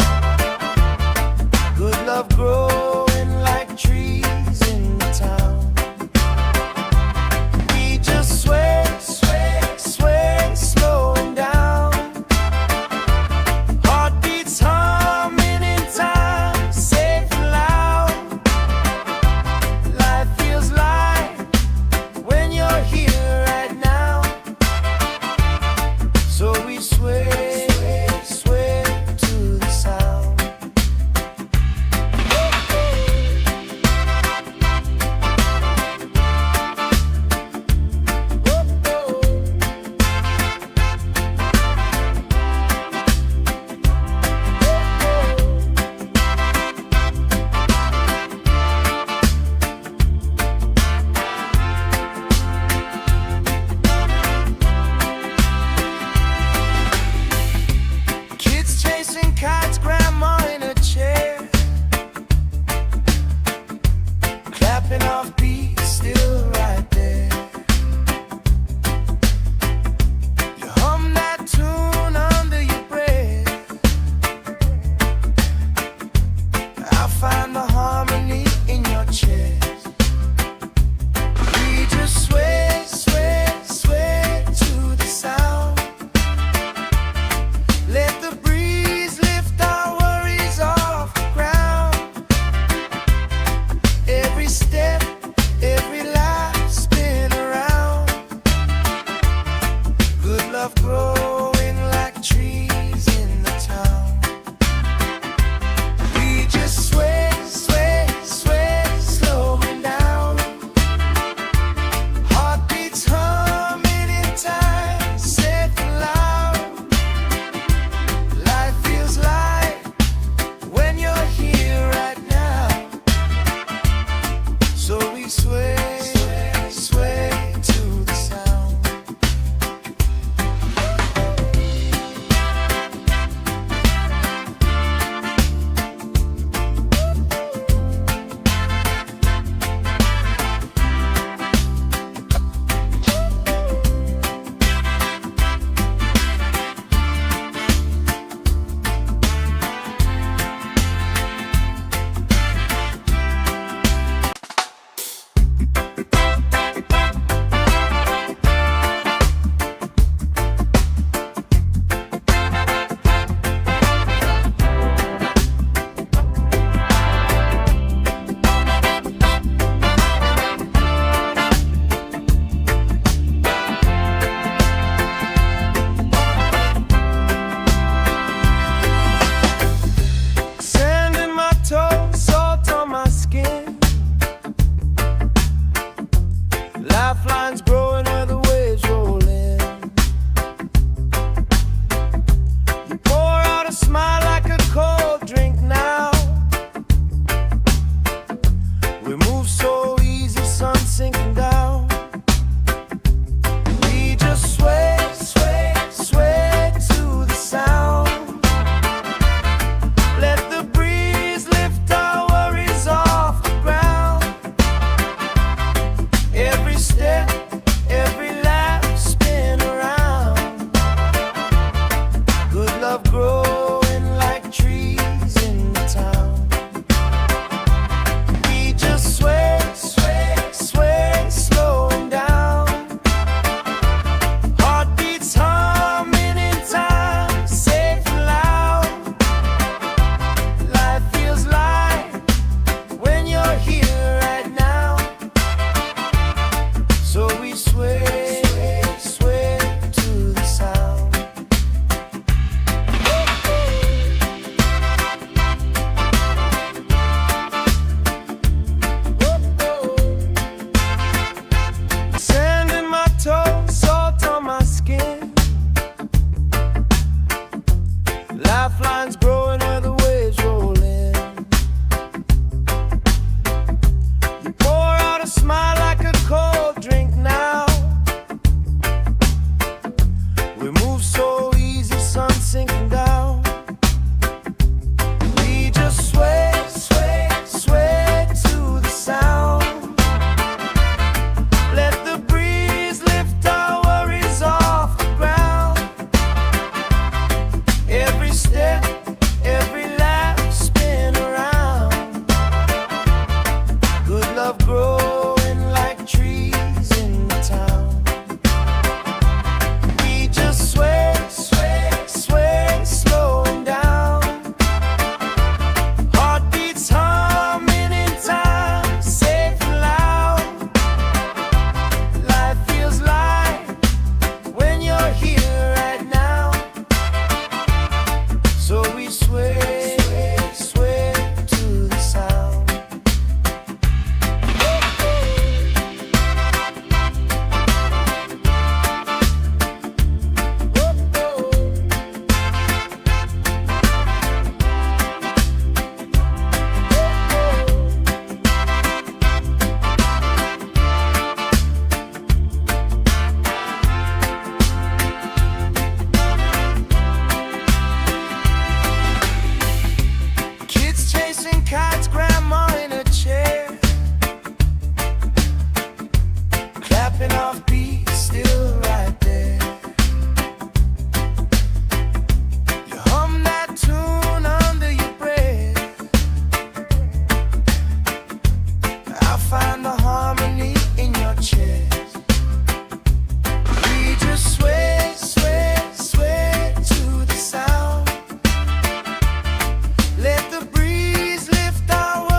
Good love growing like trees in the town. We just sway, sway, sway, slowing down. Heartbeats humming in time, safe and loud. Life feels light when you're here right now. So we sway, sway to the sound. breeze in the town. We just sway, sway, sway, slowing down. Heartbeats humming in time, safe and loud. Life feels light when you're here right now. So we sway, sway to the sound. Sand in my toes, salt on my skin. Lifelines growing where the waves roll in. You pour out a smile like a cold drink now. We move so easy, sun sinking down. We just sway, sway, sway to the sound. Let the breeze lift our worries off the ground. Every step, every lap, spin around. Good love growing like trees in the town. We just sway, sway, sway, slowing down. Heartbeats humming in time, safe and loud. Life feels light when you're here right now. So we sway, sway to the sound. Kids chasing kites, grandma in a chair, clapping off beats, still right there. You hum that tune under your breath. I find the harmony in your chest. We just sway, sway, sway to the sound. Let the breeze lift our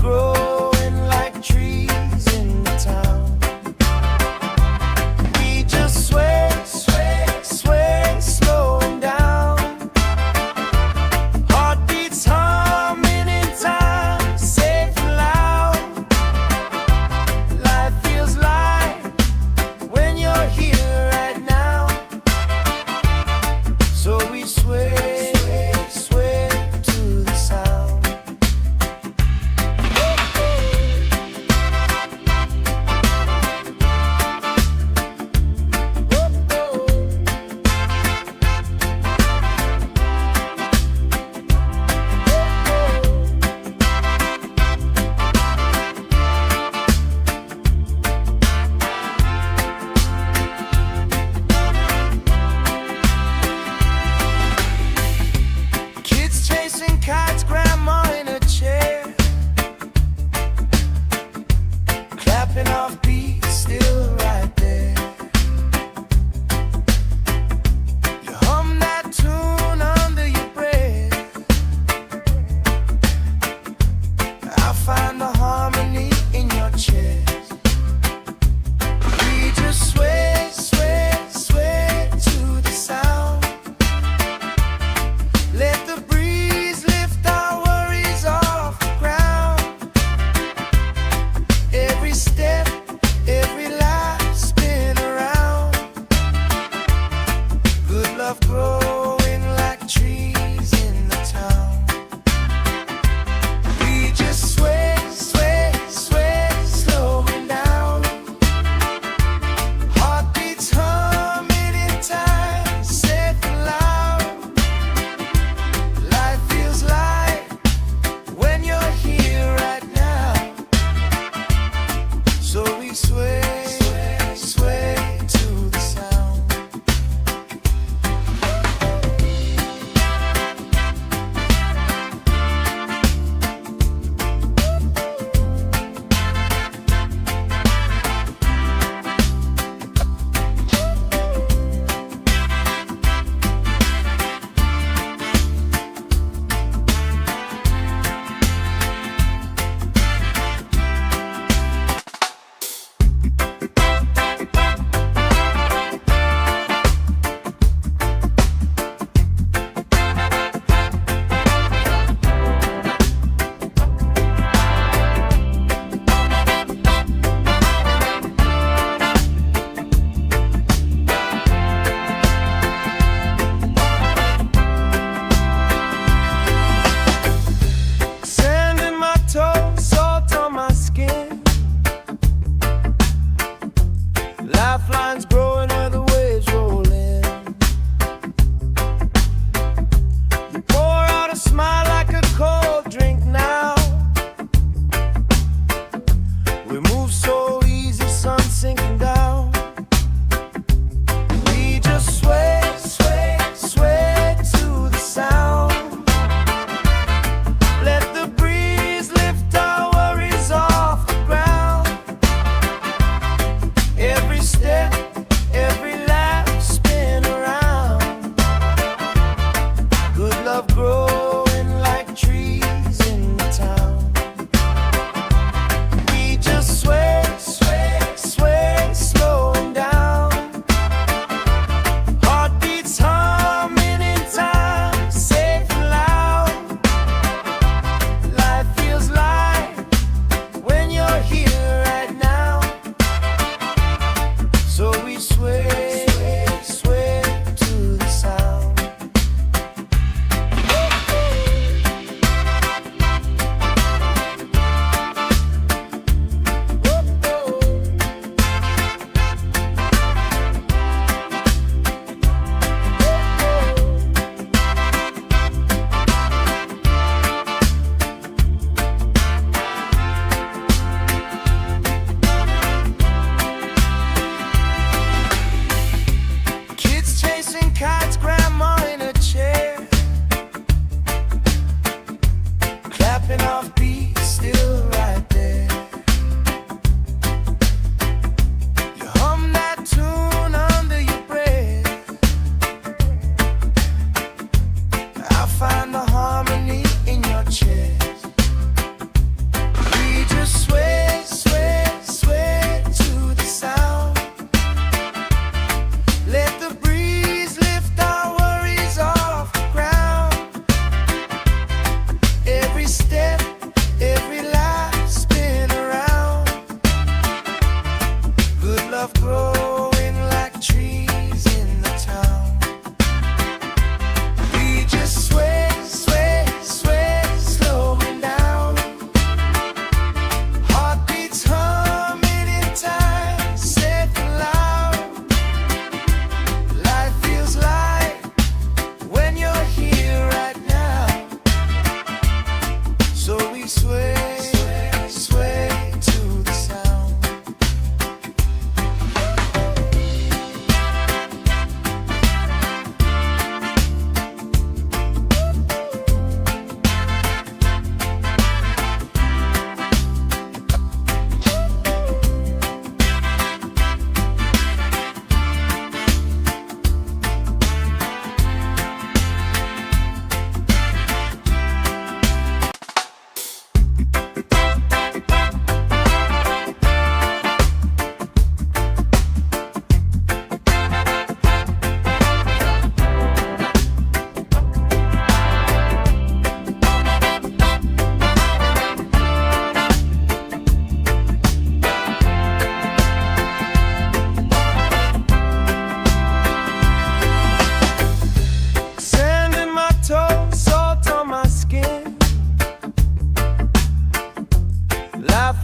growing like trees in the town. We just sway, sway, sway, slowing down. Heartbeats humming in time, safe and loud. Life feels light when you're here right now. So we sway, sway to the sound.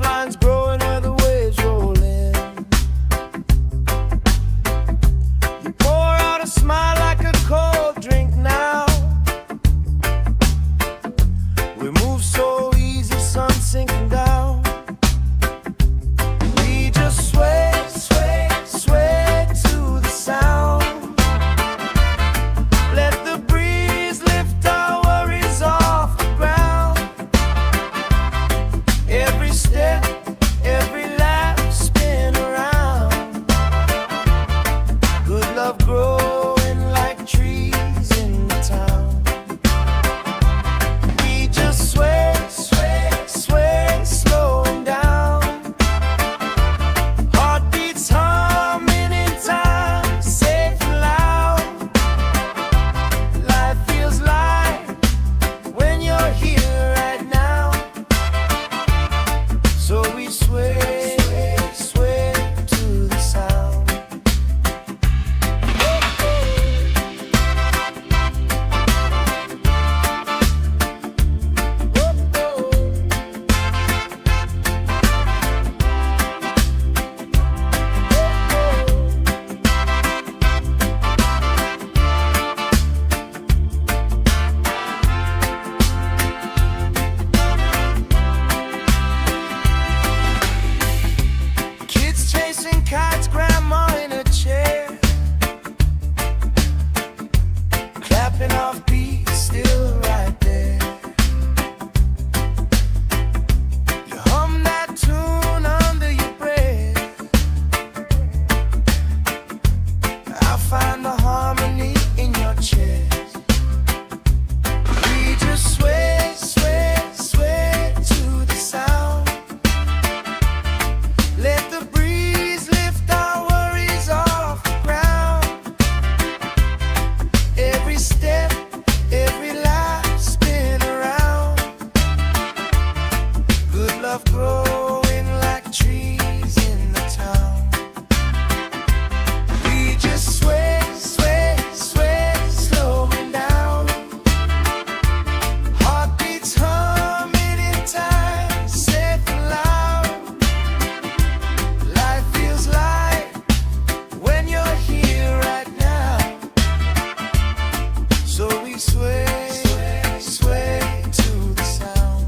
vines growing where the waves roll in. You pour out a smile like a cold drink now. We move so easy, sun sinking down. We just sway, sway, sway to the sound. Let the breeze lift our worries off the ground. Every step, every lap, spin around. Good love growing like trees in the town. We just sway, sway, sway, slowing down. Heartbeats humming in time, safe and loud. Life feels light when you're here right now. So we sway, sway to the sound. Kids chasing kites, grandma in a chair, clapping off beats, still right there. You hum that tune under your breath. I find the harmony in your chest. We just sway, sway, sway to the sound. Let the breeze lift our worries off the ground. Every step, every lap, spin around. Good love growing like trees in the town. We just sway, sway, sway, slowing down. Heartbeats humming in time, safe and loud. Life feels light when you're here right now. So we sway, sway, sway to the sound.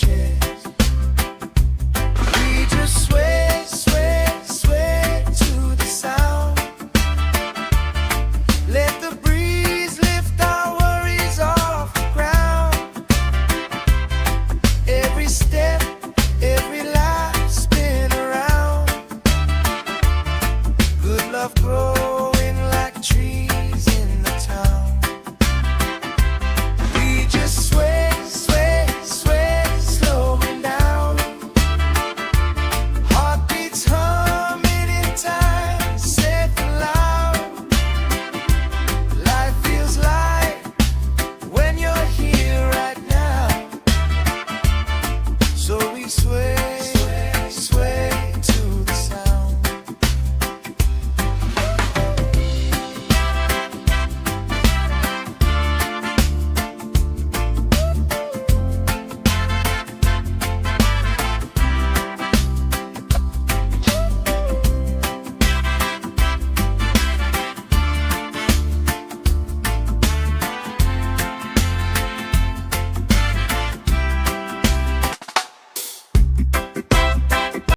chest. We just sway, sway, sway to the sound. Let the breeze lift our worries off the ground. Every step, every life spin around. Good love growing like trees in the town. We just sway, sway, sway, slowing down. Heartbeats humming in time, safe and loud. Life feels light when you're here right now. So we sway.